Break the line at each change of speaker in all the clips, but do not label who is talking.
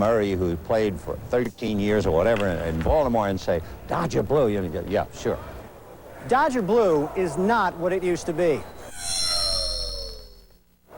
Murray, who played for 13 years or whatever in Baltimore, and say, Dodger Blue? You know, yeah, sure.
Dodger Blue is not what it used to be.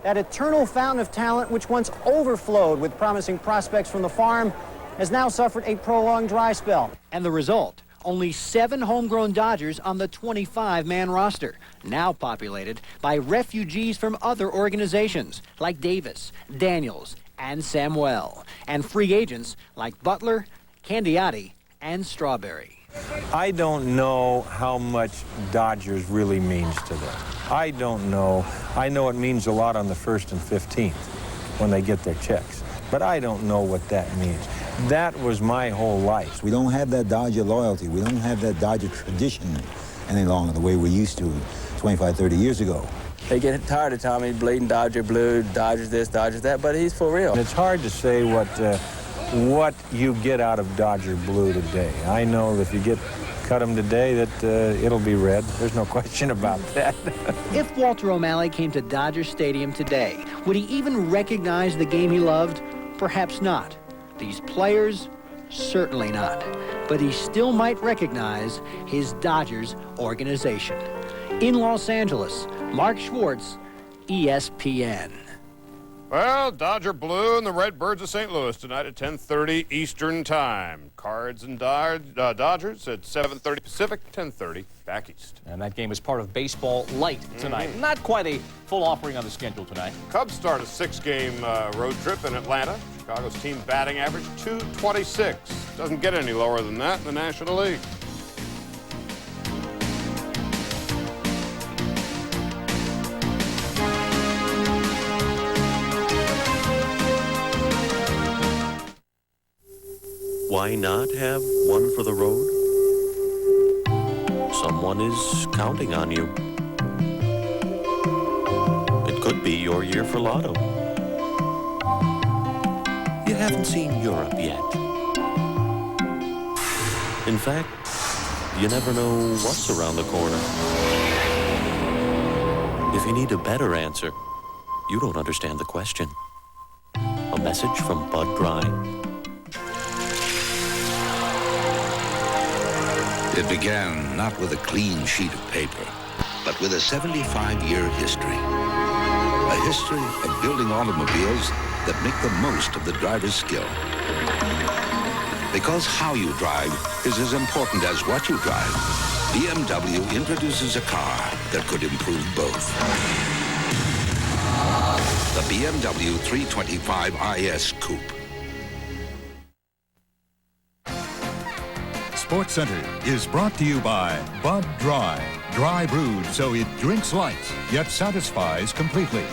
That eternal fountain of talent, which once overflowed with promising prospects from the farm, has now suffered a prolonged dry spell. And the result, only 7 homegrown Dodgers on the 25-man roster, now populated by refugees from other organizations like Davis, Daniels, and Samuel, and free agents like Butler, Candiotti, and Strawberry.
I don't know how much Dodgers really means to them. I don't know. I know it means a lot on the 1st and 15th when they get their checks, but I don't know what that means. That was my whole life.
We don't have that Dodger loyalty. We don't have that Dodger tradition any longer the way we used to 25, 30 years ago.
They get tired of Tommy bleeding Dodger Blue, Dodgers this, Dodgers that, but he's for real.
It's hard to say what you get out of Dodger Blue today. I know that if you cut them today, that it'll be red. There's no question about that.
If Walter O'Malley came to Dodger Stadium today, would he even recognize the game he loved? Perhaps not. These players, certainly not. But he still might recognize his Dodgers organization. In Los Angeles, Mark Schwartz, ESPN.
Well, Dodger Blue and the Redbirds of St. Louis tonight at 10:30 Eastern Time. Cards and Dodgers at 7:30 Pacific, 10:30 back east.
And that game is part of Baseball Light tonight. Not quite a full offering on the schedule tonight.
Cubs start a 6-game road trip in Atlanta. Chicago's team batting average .226. Doesn't get any lower than that in the National League.
Why not have one for the road? Someone is counting on you. It could be your year for Lotto. You haven't seen Europe yet. In fact, you never know what's around the corner. If you need a better answer, you don't understand the question. A message from Bud Dry.
It began not with a clean sheet of paper, but with a 75-year history. A history of building automobiles that make the most of the driver's skill. Because how you drive is as important as what you drive, BMW introduces a car that could improve both. The BMW 325 IS Coupe.
Sports Center is brought to you by Bud Dry. Dry brewed so it drinks light, yet satisfies completely.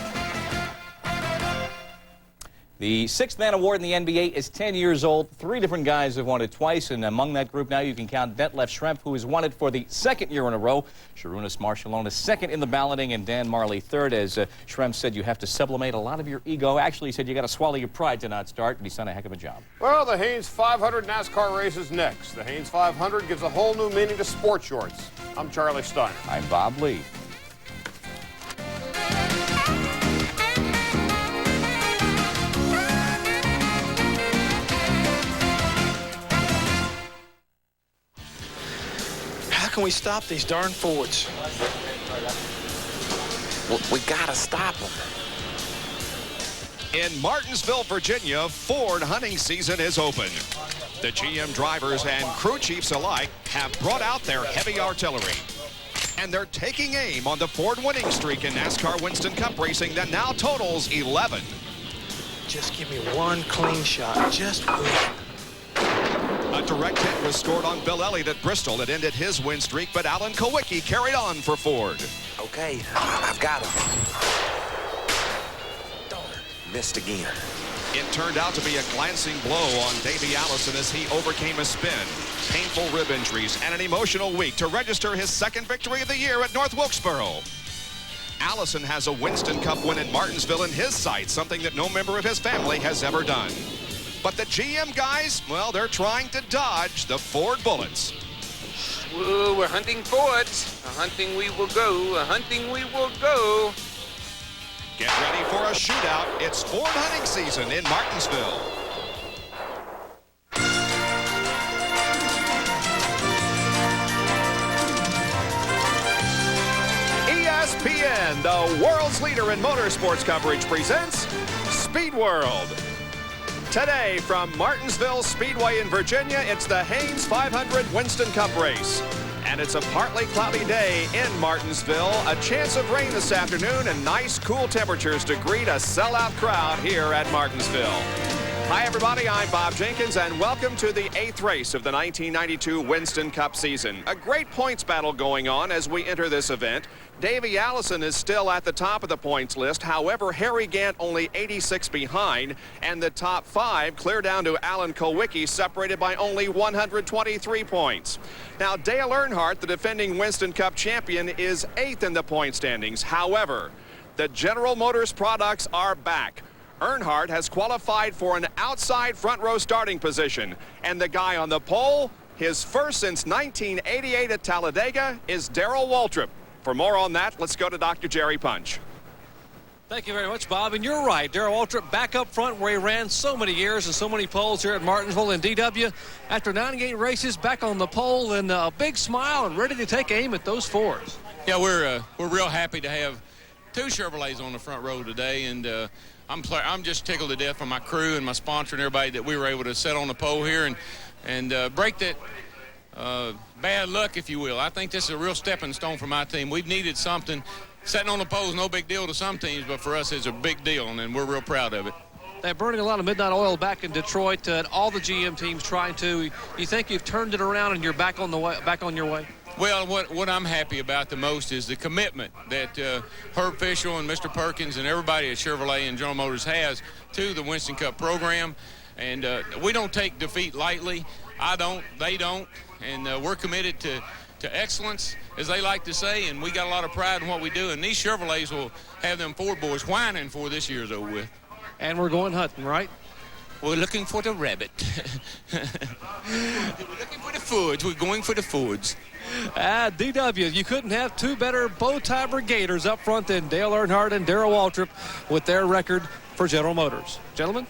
The 6th man award in the NBA is 10 years old. 3 different guys have won it twice, and among that group now you can count Detlef Schrempf, who has won it for the 2nd year in a row. Sharunas Marciulionis 2nd in the balloting, and Dan Marley 3rd. As Schrempf said, you have to sublimate a lot of your ego. Actually, he said you got to swallow your pride to not start, and he's done a heck of a job.
Well, the Haynes 500 NASCAR race is next. The Haynes 500 gives a whole new meaning to sports shorts. I'm Charlie Steiner.
I'm Bob Lee.
How can we stop these darn Fords? We gotta stop them.
In Martinsville, Virginia, Ford hunting season is open. The GM drivers and crew chiefs alike have brought out their heavy artillery. And they're taking aim on the Ford winning streak in NASCAR Winston Cup racing that now totals 11.
Just give me one clean shot, just one.
A direct hit was scored on Bill Elliott at Bristol that ended his win streak, but Alan Kowicki carried on for Ford.
Okay, I've got him. Darn, missed again.
It turned out to be a glancing blow on Davey Allison as he overcame a spin, painful rib injuries, and an emotional week to register his 2nd victory of the year at North Wilkesboro. Allison has a Winston Cup win at Martinsville in his sights, something that no member of his family has ever done. But the GM guys, well, they're trying to dodge the Ford bullets.
Whoa, we're hunting Fords. A hunting we will go. A hunting we will go.
Get ready for a shootout. It's Ford hunting season in Martinsville. the world's leader in motorsports coverage presents Speed World. Today from Martinsville Speedway in Virginia, it's the Haynes 500 Winston Cup race. And it's a partly cloudy day in Martinsville. A chance of rain this afternoon and nice cool temperatures to greet a sellout crowd here at Martinsville. Hi everybody, I'm Bob Jenkins and welcome to the 8th race of the 1992 Winston Cup season. A great points battle going on as we enter this event. Davey Allison is still at the top of the points list. However, Harry Gant only 86 behind, and the top 5 clear down to Alan Kulwicki, separated by only 123 points. Now, Dale Earnhardt, the defending Winston Cup champion, is 8th in the point standings. However, the General Motors products are back. Earnhardt has qualified for an outside front row starting position, and the guy on the pole, his first since 1988 at Talladega, is Darrell Waltrip. For more on that, let's go to Dr. Jerry Punch.
Thank you very much, Bob. And you're right, Darrell Waltrip back up front where he ran so many years and so many poles here at Martinsville and DW. After 98 races, back on the pole and a big smile and ready to take aim at those Fords.
Yeah, we're real happy to have 2 Chevrolets on the front row today, and I'm just tickled to death for my crew and my sponsor and everybody that we were able to set on the pole here and break that bad luck, if you will. I think this is a real stepping stone for my team. We've needed something. Setting on the pole is no big deal to some teams, but for us it's a big deal, and we're real proud of it.
They're burning a lot of midnight oil back in Detroit. All the GM teams trying to. You think you've turned it around and you're back on your way?
Well, what I'm happy about the most is the commitment that Herb Fischel and Mr. Perkins and everybody at Chevrolet and General Motors has to the Winston Cup program. And we don't take defeat lightly. I don't, they don't. And we're committed to excellence, as they like to say, and we got a lot of pride in what we do. And these Chevrolets will have them Ford boys whining for this year's over with.
And we're going hunting, right?
We're looking for the rabbit. We're looking for the Fords. We're going for the Fords.
DW, you couldn't have 2 better bow-tie brigaders up front than Dale Earnhardt and Darrell Waltrip with their record for General Motors. Gentlemen?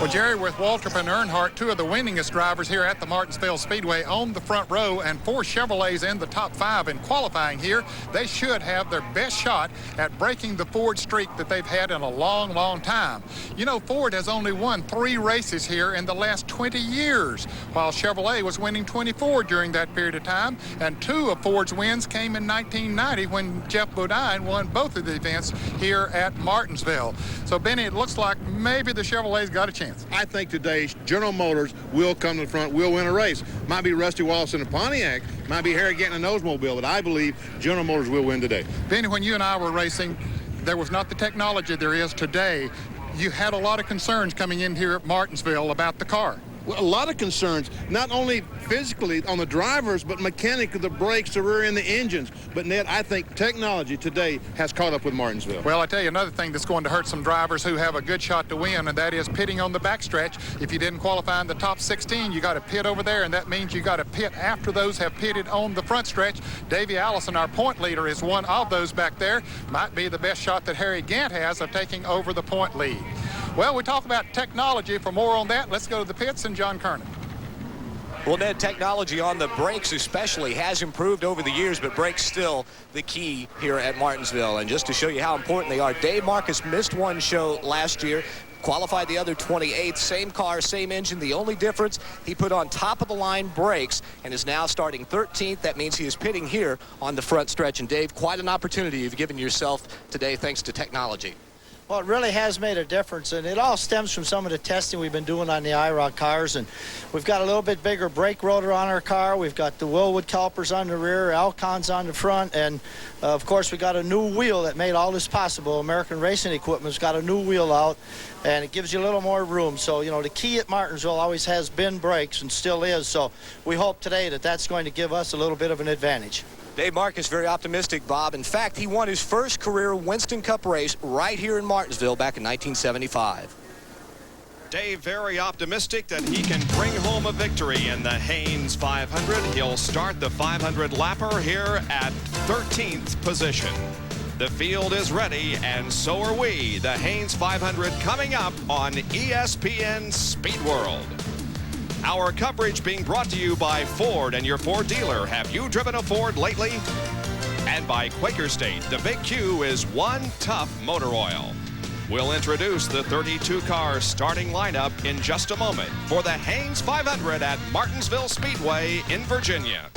Well, Jerry, with Waltrip and Earnhardt, 2 of the winningest drivers here at the Martinsville Speedway on the front row, and 4 Chevrolets in the top 5 in qualifying here, they should have their best shot at breaking the Ford streak that they've had in a long, long time. You know, Ford has only won 3 races here in the last 20 years, while Chevrolet was winning 24 during that period of time, and 2 of Ford's wins came in 1990 when Jeff Bodine won both of the events here at Martinsville. So, Benny, it looks like maybe the Chevrolets got a chance.
I think today General Motors will come to the front, will win a race. Might be Rusty Wallace in a Pontiac, might be Harry Gant in a Oldsmobile, but I believe General Motors will win today.
Benny, when you and I were racing, there was not the technology there is today. You had a lot of concerns coming in here at Martinsville about the car.
Well, a lot of concerns, not only physically on the drivers, but mechanically, the brakes, the rear end, the engines. But, Ned, I think technology today has caught up with Martinsville.
Well, I tell you another thing that's going to hurt some drivers who have a good shot to win, and that is pitting on the backstretch. If you didn't qualify in the top 16, you got to pit over there, and that means you got to pit after those have pitted on the front stretch. Davey Allison, our point leader, is one of those back there. Might be the best shot that Harry Gant has of taking over the point lead. Well, we talk about technology. For more on that, let's go to the pits and John Kernan.
Well, Ned, technology on the brakes especially has improved over the years, but brakes still the key here at Martinsville. And just to show you how important they are, Dave Marcus missed one show last year, qualified the other 28th, same car, same engine. The only difference, he put on top-of-the-line brakes and is now starting 13th. That means he is pitting here on the front stretch. And, Dave, quite an opportunity you've given yourself today thanks to technology.
Well, it really has made a difference, and it all stems from some of the testing we've been doing on the IROC cars. And we've got a little bit bigger brake rotor on our car. We've got the Willwood calipers on the rear, Alcons on the front, and of course we got a new wheel that made all this possible. American Racing Equipment's got a new wheel out, and it gives you a little more room. So, you know, the key at Martinsville always has been brakes and still is. So we hope today that that's going to give us a little bit of an advantage.
Dave Marcus very optimistic, Bob. In fact, he won his first career Winston Cup race right here in Martinsville back in 1975.
Dave very optimistic that he can bring home a victory in the Haynes 500. He'll start the 500 lapper here at 13th position. The field is ready, and so are we. The Haynes 500 coming up on ESPN Speed World. Our coverage being brought to you by Ford and your Ford dealer. Have you driven a Ford lately? And by Quaker State, the Big Q is one tough motor oil. We'll introduce the 32-car starting lineup in just a moment for the Haynes 500 at Martinsville Speedway in Virginia.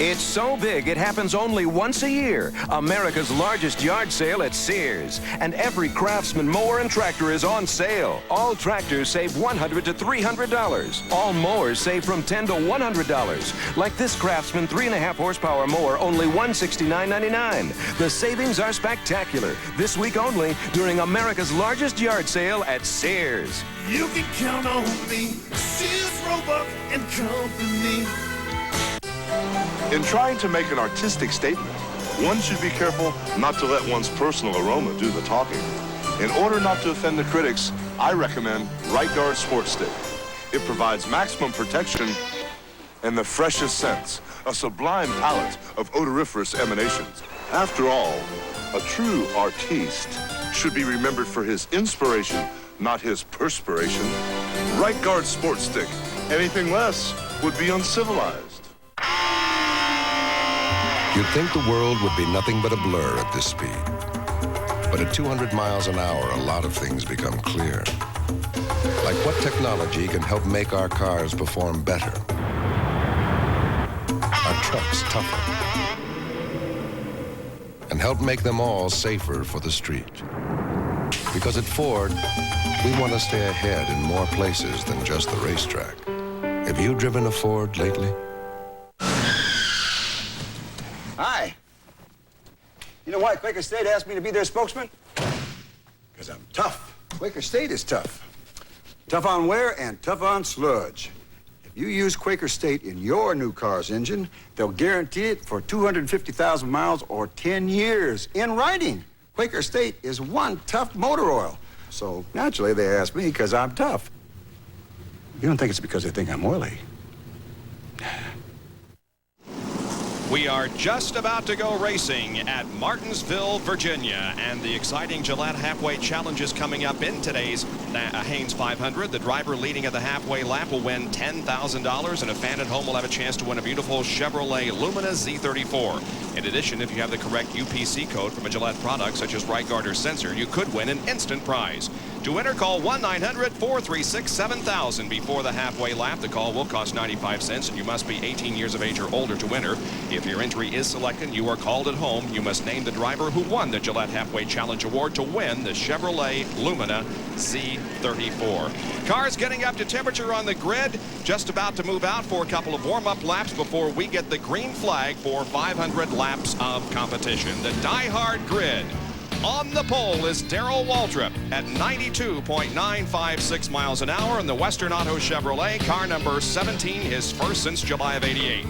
It's so big, it happens only once a year. America's largest yard sale at Sears. And every Craftsman mower and tractor is on sale. All tractors save $100 to $300. All mowers save from $10 to $100. Like this Craftsman 3.5 horsepower mower, only $169.99. The savings are spectacular. This week only during America's largest yard sale at Sears.
You can count on me, Sears, Roebuck and Company.
In trying to make an artistic statement, one should be careful not to let one's personal aroma do the talking. In order not to offend the critics, I recommend Right Guard Sports Stick. It provides maximum protection and the freshest scents, a sublime palette of odoriferous emanations. After all, a true artiste should be remembered for his inspiration, not his perspiration. Right Guard Sports Stick. Anything less would be uncivilized.
You'd think the world would be nothing but a blur at this speed. But at 200 miles an hour, a lot of things become clear. Like what technology can help make our cars perform better, our trucks tougher, and help make them all safer for the street. Because at Ford, we want to stay ahead in more places than just the racetrack. Have you driven a Ford lately?
Hi. You know why Quaker State asked me to be their spokesman? Because I'm tough. Quaker State is tough. Tough on wear and tough on sludge. If you use Quaker State in your new car's engine, they'll guarantee it for 250,000 miles or 10 years. In writing, Quaker State is one tough motor oil. So naturally, they asked me because I'm tough. You don't think it's because they think I'm oily?
We are just about to go racing at Martinsville, Virginia, and the exciting Gillette Halfway Challenge is coming up in today's Haynes 500. The driver leading at the halfway lap will win $10,000, and a fan at home will have a chance to win a beautiful Chevrolet Lumina Z34. In addition, if you have the correct UPC code from a Gillette product, such as Right Guard or Sensor, you could win an instant prize. To enter, call 1-900-436-7000 before the halfway lap. The call will cost 95 cents, and you must be 18 years of age or older to enter. If your entry is selected, you are called at home. You must name the driver who won the Gillette Halfway Challenge Award to win the Chevrolet Lumina Z34. Cars getting up to temperature on the grid, just about to move out for a couple of warm-up laps before we get the green flag for 500 laps of competition. The die-hard grid. On the pole is Darrell Waltrip at 92.956 miles an hour in the Western Auto Chevrolet, car number 17, his first since July of '88.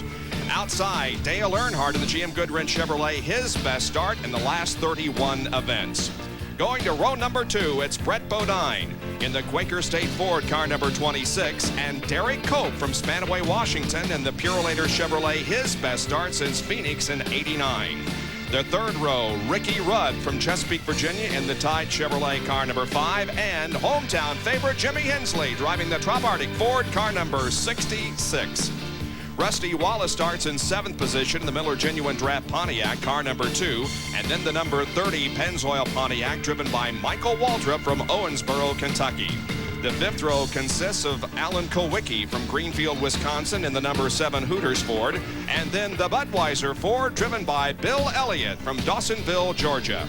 Outside, Dale Earnhardt in the GM Goodwrench Chevrolet, his best start in the last 31 events. Going to row number 2, it's Brett Bodine in the Quaker State Ford, car number 26, and Derek Cope from Spanaway, Washington in the Purolator Chevrolet, his best start since Phoenix in '89. The third row, Ricky Rudd from Chesapeake, Virginia in the Tide Chevrolet, car number 5, and hometown favorite Jimmy Hensley driving the Trop Arctic Ford, car number 66. Rusty Wallace starts in 7th position in the Miller Genuine Draft Pontiac, car number 2, and then the number 30 Pennzoil Pontiac driven by Michael Waltrip from Owensboro, Kentucky. The 5th row consists of Alan Kowicki from Greenfield, Wisconsin in the number 7 Hooters Ford, and then the Budweiser Ford driven by Bill Elliott from Dawsonville, Georgia.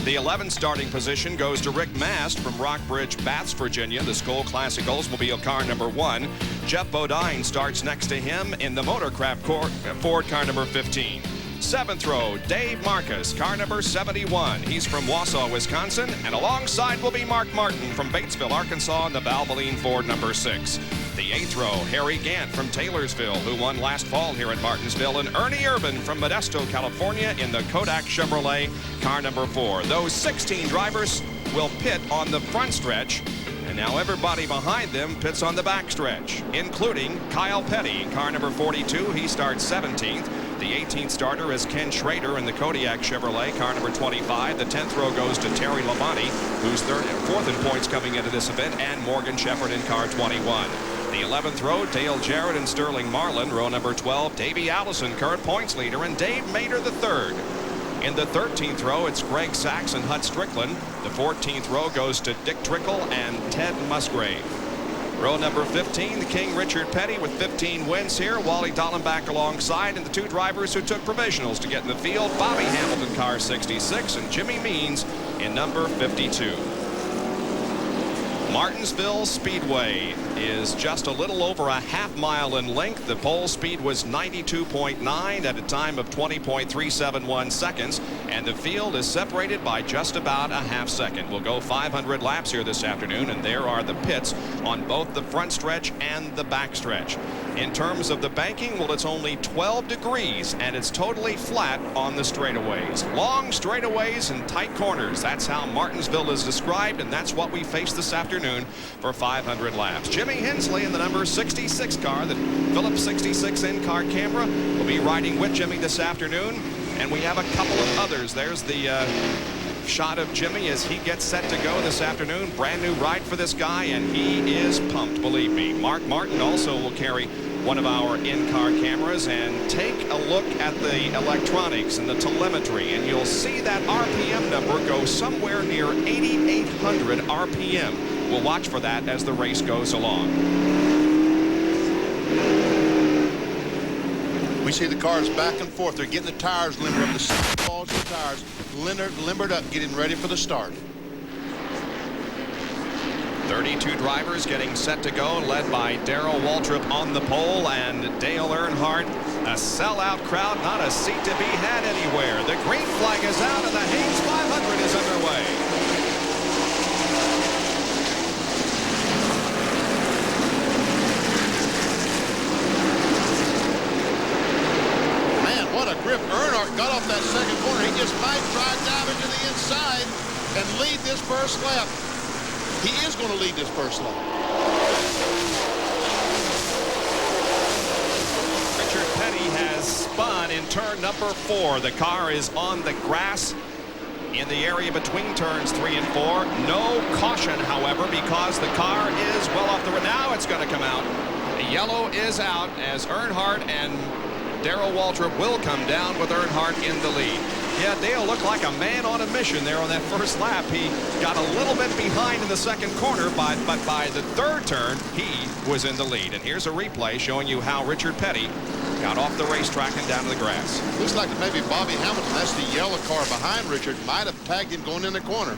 The 11th starting position goes to Rick Mast from Rockbridge, Baths, Virginia, the Skoll Classic Oldsmobile, car number 1. Jeff Bodine starts next to him in the Motorcraft Ford, car number 15. 7th row, Dave Marcus, car number 71. He's from Wausau, Wisconsin, and alongside will be Mark Martin from Batesville, Arkansas, in the Valvoline Ford number 6. The 8th row, Harry Gant from Taylorsville, who won last fall here at Martinsville, and Ernie Urban from Modesto, California, in the Kodak Chevrolet, car number 4. Those 16 drivers will pit on the front stretch, and now everybody behind them pits on the back stretch, including Kyle Petty, car number 42. He starts 17th. The 18th starter is Ken Schrader in the Kodiak Chevrolet, car number 25. The 10th row goes to Terry Labonte, who's 4th in points coming into this event, and Morgan Shepherd in car 21. The 11th row, Dale Jarrett and Sterling Marlin. Row number 12, Davey Allison, current points leader, and Dave Mater the third. In the 13th row, it's Greg Sachs and Hut Strickland. The 14th row goes to Dick Trickle and Ted Musgrave. Row number 15, the King Richard Petty with 15 wins here. Wally Dallenbach alongside, and the two drivers who took provisionals to get in the field, Bobby Hamilton, car 66, and Jimmy Means in number 52. Martinsville Speedway is just a little over a half-mile in length. The pole speed was 92.9 at a time of 20.371 seconds, and the field is separated by just about a half second. We'll go 500 laps here this afternoon, and there are the pits on both the front stretch and the back stretch. In terms of the banking, well, it's only 12 degrees, and it's totally flat on the straightaways. Long straightaways and tight corners. That's how Martinsville is described, and that's what we face this afternoon for 500 laps. Jimmy Hensley in the number 66 car, the Phillips 66 in-car camera, will be riding with Jimmy this afternoon, and we have a couple of others. There's the shot of Jimmy as he gets set to go this afternoon. Brand new ride for this guy, and he is pumped, believe me. Mark Martin also will carry one of our in-car cameras and take a look at the electronics and the telemetry, and you'll see that RPM number go somewhere near 8,800 RPM. We'll watch for that as the race goes along.
We see the cars back and forth. They're getting the tires limbered up, the balls of the tires limbered up, getting ready for the start.
32 drivers getting set to go, led by Darrell Waltrip on the pole and Dale Earnhardt. A sellout crowd, not a seat to be had anywhere. The green flag is out and the Hayes 500 is underway.
Man, what a grip. Earnhardt got off that second corner. He just might try to dive into the inside and lead this first lap. He is going to lead this first lap.
Richard Petty has spun in turn number 4. The car is on the grass in the area between turns 3 and 4. No caution, however, because the car is well off the road. Now it's going to come out. The yellow is out as Earnhardt and Darrell Waltrip will come down with Earnhardt in the lead. Yeah, Dale looked like a man on a mission there on that first lap. He got a little bit behind in the second corner, but by the third turn, he was in the lead. And here's a replay showing you how Richard Petty got off the racetrack and down to the grass.
Looks like maybe Bobby Hamilton, that's the yellow car behind Richard, might have tagged him going in the corner.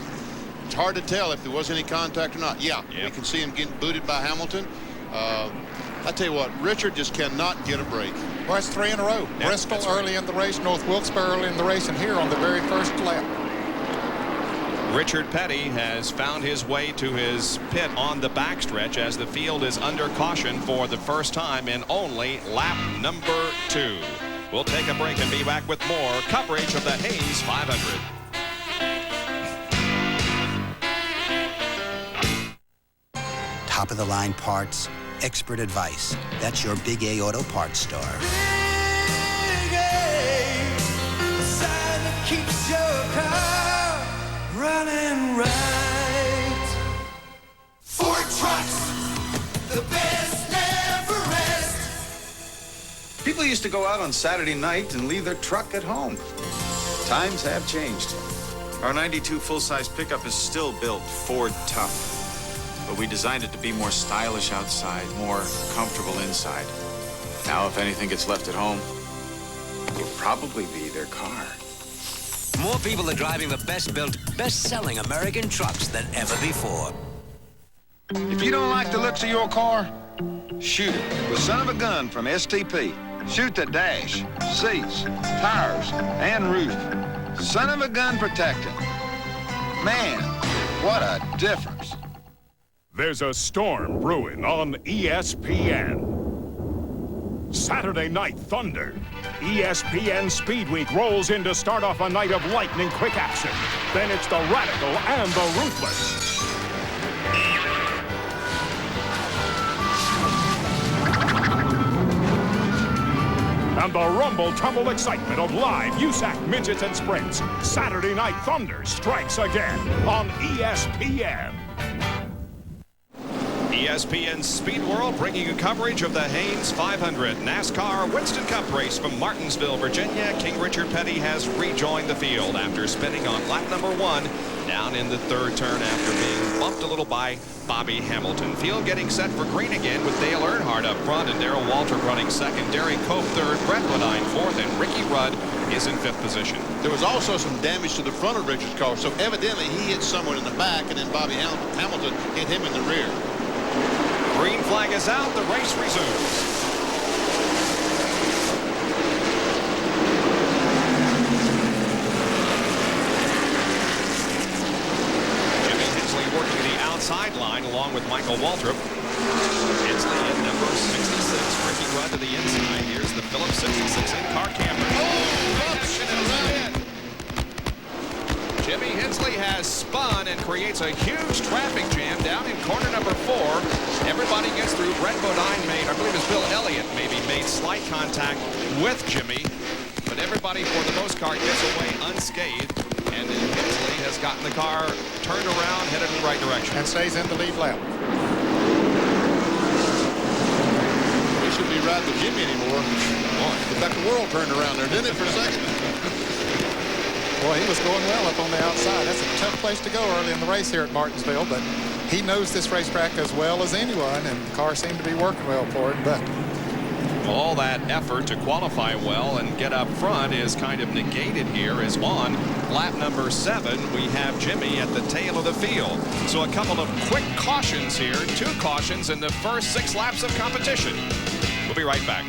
It's hard to tell if there was any contact or not. Yeah, we can see him getting booted by Hamilton. I tell you what, Richard just cannot get a break.
Well, it's 3 in a row.
Yeah,
Bristol early in the race, North Wilkesboro early in the race, and here on the very first lap.
Richard Petty has found his way to his pit on the backstretch as the field is under caution for the first time in only lap number 2. We'll take a break and be back with more coverage of the Hayes 500.
Top of the line parts, expert advice. That's your Big A Auto Parts store.
Big A, the sign that keeps your car running right. Ford Trucks, the best never rest.
People used to go out on Saturday night and leave their truck at home. Times have changed. Our 92 full-size pickup is still built Ford tough. But we designed it to be more stylish outside, more comfortable inside. Now, if anything gets left at home, it'll probably be their car.
More people are driving the best-built, best-selling American trucks than ever before.
If you don't like the looks of your car, shoot it with Son of a Gun from STP. Shoot the dash, seats, tires, and roof. Son of a Gun protector. Man, what a difference.
There's a storm brewing on ESPN. Saturday Night Thunder. ESPN Speed Week rolls in to start off a night of lightning quick action. Then it's the radical and the ruthless. And the rumble-tumble excitement of live USAC midgets and sprints. Saturday Night Thunder strikes again on ESPN.
ESPN Speed World bringing you coverage of the Haynes 500 NASCAR Winston Cup race from Martinsville, Virginia. King Richard Petty has rejoined the field after spinning on lap number 1 down in the 3rd turn after being bumped a little by Bobby Hamilton. Field getting set for green again with Dale Earnhardt up front and Darrell Waltrip running 2nd. Derek Cope 3rd, Brett Bodine 4th, and Ricky Rudd is in 5th position.
There was also some damage to the front of Richard's car, so evidently he hit someone in the back, and then Bobby Hamilton hit him in the rear.
Green flag is out. The race resumes. Working the outside line along with Michael Waltrip. Hensley in number 66. Ricky Rudd to the inside. Here's the Phillips 66 in-car camper. Jimmy Hensley has spun and creates a huge traffic jam down in corner number 4. Everybody gets through. Brett Bodine made, I believe it's Bill Elliott, maybe made slight contact with Jimmy. But everybody, for the most part, gets away unscathed. And then Hensley has gotten the car turned around, headed in the right direction.
And stays in the lead lap.
We shouldn't be riding with Jimmy anymore. Boy, got the world turned around there, didn't it, for a second?
Boy, he was going well up on the outside. That's a tough place to go early in the race here at Martinsville, but he knows this racetrack as well as anyone, and the car seemed to be working well for him. But
all that effort to qualify well and get up front is kind of negated here, as on lap number 7 we have Jimmy at the tail of the field. So a couple of quick cautions here. 2 cautions in the first 6 laps of competition. We'll be right back.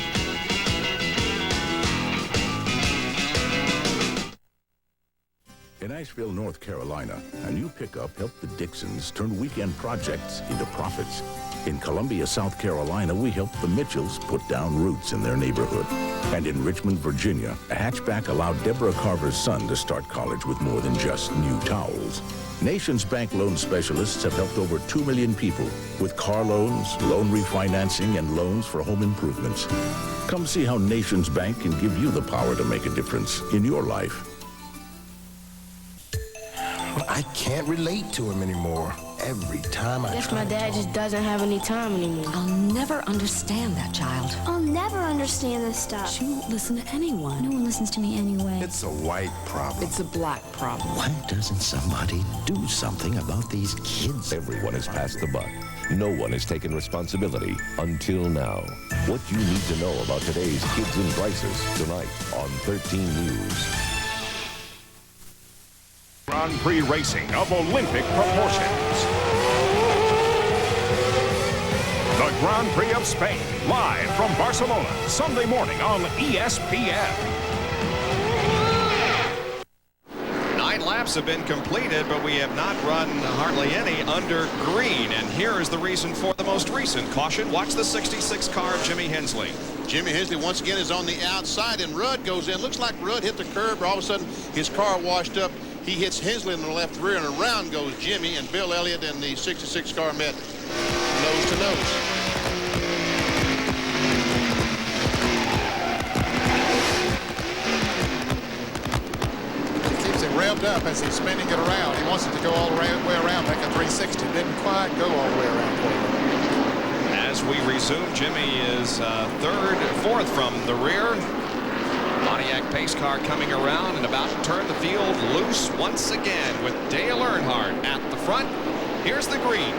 In Asheville, North Carolina, a new pickup helped the Dixons turn weekend projects into profits. In Columbia, South Carolina, we helped the Mitchells put down roots in their neighborhood. And in Richmond, Virginia, a hatchback allowed Deborah Carver's son to start college with more than just new towels. Nations Bank loan specialists have helped over 2 million people with car loans, loan refinancing, and loans for home improvements. Come see how Nations Bank can give you the power to make a difference in your life.
I can't relate to him anymore. Every time I
guess my dad just doesn't have any time anymore.
I'll never understand that child.
I'll never understand this stuff.
She won't listen to anyone. No one listens to me anyway.
It's a white problem.
It's a black problem.
Why doesn't somebody do something about these kids?
Everyone has passed the buck. No one has taken responsibility until now. What you need to know about today's kids in crisis tonight on 13 News.
Grand Prix racing of Olympic proportions. The Grand Prix of Spain, live from Barcelona, Sunday morning on ESPN.
9 laps have been completed, but we have not run hardly any under green. And here is the reason for the most recent caution. Watch the 66 car of Jimmy Hensley.
Jimmy Hensley once again is on the outside, and Rudd goes in. Looks like Rudd hit the curb, or all of a sudden his car washed up. He hits Hensley in the left rear, and around goes Jimmy, and Bill Elliott and the 66 car met nose to nose.
He keeps it revved up as he's spinning it around. He wants it to go all the way around, like a 360. Didn't quite go all the way around for him.
As we resume, Jimmy is 3rd, 4th from the rear. Pontiac pace car coming around and about to turn the field loose once again with Dale Earnhardt at the front. Here's the green.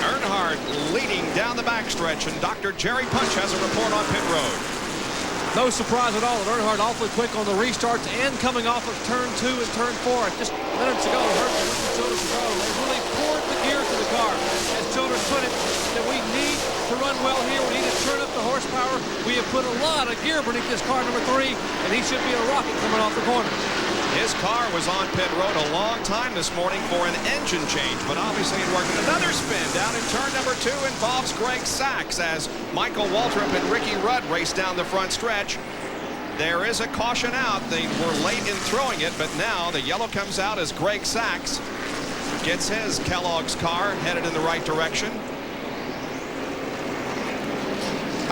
Earnhardt leading down the backstretch, and Dr. Jerry Punch has a report on pit road.
No surprise at all that Earnhardt awfully quick on the restarts and coming off of turn 2 and turn 4. Just minutes ago, Childress they really poured the gear to the car. As Childress put it, that we need to run well here. We need to turn up the horsepower. We have put a lot of gear beneath this car number 3, and he should be a rocket coming off the corner.
His car was on pit road a long time this morning for an engine change, but obviously it worked. Another spin down in turn number 2 involves Greg Sachs as Michael Waltrip and Ricky Rudd race down the front stretch. There is a caution out. They were late in throwing it, but now the yellow comes out as Greg Sachs gets his Kellogg's car headed in the right direction.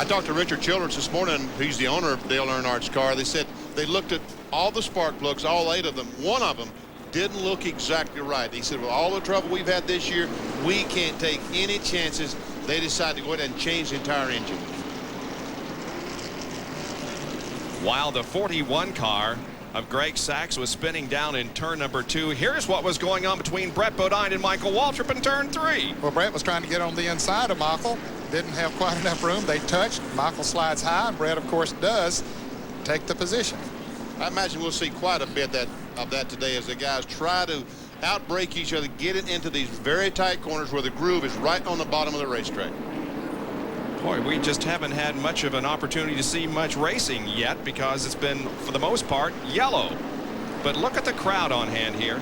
I talked to Richard Childress this morning. He's the owner of Dale Earnhardt's car. They said they looked at all the spark plugs, all 8 of them. One of them didn't look exactly right. He said, with all the trouble we've had this year, we can't take any chances. They decided to go ahead and change the entire engine.
While the 41 car of Greg Sachs was spinning down in turn number 2, here's what was going on between Brett Bodine and Michael Waltrip in turn 3.
Well, Brett was trying to get on the inside of Michael. Didn't have quite enough room. They touched. Michael slides high, and Brett, of course, does take the position.
I imagine we'll see quite a bit of that today as the guys try to outbrake each other, get it into these very tight corners where the groove is right on the bottom of the racetrack.
Boy, we just haven't had much of an opportunity to see much racing yet because it's been, for the most part, yellow. But look at the crowd on hand here.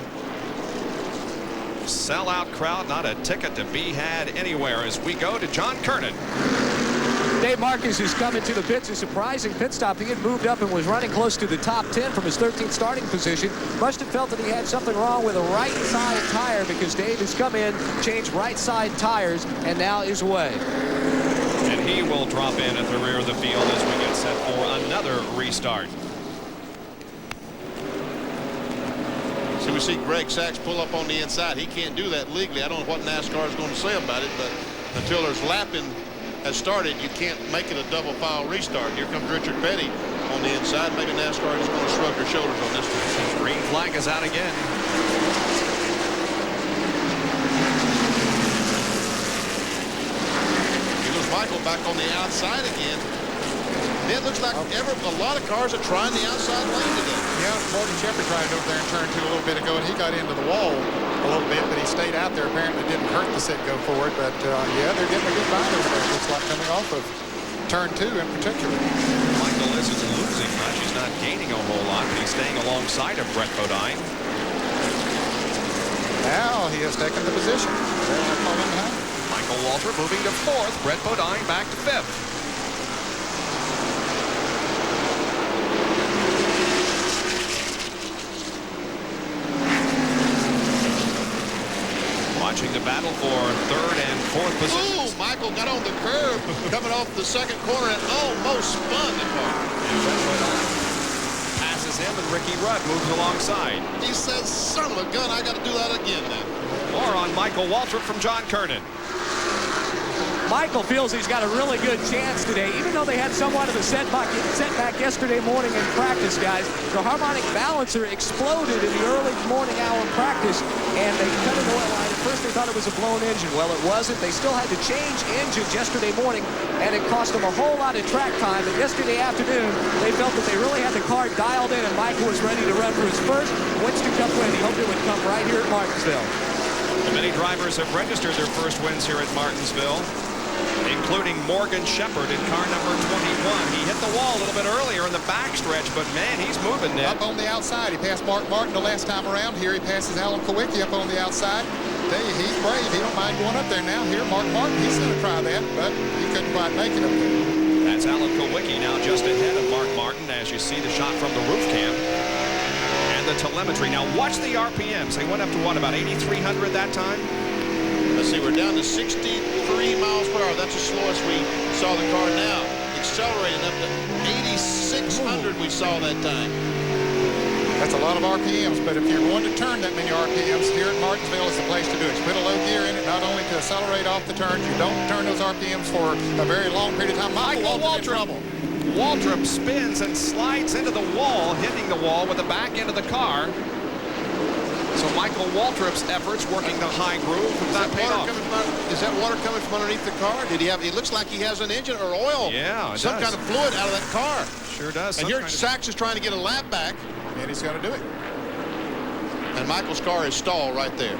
Sellout crowd, not a ticket to be had anywhere as we go to John Kernan.
Dave Marcus is coming to the pits. A surprising pit stop. He had moved up and was running close to the top 10 from his 13th starting position. Must have felt that he had something wrong with a right side tire because Dave has come in, changed right side tires, and now is away.
And he will drop in at the rear of the field as we get set for another restart.
So we see Greg Sachs pull up on the inside. He can't do that legally. I don't know what NASCAR is going to say about it, but until there's lapping has started, you can't make it a double file restart. Here comes Richard Petty on the inside. Maybe NASCAR is going to shrug their shoulders on this one.
Green flag is out again.
Here's Michael back on the outside again. It looks like a lot of cars are trying the outside lane today.
Yeah, Morgan Shepherd tried it over there in turn 2 a little bit ago, and he got into the wall a little bit, but he stayed out there. Apparently didn't hurt the set go forward, but yeah, they're getting a good ride over there. Looks like coming off of turn 2 in particular.
Michael isn't losing much. He's not gaining a whole lot, but he's staying alongside of Brett Bodine.
Now he has taken the position.
Michael Waltrip moving to 4th. Brett Bodine back to 5th. Watching the battle for 3rd and 4th position.
Ooh, Michael got on the curb coming off the second corner and almost spun the car.
Passes him and Ricky Rudd moves alongside.
He says, son of a gun, I got to do that again then.
More on Michael Waltrip from John Kernan.
Michael feels he's got a really good chance today, even though they had somewhat of a setback yesterday morning in practice, guys. The harmonic balancer exploded in the early morning hour practice, and they cut in the oil line. At first, they thought it was a blown engine. Well, it wasn't. They still had to change engines yesterday morning, and it cost them a whole lot of track time. But yesterday afternoon, they felt that they really had the car dialed in, and Michael was ready to run for his first Winston Cup win. He hoped it would come right here at Martinsville.
And many drivers have registered their first wins here at Martinsville, including Morgan Shepherd in car number 21. He hit the wall a little bit earlier in the backstretch, but man, he's moving now.
Up on the outside. He passed Mark Martin the last time around. Here he passes Alan Kowicki up on the outside. He's brave. He don't mind going up there now. Here, Mark Martin, he's going to try that, but he couldn't quite make it up there.
That's Alan Kowicki now just ahead of Mark Martin as you see the shot from the roof cam. And the telemetry. Now watch the RPMs. They went up to what, about 8,300 that time?
Let's see, we're down to 63 miles per hour. That's the slowest we saw the car now. Accelerating up to 8,600 we saw that time.
That's a lot of RPMs, but if you're going to turn that many RPMs, here at Martinsville is the place to do it. You put a low gear in it, not only to accelerate off the turns, you don't turn those RPMs for a very long period of time. Michael Waltrip.
Waltrip spins and slides into the wall, hitting the wall with the back end of the car. So Michael Waltrip's efforts working the high groove have not paid off.
Is that water coming from underneath the car? Did he have? It looks like he has an engine or oil.
Yeah,
some kind of fluid out of that car.
Sure does.
And here Sachs is trying to get a lap back,
and he's going to do it.
And Michael's car is stalled right there.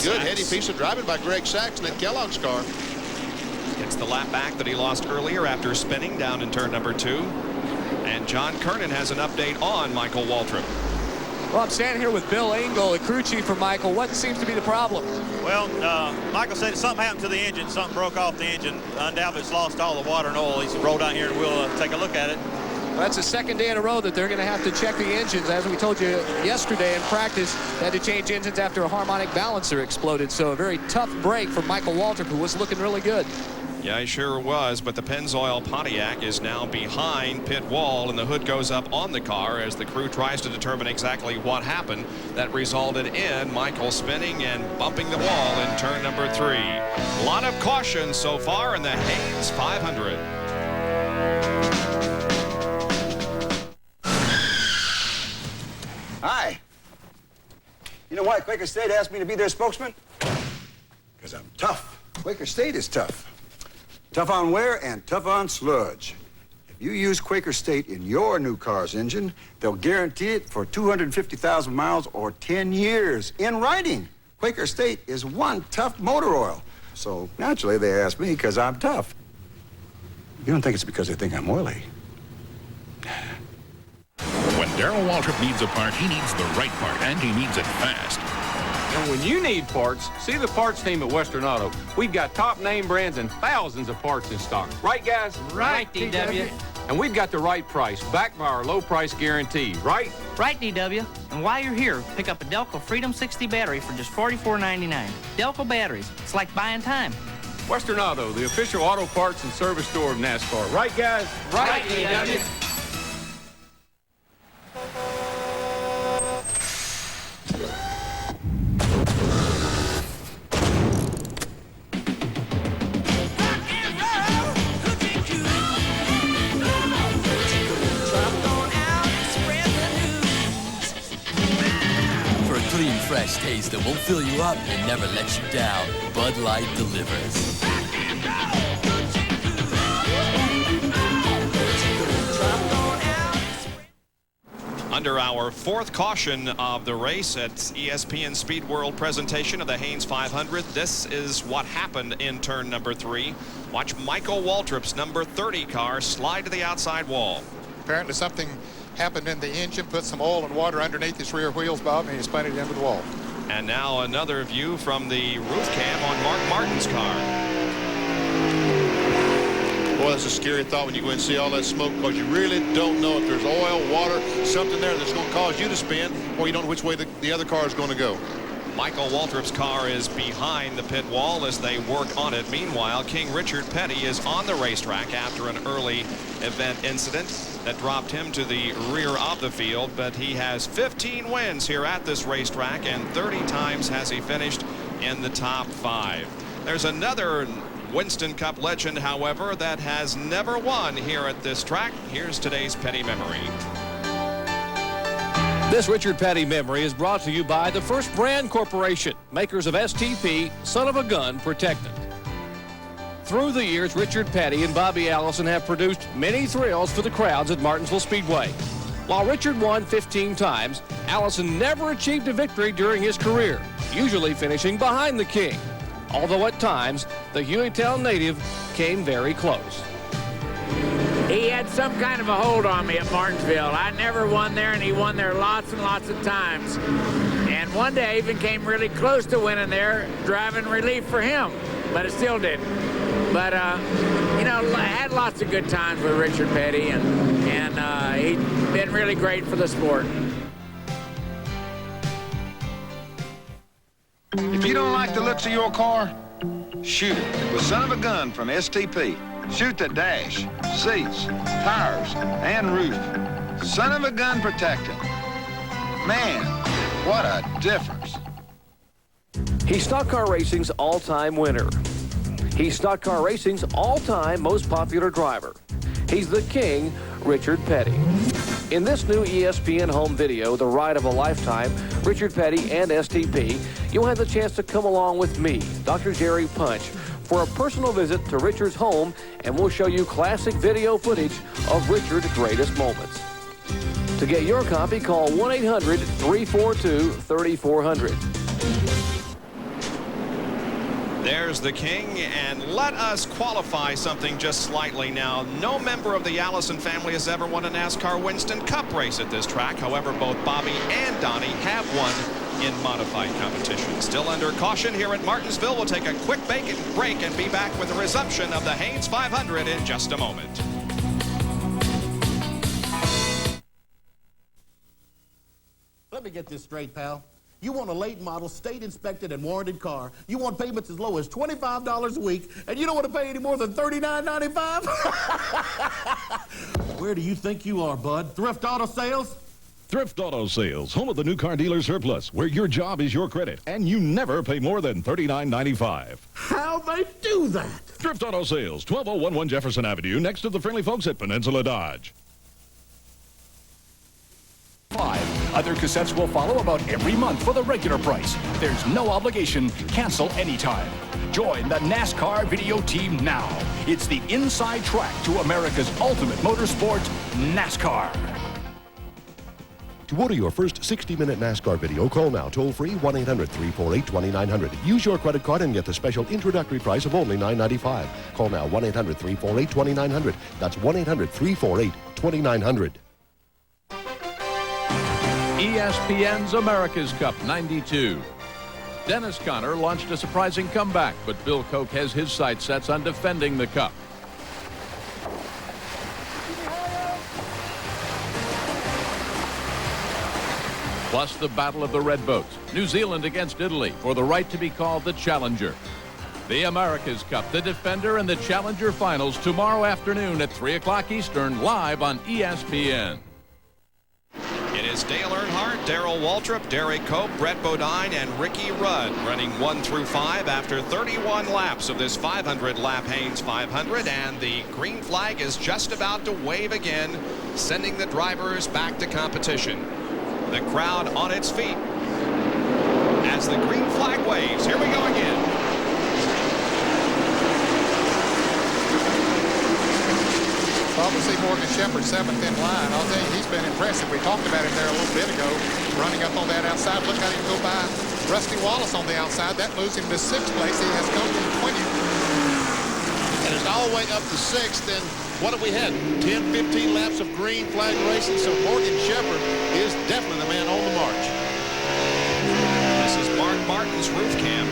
Good heady piece of driving by Greg Sachs in that Kellogg's car.
Gets the lap back that he lost earlier after spinning down in turn number 2. And John Kernan has an update on Michael Waltrip.
Well, I'm standing here with Bill Engel, the crew chief for Michael. What seems to be the problem?
Well, Michael said something happened to the engine. Something broke off the engine. Undoubtedly, it's lost all the water and oil. He said, roll down here and we'll take a look at it.
That's the second day in a row that they're going to have to check the engines. As we told you yesterday in practice, they had to change engines after a harmonic balancer exploded. So a very tough break for Michael Waltrip, who was looking really good.
Yeah, he sure was, but the Pennzoil Pontiac is now behind pit wall, and the hood goes up on the car as the crew tries to determine exactly what happened that resulted in Michael spinning and bumping the wall in turn number 3. A lot of caution so far in the Haynes 500.
Hi. You know why Quaker State asked me to be their spokesman? Because I'm tough. Quaker State is tough. Tough on wear and tough on sludge. If you use Quaker State in your new car's engine, they'll guarantee it for 250,000 miles or 10 years in writing. Quaker State is one tough motor oil. So naturally they asked me because I'm tough. You don't think it's because they think I'm oily?
When Darrell Waltrip needs a part, he needs the right part, and he needs it fast.
And when you need parts, see the parts team at Western Auto. We've got top name brands and thousands of parts in stock. Right, guys?
Right, DW.
And we've got the right price, backed by our low price guarantee, right?
Right, DW. And while you're here, pick up a Delco Freedom 60 battery for just $44.99. Delco batteries. It's like buying time.
Western Auto, the official auto parts and service store of NASCAR. Right, guys?
Right, DW.
Fresh taste that won't fill you up and never let you down. Bud Light delivers.
Under our 4th caution of the race at ESPN Speed World presentation of the Haynes 500, this is what happened in turn number 3. Watch Michael Waltrip's number 30 car slide to the outside wall.
Apparently something happened in the engine, put some oil and water underneath his rear wheels, Bob, and he spun it into the wall.
And now another view from the roof cam on Mark Martin's car.
Boy, that's a scary thought when you go and see all that smoke, because you really don't know if there's oil, water, something there that's going to cause you to spin, or you don't know which way the other car is going to go.
Michael Waltrip's car is behind the pit wall as they work on it. Meanwhile, King Richard Petty is on the racetrack after an early event incident that dropped him to the rear of the field, but he has 15 wins here at this racetrack, and 30 times has he finished in the top 5. There's another Winston Cup legend, however, that has never won here at this track. Here's today's Petty memory.
This Richard Petty memory is brought to you by the First Brand Corporation, makers of STP, Son of a Gun Protectant. Through the years, Richard Petty and Bobby Allison have produced many thrills for the crowds at Martinsville Speedway. While Richard won 15 times, Allison never achieved a victory during his career, usually finishing behind the King. Although at times, the Hueytown native came very close.
He had some kind of a hold on me at Martinsville. I never won there, and he won there lots and lots of times. And one day I even came really close to winning there, driving relief for him, but it still didn't. But, you know, I had lots of good times with Richard Petty, and he's been really great for the sport.
If you don't like the looks of your car, shoot it with Son of a Gun from STP. Shoot the dash, seats, tires, and roof. Son of a Gun protectant. Man, what a difference.
He's Stock Car Racing's all-time winner. He's Stock Car Racing's all-time most popular driver. He's the King, Richard Petty. In this new ESPN home video, The Ride of a Lifetime, Richard Petty and STP, you'll have the chance to come along with me, Dr. Jerry Punch, for a personal visit to Richard's home, and we'll show you classic video footage of Richard's greatest moments. To get your copy, call 1-800-342-3400.
There's the King, and let us qualify something just slightly now. No member of the Allison family has ever won a NASCAR Winston Cup race at this track. However, both Bobby and Donnie have won in modified competition. Still under caution here at Martinsville. We'll take a quick break and be back with the resumption of the Haynes 500 in just a moment.
me get this straight, pal. You want a late model, state inspected and warranted car. You want payments as low as $25 a week, and you don't want to pay any more than $39.95? Where do you think you are, bud? Thrift Auto Sales?
Thrift Auto Sales, home of the new car dealer surplus, where your job is your credit, and you never pay more than $39.95.
How'd they do that?
Thrift Auto Sales, 12011 Jefferson Avenue, next to the friendly folks at Peninsula Dodge.
5. Other cassettes will follow about every month for the regular price. There's no obligation. Cancel anytime. Join the NASCAR video team now. It's the inside track to America's ultimate motorsport, NASCAR.
To order your first 60-minute NASCAR video, call now toll-free 1-800-348-2900. Use your credit card and get the special introductory price of only $9.95. Call now 1-800-348-2900. That's 1-800-348-2900.
ESPN's America's Cup 92. Dennis Conner launched a surprising comeback, but Bill Koch has his sights set on defending the cup. Plus the Battle of the Red Boats, New Zealand against Italy for the right to be called the Challenger. The America's Cup, the Defender, and the Challenger Finals tomorrow afternoon at 3 o'clock Eastern, live on ESPN.
It is Dale Earnhardt, Darrell Waltrip, Derek Cope, Brett Bodine, and Ricky Rudd running 1 through 5 after 31 laps of this 500-lap Haynes 500, and the green flag is just about to wave again, sending the drivers back to competition. The crowd on its feet as the green flag waves. Here we go again.
Well, we see Morgan Shepherd 7th in line. I'll tell you, he's been impressive. We talked about him there a little bit ago, running up on that outside. Look at him go by Rusty Wallace on the outside. That moves him to 6th place. He has come from 20.
And it's all the way up to 6th. And what have we had? 10, 15 laps of green flag racing. So Morgan Shepherd is definitely the man on the march.
This is Mark Martin's roof cam.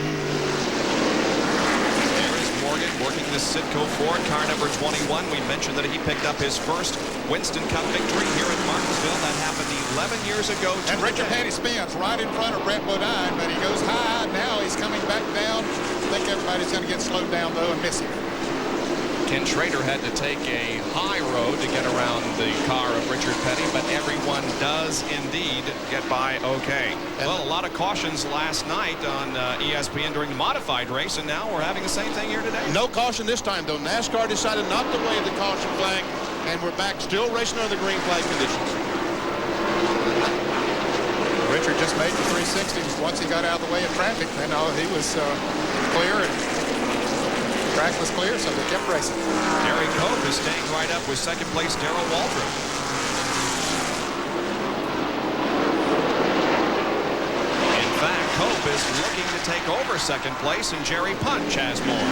Morgan working the Citgo Ford, car number 21. We mentioned that he picked up his first Winston Cup victory here at Martinsville. That happened 11 years ago.
And Richard Petty spins right in front of Brett Bodine, but he goes high. Now he's coming back down. I think everybody's going to get slowed down, though, and miss him.
Ken Schrader had to take a high road to get around the car of Richard Petty, but everyone does indeed get by okay. Well, a lot of cautions last night on ESPN during the modified race, and now we're having the same thing here today.
No caution this time, though. NASCAR decided not to wave the caution flag, and we're back still racing under the green flag conditions.
Richard just made the 360 once he got out of the way of traffic. And he was clear, and the track was clear, so they kept racing.
Derek Cope is staying right up with second place Darrell Waltrip. In fact, Cope is looking to take over second place, and Jerry Punch has more.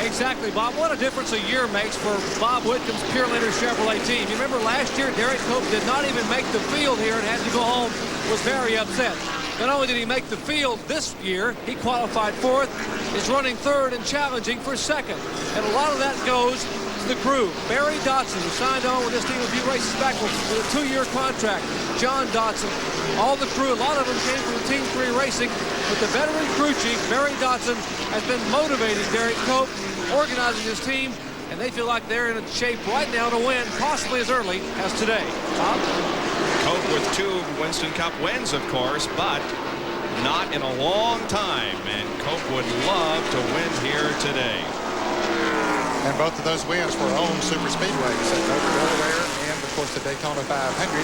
Exactly, Bob. What a difference a year makes for Bob Whitcomb's Pure Leader Chevrolet team. You remember last year, Derek Cope did not even make the field here and had to go home, was very upset. Not only did he make the field this year, he qualified 4th, is running 3rd and challenging for 2nd. And a lot of that goes to the crew. Barry Dotson, who signed on with this team a few races back with a 2-year contract. John Dotson, all the crew, a lot of them came from Team 3 Racing. But the veteran crew chief, Barry Dotson, has been motivating Derek Cope, organizing his team, and they feel like they're in shape right now to win, possibly as early as today. Bob?
Cope with 2 Winston Cup wins, of course, but not in a long time, and Cope would love to win here today.
And both of those wins were on super speedways at Delaware and, of course, the Daytona 500.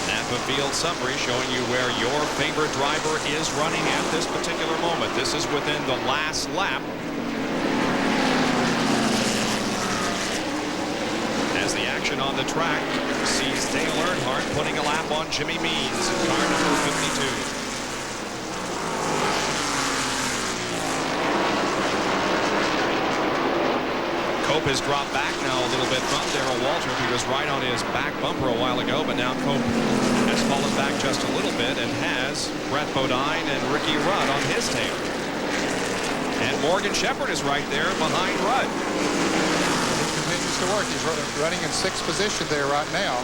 Napa Field summary showing you where your favorite driver is running at this particular moment. This is within the last lap. As the action on the track sees Dale Earnhardt putting a lap on Jimmy Means in car number 52. Cope has dropped back now a little bit from Darrell Waltrip. He was right on his back bumper a while ago, but now Cope has fallen back just a little bit and has Brett Bodine and Ricky Rudd on his tail. And Morgan Shepherd is right there behind Rudd.
He continues to work. He's running in 6th position there right now.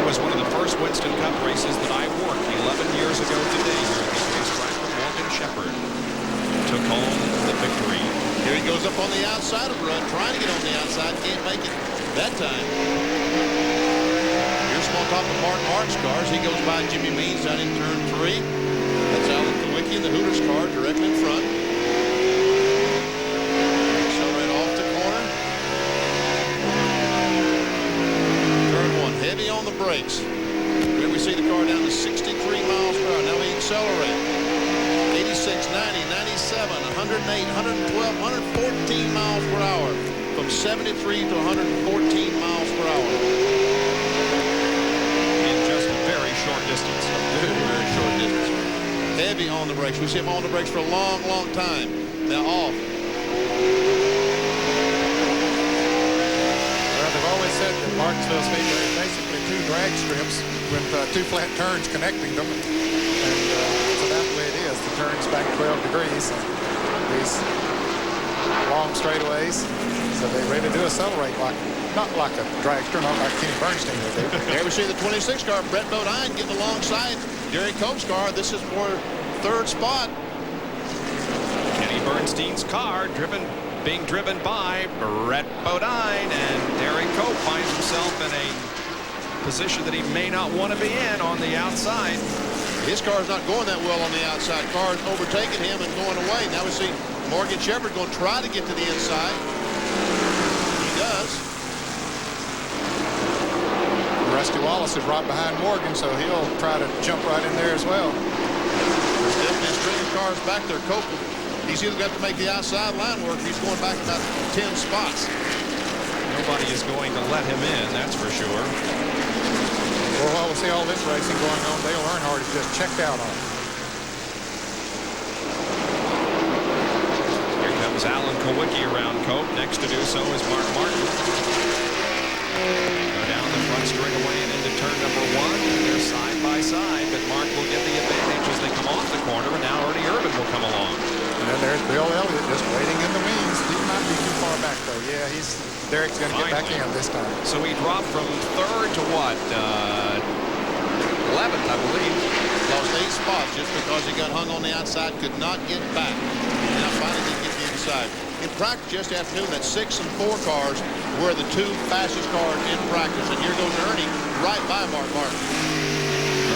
It was was one of the first Winston Cup races that I worked 11 years ago today here at this racetrack where Morgan Shepherd took home the victory.
Here he goes up on the outside of the run, trying to get on the outside, can't make it that time. Here's from on top of Martin Hart's cars. He goes by Jimmy Means down in turn 3. That's Alan Kowicki in the Hooters car directly in front. Accelerate off the corner. Turn 1, heavy on the brakes. Here we see the car down to 63 miles per hour. Now we accelerate. 86, 90, 97, 108, 112, 114 miles per hour. From 73 to 114 miles per hour.
In just a very short distance.
Very, very short distance. Heavy on the brakes. We see him on the brakes for a long, long time. Now off.
Well, they've always said that Martinsville Speedway is basically 2 drag strips with 2 flat turns connecting them. And so that's the way it is. The turns back 12 degrees. These long straightaways. So they really do accelerate not like a dragster, not like Kenny Bernstein would do.
There we see the 26 car, Brett Bodine, getting alongside Gary Cope's car. This is for 3rd spot.
Kenny Bernstein's car being driven by Brett Bodine, and Derek Cope finds himself in a position that he may not want to be in on the outside.
His car's not going that well on the outside. Car's overtaking him and going away. Now we see Morgan Shepherd going to try to get to the inside. He does.
Rusty Wallace is right behind Morgan, so he'll try to jump right in there as well.
There's definitely a string of cars back there. Cope, he's either got to make the outside line work, or he's going back about 10 spots.
Nobody is going to let him in, that's for sure.
Well, while we see all this racing going on, Dale Earnhardt is just checked out on it.
Here comes Alan Kowicki around Cope. Next to do so is Mark Martin. Go down the front straightaway and into turn number 1. And they're side by side, but Mark will get the advantage as they come off the corner, and now Ernie Irvin will come along.
And there's Bill Elliott just waiting in the wings. He might be too far back, though. Yeah, Derek's going to get back in this time.
So he dropped from 3rd to what? 11th, I believe.
Lost 8 spots just because he got hung on the outside, could not get back. And now finally did get the inside. In practice yesterday afternoon, that 6 and 4 cars were the 2 fastest cars in practice. And here goes Ernie right by Mark Martin.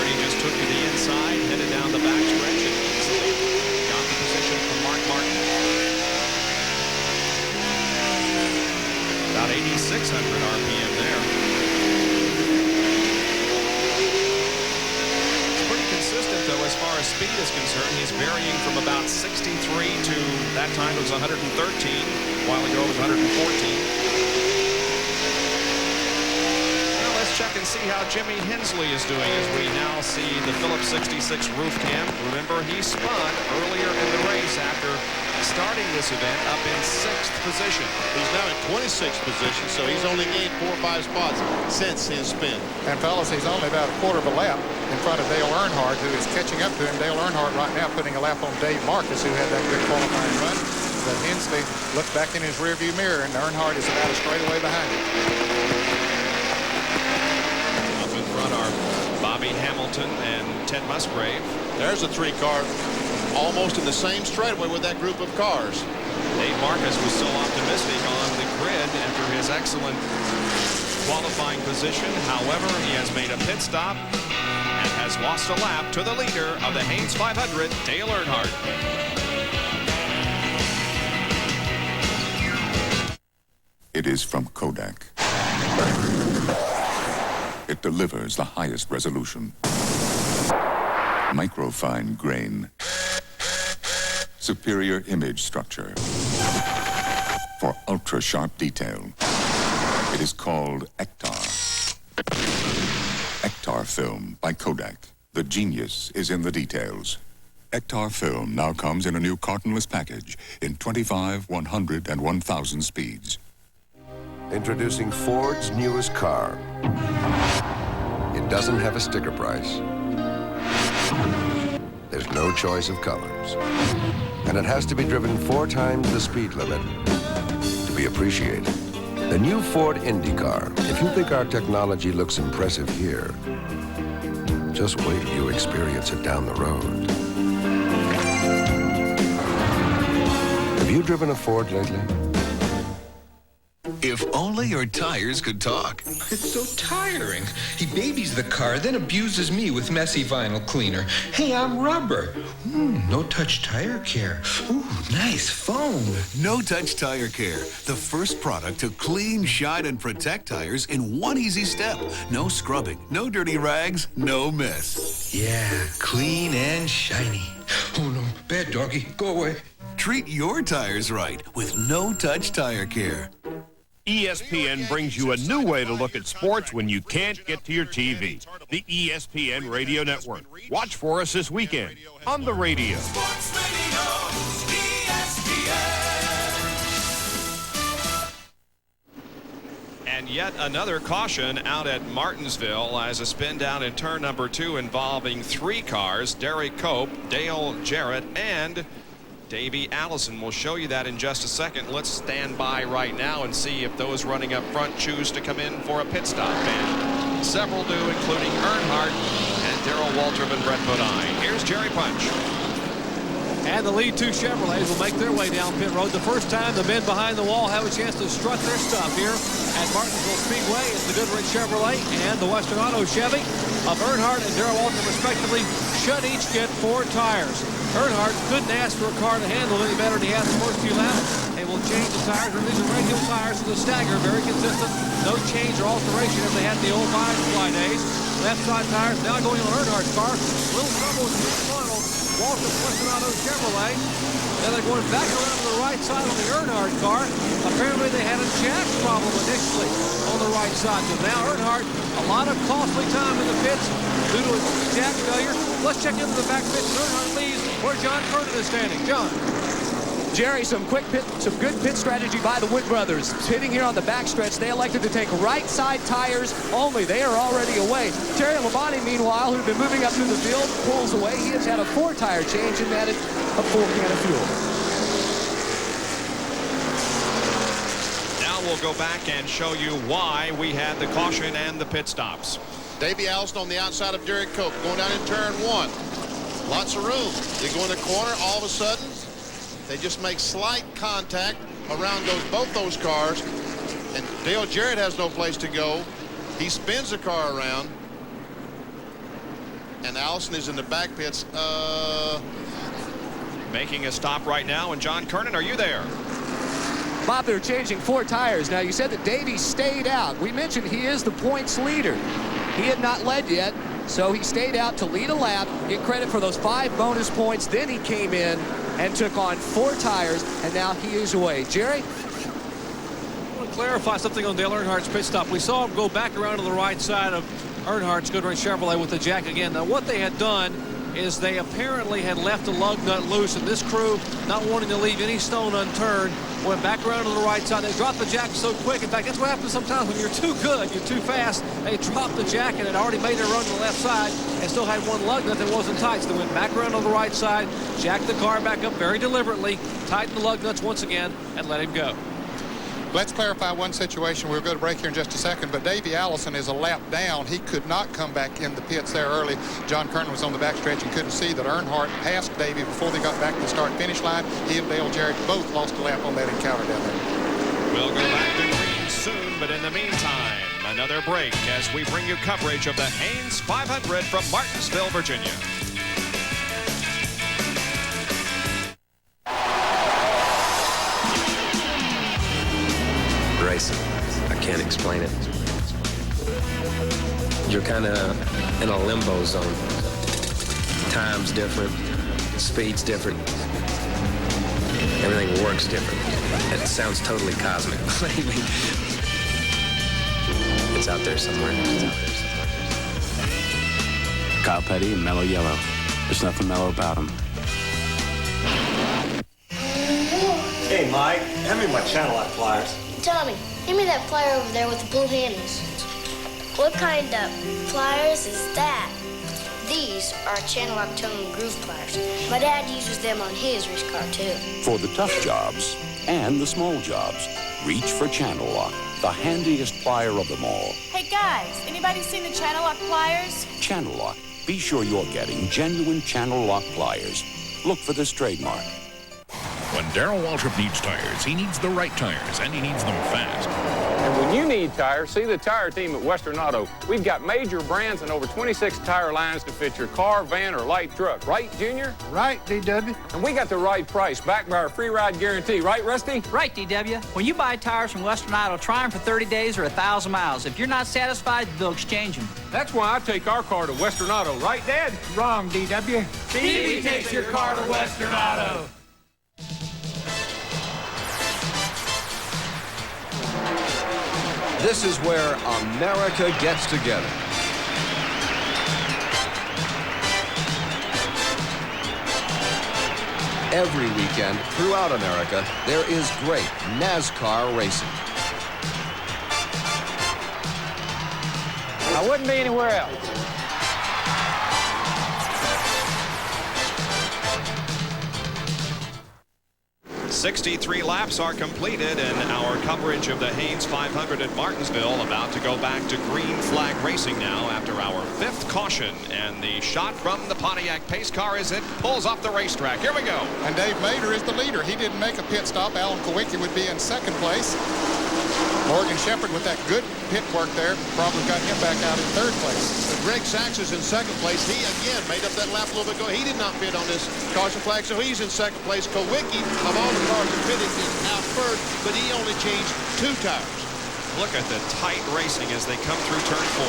Ernie just took to the inside, headed down the back stretch, and easily got the position from Mark Martin. About 8,600 RPM there. It's pretty consistent, though, as far as speed is concerned. He's varying from about 63 to that time it was 113. A while ago it was 114. Well, let's check and see how Jimmy Hensley is doing as we now see the Phillips 66 roof cam. Remember, he spun earlier in the race after starting this event up in 6th position.
He's now in 26th position, so he's only gained 4 or 5 spots since his spin.
And fellas, he's only about a quarter of a lap in front of Dale Earnhardt, who is catching up to him. Dale Earnhardt right now putting a lap on Dave Marcus, who had that good qualifying run. But Hensley looks back in his rearview mirror, and Earnhardt is about a straightaway behind him.
Up in front are Bobby Hamilton and Ted Musgrave.
There's a 3 car almost in the same straightaway with that group of cars.
Dave Marcus was so optimistic on the grid after his excellent qualifying position. However, he has made a pit stop and has lost a lap to the leader of the Haynes 500, Dale Earnhardt.
It is from Kodak. It delivers the highest resolution, microfine grain, superior image structure for ultra-sharp detail. It is called Ektar. Ektar film by Kodak. The genius is in the details. Ektar film now comes in a new cartonless package in 25, 100, and 1,000 speeds.
Introducing Ford's newest car. It doesn't have a sticker price. There's no choice of colors. And it has to be driven 4 times the speed limit to be appreciated. The new Ford IndyCar. If you think our technology looks impressive here, just wait till you experience it down the road. Have you driven a Ford lately?
If only your tires could talk.
It's so tiring. He babies the car, then abuses me with messy vinyl cleaner. Hey, I'm rubber. No-touch tire care. Ooh, nice foam.
No-touch tire care. The first product to clean, shine, and protect tires in one easy step. No scrubbing, no dirty rags, no mess.
Yeah, clean and shiny. Oh, no. Bad doggy. Go away.
Treat your tires right with no-touch tire care.
ESPN brings you a new way to look at sports when you can't get to your TV. The ESPN Radio Network. Watch for us this weekend on the radio.
Sports Radio, ESPN. And yet another caution out at Martinsville as a spin down in turn number 2 involving 3 cars. Derek Cope, Dale Jarrett, and Davey Allison. We'll show you that in just a second. Let's stand by right now and see if those running up front choose to come in for a pit stop. And several do, including Earnhardt and Darrell Waltrip and Brett Bodine. Here's Jerry Punch.
And the lead 2 Chevrolets will make their way down pit road. The first time the men behind the wall have a chance to strut their stuff here at Martinsville Speedway. It's the Goodrich Chevrolet and the Western Auto Chevy of Earnhardt and Darrell Waltrip respectively should each get 4 tires. Earnhardt couldn't ask for a car to handle any better than he has the first few laps. They will change the tires, or these are radial tires for the stagger, very consistent. No change or alteration as they had in the old Firefly days. Left side tires now going on Earnhardt's car. A little trouble with the funnel. Waltrip Western Auto Chevrolet. Then they're going back around to the right side on the Earnhardt car. Apparently they had a jack problem initially on the right side. So now Earnhardt, a lot of costly time in the pits due to a jack failure. Let's check into the back pits. Earnhardt leads where John Curtin is standing. John.
Jerry, some good pit strategy by the Wood brothers. Pitting here on the backstretch, they elected to take right side tires only. They are already away. Terry Labonte, meanwhile, who's been moving up through the field, pulls away. He has had a 4-tire change and added a 4-can of fuel.
Now we'll go back and show you why we had the caution and the pit stops.
Davey Allison on the outside of Derek Cope, going down in turn 1. Lots of room. They go in the corner, all of a sudden, they just make slight contact around both those cars, and Dale Jarrett has no place to go. He spins the car around, and Allison is in the back pits.
Making a stop right now, and John Kernan, are you there?
Bob, they're changing 4 tires. Now, you said that Davey stayed out. We mentioned he is the points leader. He had not led yet, so he stayed out to lead a lap, get credit for those 5 bonus points. Then he came in and took on 4 tires, and now he is away. Jerry?
I want to clarify something on Dale Earnhardt's pit stop. We saw him go back around to the right side of Earnhardt's Goodrich Chevrolet with the jack again. Now, what they had done is they apparently had left the lug nut loose, and this crew, not wanting to leave any stone unturned, went back around to the right side. They dropped the jack so quick. In fact, that's what happens sometimes when you're too good, you're too fast. They dropped the jack and had already made their run to the left side and still had one lug nut that wasn't tight. So they went back around to the right side, jacked the car back up very deliberately, tightened the lug nuts once again, and let him go.
Let's clarify one situation. We'll go to break here in just a second, but Davey Allison is a lap down. He could not come back in the pits there early. John Kernan was on the backstretch and couldn't see that Earnhardt passed Davey before they got back to the start-finish line. He and Dale Jarrett both lost a lap on that encounter down there.
We'll go back to green soon, but in the meantime, another break as we bring you coverage of the Haynes 500 from Martinsville, Virginia.
Racing. I can't explain it. You're kind of in a limbo zone. Time's different, speed's different, everything works different. It sounds totally cosmic. It's out there somewhere.
Kyle Petty and Mellow Yellow. There's nothing mellow about him.
Hey, Mike, hand me my channel lock pliers.
Tommy, hand me that plier over there with the blue handles. What kind of pliers is that? These are channel lock tone and groove pliers. My dad uses them on his race car, too.
For the tough jobs and the small jobs, reach for Channel Lock.
the handiest plier of them all.
Hey guys, anybody seen the channel lock pliers?
Channel Lock. Be sure you're getting genuine Channel Lock pliers. Look for this trademark.
When Darrell Waltrip needs tires, he needs the right tires, and he needs them fast.
And when you need tires, see the tire team at Western Auto. We've got major brands and over 26 tire lines to fit your car, van, or light truck. Right, Junior?
Right, DW.
And we got the right price, backed by our free ride guarantee. Right, Rusty?
Right, DW. When you buy tires from Western Auto, try them for 30 days or 1,000 miles. If you're not satisfied, they'll exchange them.
That's why I take our car to Western Auto. Right, Dad?
Wrong, DW.
Stevie takes your car to Western Auto.
This is where America gets together. Every weekend throughout America, there is great NASCAR racing.
I wouldn't be anywhere else.
63 laps are completed, and our coverage of the Haynes 500 at Martinsville about to go back to green flag racing now after our 5th caution. And the shot from the Pontiac pace car as it pulls off the racetrack. Here we go.
And Dave Mader is the leader. He didn't make a pit stop. Alan Kowicki would be in 2nd place. Morgan Shepherd with that good pit work there probably got him back out in 3rd place.
But Greg Sachs is in 2nd place. He again made up that lap a little bit ago. He did not pit on this caution flag, so he's in 2nd place. Kowicki, of all the cars that pitted, is out 1st, but he only changed 2 tires.
Look at the tight racing as they come through turn 4.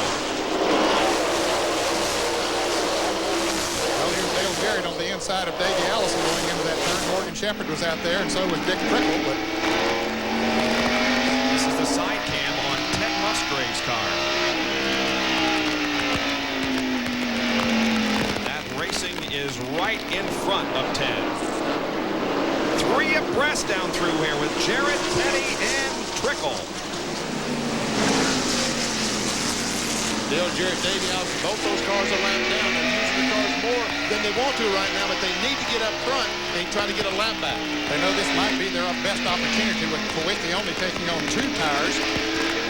Well, here's Dale Jarrett on the inside of Davey Allison going into that turn. Morgan Shepherd was out there, and so was Dick Trickle. But
this is the side cam on Ted Musgrave's car. That racing is right in front of Ted. 3 abreast down through here with Jarrett, Petty, and Trickle.
Dale Jarrett, Davey Allison, both those cars are lapped down. They're using the cars more than they want to right now, but they need to get up front and try to get a lap back.
They know this might be their best opportunity with Kowicki only taking on 2 tires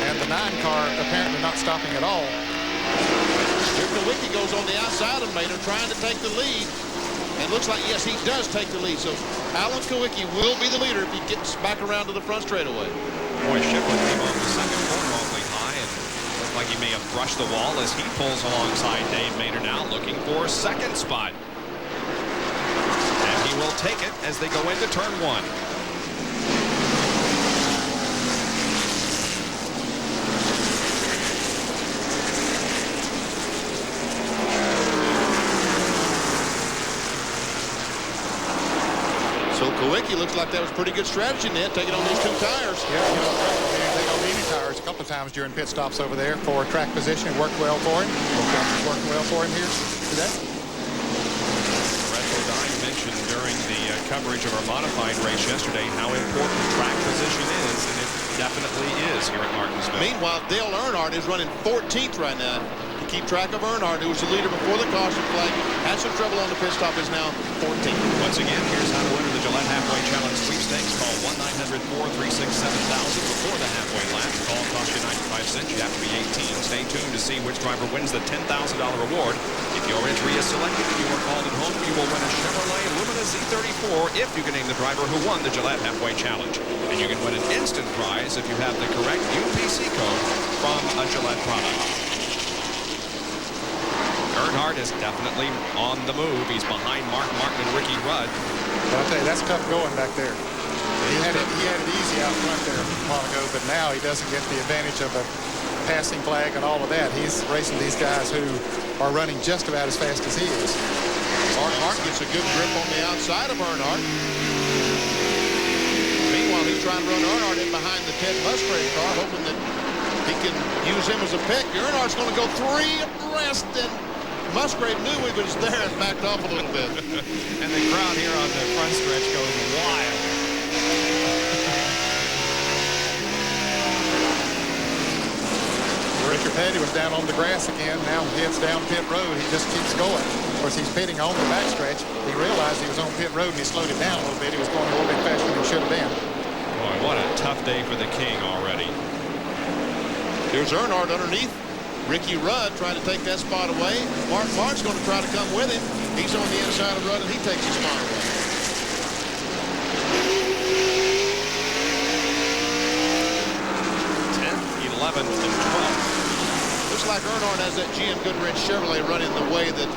and the 9 car apparently not stopping at all.
Here Kowicki goes on the outside of Mader trying to take the lead. And looks like, yes, he does take the lead. So Alan Kowicki will be the leader if he gets back around to the front straightaway.
Boy, Shipley came off the 2nd corner awfully high and looked like he may have brushed the wall as he pulls alongside Dave Mader now looking for 2nd spot. And he will take it as they go into turn 1.
So Kowicki looks like that was pretty good strategy, Ned, taking on those 2 tires.
Yeah, you know, he didn't take on any tires a couple of times during pit stops over there for track position. It worked well for him. It's working well for him here today.
Brett Bodine mentioned during the coverage of our modified race yesterday how important track position is, and it definitely is here at Martinsville.
Meanwhile, Dale Earnhardt is running 14th right now. To keep track of Earnhardt, who was the leader before the caution flag, had some trouble on the pit stop, is now 14th.
Once again, here's how to enter the Gillette Halfway Challenge sweepstakes. Call 1-900-436-7000 before the halfway lap. The call costs you 95 cents. You have to be 18. Stay tuned to see which driver wins the $10,000 reward. If your entry is selected and you are called at home, you will win a Chevrolet Lumina Z34 if you can name the driver who won the Gillette Halfway Challenge. And you can win an instant prize if you have the correct UPC code from a Gillette product. Earnhardt is definitely on the move. He's behind Mark Martin and Ricky Rudd.
But I'll tell you, that's tough going back there. He had it easy out front there a while ago, but now he doesn't get the advantage of a passing flag and all of that. He's racing these guys who are running just about as fast as he is.
Earnhardt gets a good grip on the outside of Earnhardt. Meanwhile, he's trying to run Earnhardt in behind the Ted Musgrave car, hoping that he can use him as a pick. Earnhardt's going to go 3 abreast, and Musgrave knew he was there and backed off a little bit.
And the crowd here on the front stretch goes wild.
Richard Petty was down on the grass again. Now heads down pit road. He just keeps going. Of course, he's pitting on the backstretch. He realized he was on pit road and he slowed it down a little bit. He was going a little bit faster than he should have been.
Boy, what a tough day for the King already.
Here's Earnhardt underneath. Ricky Rudd trying to take that spot away. Mark Martin's going to try to come with him. He's on the inside of Rudd, and he takes his spot away.
10th, 11th, and 12th.
Looks like Earnhardt has that GM Goodrich Chevrolet running the way that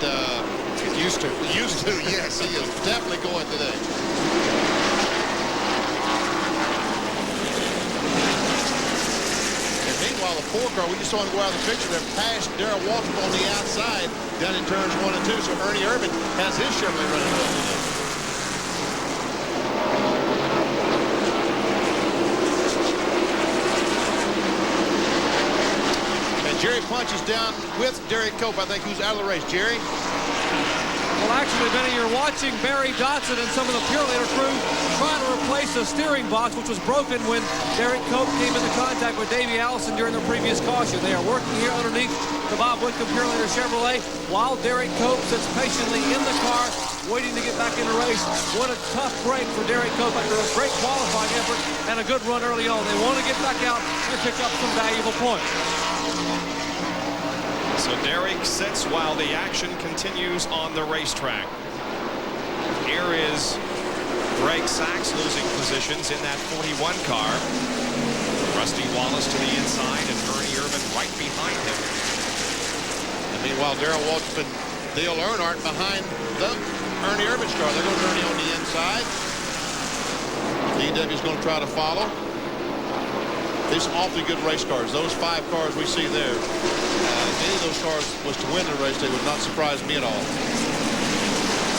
used to. Yes, he is definitely going today. And meanwhile, the 4 car, we just saw him go out of the picture there, past Darrell Waltrip on the outside down in turns 1 and 2. So Ernie Irvin has his Chevrolet running well today. Jerry Punch is down with Derek Cope, I think, who's out of the race. Jerry?
Well, actually, Benny, you're watching Barry Dotson and some of the Purelator crew trying to replace the steering box, which was broken when Derek Cope came into contact with Davey Allison during the previous caution. They are working here underneath the Bob Whitcomb Purelator Chevrolet while Derek Cope sits patiently in the car waiting to get back in the race. What a tough break for Derek Cope after a great qualifying effort and a good run early on. They want to get back out and pick up some valuable points.
So Derek sits while the action continues on the racetrack. Here is Greg Sachs losing positions in that 41 car. Rusty Wallace to the inside and Ernie Irvin right behind him.
And meanwhile, Darrell Waltrip and Dale Earnhardt behind the Ernie Irvin's car. There goes Ernie on the inside. DW's going to try to follow. These are awfully good race cars. Those 5 cars we see there. If any of those cars was to win the race, they would not surprise me at all.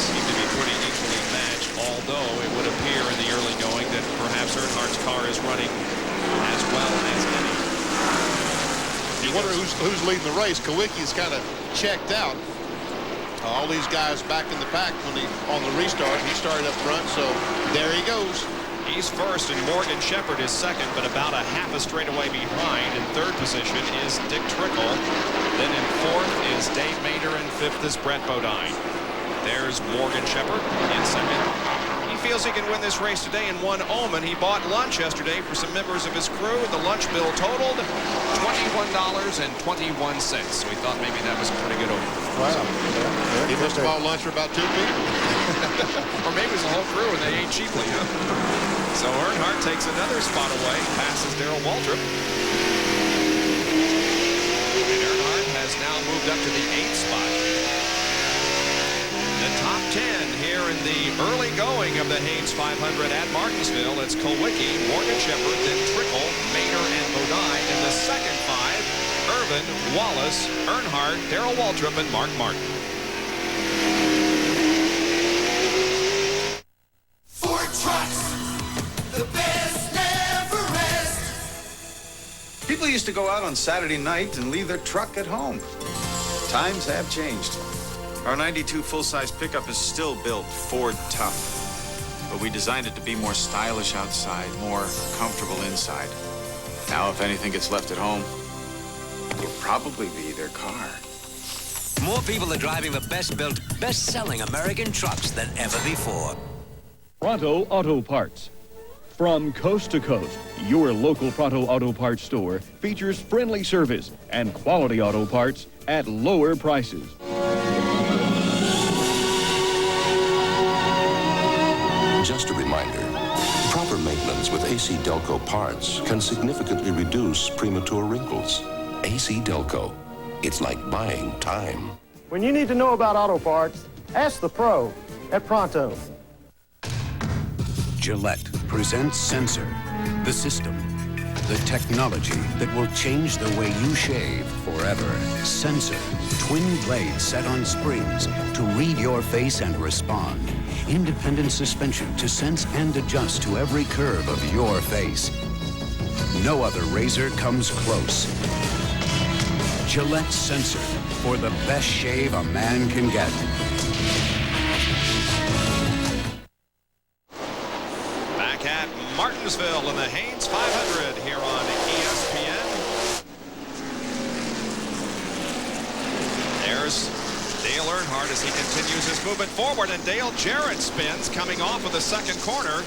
Seem to be pretty equally matched, although it would appear in the early going that perhaps Earnhardt's car is running as well as any.
You wonder who's leading the race. Kawicki's kind of checked out. All these guys back in the pack on the restart. He started up front, so there he goes.
He's first and Morgan Shepherd is second, but about a half a straightaway behind. In third position is Dick Trickle. Then in fourth is Dave Mader, and fifth is Brett Bodine. There's Morgan Shepherd in second. He feels he can win this race today in one omen. He bought lunch yesterday for some members of his crew. The lunch bill totaled $21.21. So we thought maybe that was a pretty good omen.
Wow. He must have bought lunch for about 2 people.
Or maybe it was the whole crew and they ate cheaply. So Earnhardt takes another spot away, passes Darrell Waltrip. And Earnhardt has now moved up to the 8th spot. The top 10 here in the early going of the Haynes 500 at Martinsville. It's Kulwicki, Morgan Shepherd, then Trickle, Mader, and Bodine. In the second 5, Irvin, Wallace, Earnhardt, Darrell Waltrip, and Mark Martin.
Ford Trucks. The best never rest.
People used to go out on Saturday night and leave their truck at home. Times have changed. Our 92 full-size pickup is still built Ford tough, but we designed it to be more stylish outside, more comfortable inside. Now, if anything gets left at home, it'll probably be their car.
More people are driving the best-built, best-selling American trucks than ever before.
Pronto Auto Parts. From coast to coast, your local Pronto Auto Parts store features friendly service and quality auto parts at lower prices.
Just a reminder, proper maintenance with AC Delco parts can significantly reduce premature wrinkles. AC Delco, it's like buying time.
When you need to know about auto parts, ask the pro at Pronto.
Gillette presents Sensor, the system, the technology that will change the way you shave forever. Sensor, twin blades set on springs to read your face and respond. Independent suspension to sense and adjust to every curve of your face. No other razor comes close. Gillette Sensor, for the best shave a man can get.
Back at Martinsville in the Haynes 500 here on ESPN. There's Dale Earnhardt as he continues his movement forward, and Dale Jarrett spins coming off of the second corner.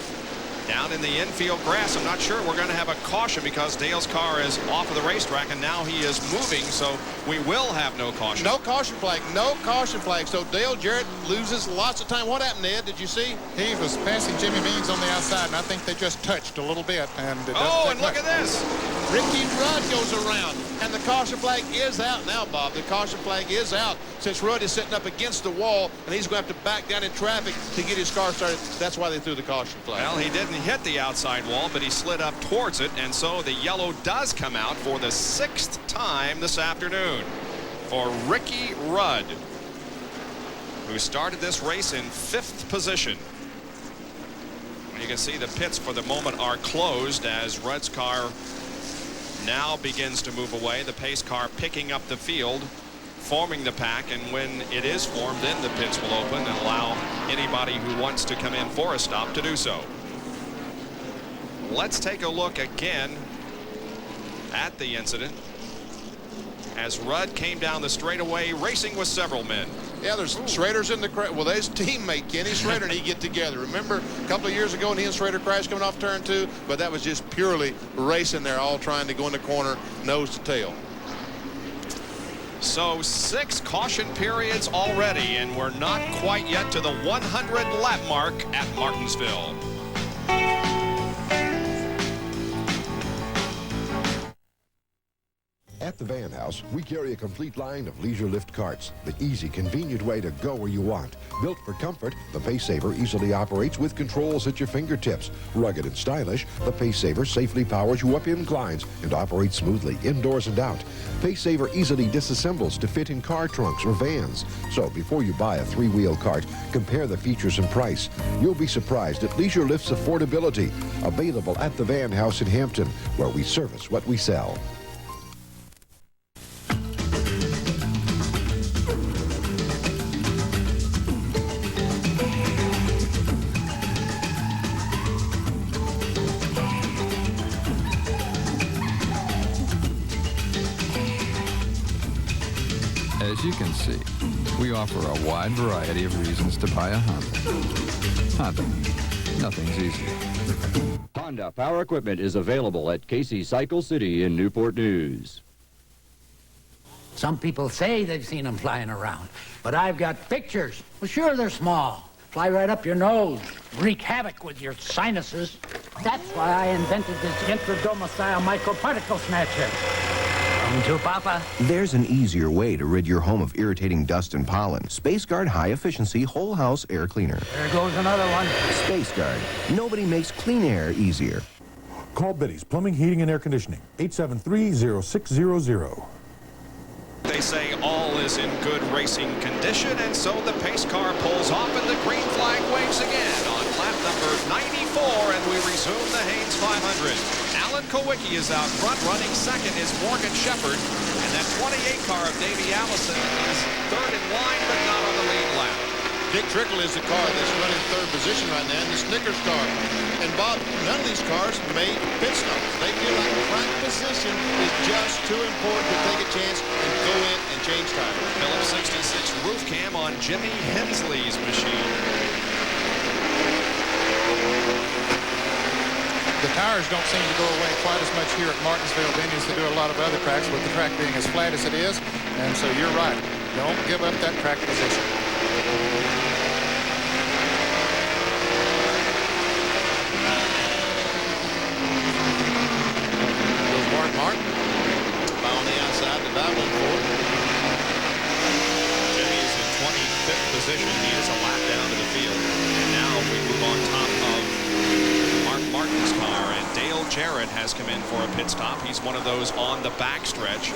Down in the infield grass, I'm not sure we're going to have a caution because Dale's car is off of the racetrack and now he is moving, so we will have no caution.
No caution flag. No caution flag. So Dale Jarrett loses lots of time. What happened, Ned? Did you see?
He was passing Jimmy Means on the outside, and I think they just touched a little bit. And
look at this.
Ricky Rudd goes around, and the caution flag is out now, Bob. The caution flag is out since Rudd is sitting up against the wall, and he's going to have to back down in traffic to get his car started. That's why they threw the caution flag.
Well, he didn't hit the outside wall, but he slid up towards it, and so the yellow does come out for the 6th time this afternoon for Ricky Rudd, who started this race in 5th position. You can see the pits for the moment are closed as Rudd's car now begins to move away. The pace car picking up the field, forming the pack, and when it is formed, then the pits will open and allow anybody who wants to come in for a stop to do so. Let's take a look again at the incident as Rudd came down the straightaway racing with several men.
Yeah, there's Schrader's in the crash. Well, there's teammate Kenny Schrader and he get together. Remember a couple of years ago when he and Schrader crashed coming off turn 2, but that was just purely racing there, all trying to go in the corner nose to tail.
So 6 caution periods already, and we're not quite yet to the 100 lap mark at Martinsville.
At the Van House, we carry a complete line of leisure lift carts, the easy, convenient way to go where you want. Built for comfort, the Pacesaver easily operates with controls at your fingertips. Rugged and stylish, the Pacesaver safely powers you up inclines and operates smoothly indoors and out. Pacesaver easily disassembles to fit in car trunks or vans. So before you buy a 3-wheel cart, compare the features and price. You'll be surprised at Leisure Lift's affordability. Available at the Van House in Hampton, where we service what we sell.
As you can see, we offer a wide variety of reasons to buy a Honda. Honda, nothing's easier.
Honda Power Equipment is available at Casey Cycle City in Newport News.
Some people say they've seen them flying around, but I've got pictures. Well, sure, they're small. Fly right up your nose, wreak havoc with your sinuses. That's why I invented this intradomicile microparticle snatcher. To Papa.
There's an easier way to rid your home of irritating dust and pollen. Space Guard High Efficiency Whole House Air Cleaner.
There goes another one.
Space Guard. Nobody makes clean air easier.
Call Biddy's Plumbing, Heating, and Air Conditioning. 873-0600.
They say all is in good racing condition, and so the pace car pulls off and the green flag waves again on lap number 94, and we resume the Haynes 500. Alan Kowicki is out front. Running second is Morgan Shepherd, and that 28 car of Davey Allison is third in line, but not on the lead lap.
Dick Trickle is the car that's running 3rd position right now, and the Snickers car. And Bob, none of these cars made pit stops. They feel like front position is just too important to take a chance and go in and change tires.
Phillips 66 roof cam on Jimmy Hensley's machine.
The tires don't seem to go away quite as much here at Martinsville than as they do a lot of other tracks, with the track being as flat as it is. And so you're right. Don't give up that track position.
Martin on the outside, the battling for it.
Jimmy is in 25th position. He is a lap down to the field. And now we move on top of Mark Martin's car, and Dale Jarrett has come in for a pit stop. He's one of those on the backstretch.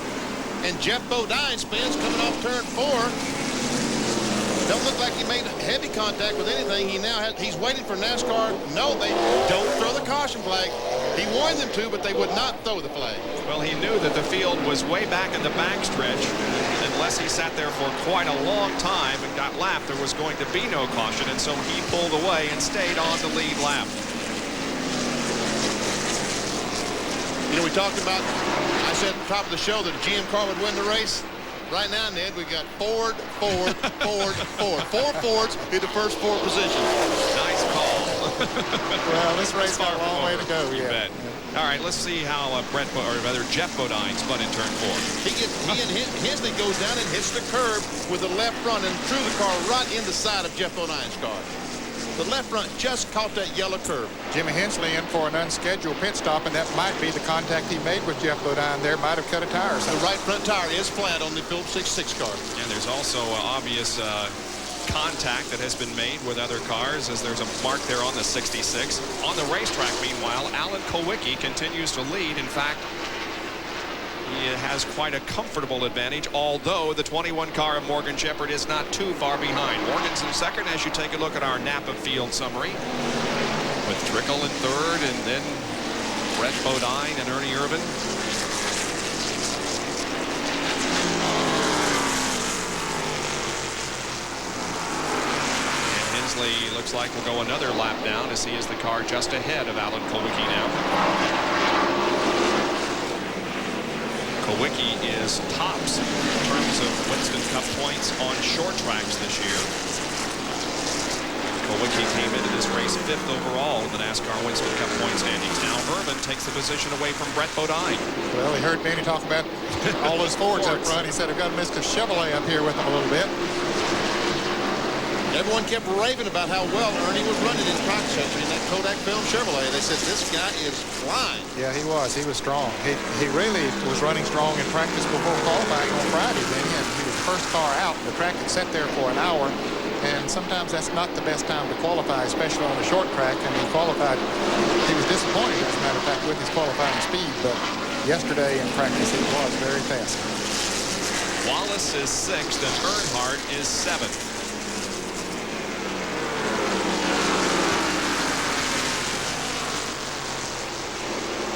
And Jeff Bodine spins coming off turn 4. Don't look like he made heavy contact with anything. He's waiting for NASCAR. No, they don't throw the caution flag. He warned them to, but they would not throw the flag.
Well, he knew that the field was way back in the backstretch. Unless he sat there for quite a long time and got lapped, there was going to be no caution, and so he pulled away and stayed on the lead lap.
You know, we talked about, I said at the top of the show that a GM car would win the race. Right now, Ned, we've got Ford, Ford, Ford, Ford. 4 Fords in the first 4 positions.
Nice call.
Well, this This race got a long way to go.
You bet. All right, let's see how Jeff Bodine spun in turn 4.
He and Hensley goes down and hits the curb with the left front and threw the car right in the side of Jeff Bodine's car. The left front just caught that yellow curb.
Jimmy Hensley in for an unscheduled pit stop, and that might be the contact he made with Jeff Bodine there. Might have cut a tire.
The right front tire is flat on the Phillips 66 car.
And there's also obvious contact that has been made with other cars, as there's a mark there on the 66. On the racetrack, meanwhile, Alan Kulwicki continues to lead. In fact, he has quite a comfortable advantage, although the 21 car of Morgan Shepherd is not too far behind. Morgan's in second as you take a look at our Napa field summary, with Trickle in third, and then Brett Bodine and Ernie Irvin. Looks like we'll go another lap down as he is the car just ahead of Alan Kulwicki now. Kulwicki is tops in terms of Winston Cup points on short tracks this year. Kulwicki came into this race 5th overall in the NASCAR Winston Cup point standings. Now Irvin takes the position away from Brett Bodine.
Well, he heard Danny talk about all those Fords up front. He said, I've got Mr. Chevrolet up here with him a little bit.
Everyone kept raving about how well Ernie was running his practice yesterday in that Kodak Film Chevrolet. They said, this guy is flying.
Yeah, he was. He was strong. He really was running strong in practice before qualifying on Friday. Then he was first car out. The track had sat there for an hour, and sometimes that's not the best time to qualify, especially on a short track. And he qualified. He was disappointed, as a matter of fact, with his qualifying speed. But yesterday in practice, he was very fast.
Wallace is 6th, and Earnhardt is 7th.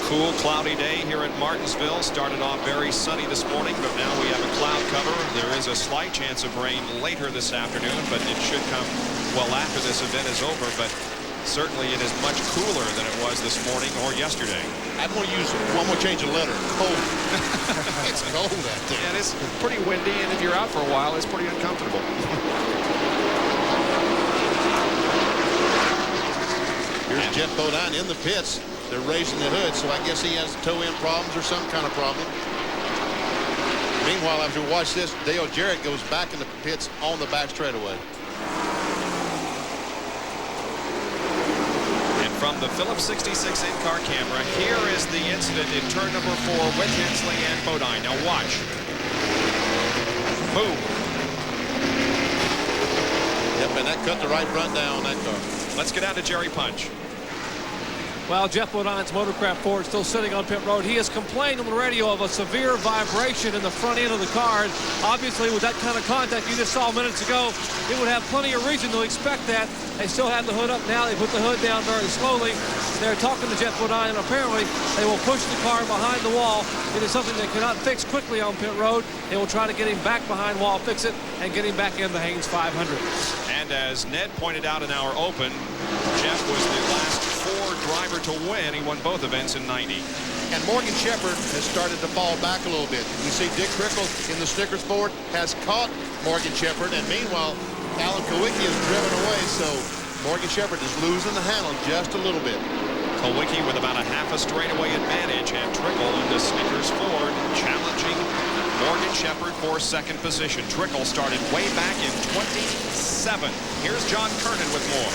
Cool, cloudy day here at Martinsville. Started off very sunny this morning, but now we have a cloud cover. There is a slight chance of rain later this afternoon, but it should come well after this event is over. But certainly it is much cooler than it was this morning or yesterday.
I'm going to use one more change of letter. Cold. It's cold out there.
Yeah, it is pretty windy, and if you're out for a while, it's pretty uncomfortable.
Here's Jeff Bodine in the pits. They're raising the hood, so I guess he has toe-in problems or some kind of problem. Meanwhile, after we watch this, Dale Jarrett goes back in the pits on the back straightaway.
And from the Phillips 66 in-car camera, here is the incident in turn number 4 with Hensley and Bodine. Now watch. Boom.
Yep, and that cut the right front down on that car.
Let's get out to Jerry Punch.
Well, Jeff Bodine's Motorcraft Ford still sitting on pit road. He has complained on the radio of a severe vibration in the front end of the car. And obviously, with that kind of contact you just saw minutes ago, it would have plenty of reason to expect that. They still have the hood up now. They put the hood down very slowly. They're talking to Jeff Bodine, and apparently they will push the car behind the wall. It is something they cannot fix quickly on pit road. They will try to get him back behind wall, fix it, and get him back in the Haynes 500.
And as Ned pointed out in our open, Jeff was the last Ford driver to win. He won both events in 90.
And Morgan Shepherd has started to fall back a little bit. You see Dick Trickle in the Snickers Ford has caught Morgan Shepherd, and meanwhile, Alan Kulwicki is driven away, so Morgan Shepherd is losing the handle just a little bit.
Kulwicki with about a half a straightaway advantage, and Trickle into Snickers Ford challenging Morgan Shepherd for second position. Trickle started way back in 27. Here's John Kernan with more.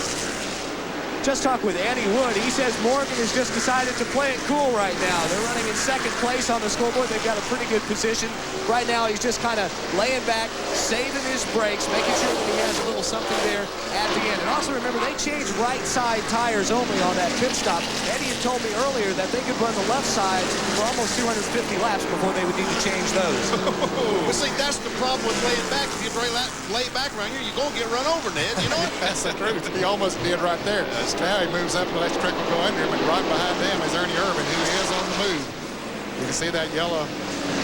Just talked with Andy Wood. He says Morgan has just decided to play it cool right now. They're running in second place on the scoreboard. They've got a pretty good position. Right now, he's just kind of laying back, saving his brakes, making sure that he has a little something there at the end. And also remember, they changed right side tires only on that pit stop. Eddie had told me earlier that they could run the left side for almost 250 laps before they would need to change those.
Well, see, that's the problem with laying back. If you lay back around here, you're going to get run over, Ned. You know what?
That's the truth. He almost did right there. Now he moves up and lets Trickle go under him, and right behind them is Ernie Irvin, who is on the move. You can see that yellow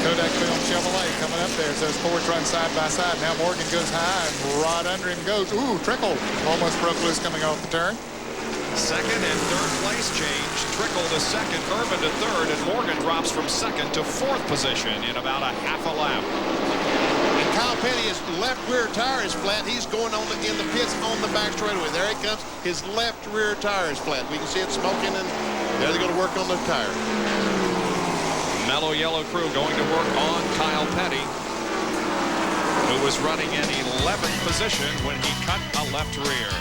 Kodak Film Chevrolet coming up there as those Fords run side by side. Now Morgan goes high, and right under him goes. Ooh, Trickle almost broke loose coming off the turn.
Second and third place change. Trickle to second, Irvin to third, and Morgan drops from second to fourth position in about a half a lap.
And Kyle Petty, his left rear tire is flat. He's going on in the pits on the back straightaway. There he comes. His left rear tire is flat. We can see it smoking, and there they're going to work on the tire.
Mellow Yellow crew going to work on Kyle Petty, who was running in 11th position when he cut a left rear.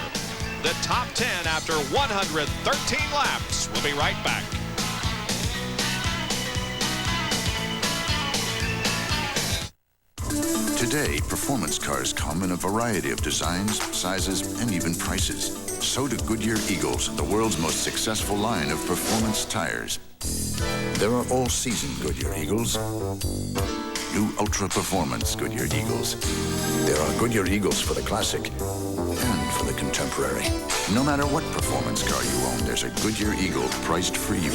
The top 10 after 113 laps. We'll be right back.
Today, performance cars come in a variety of designs, sizes, and even prices. So do Goodyear Eagles, the world's most successful line of performance tires. There are all-season Goodyear Eagles, new ultra-performance Goodyear Eagles. There are Goodyear Eagles for the classic and for the contemporary. No matter what performance car you own, there's a Goodyear Eagle priced for you.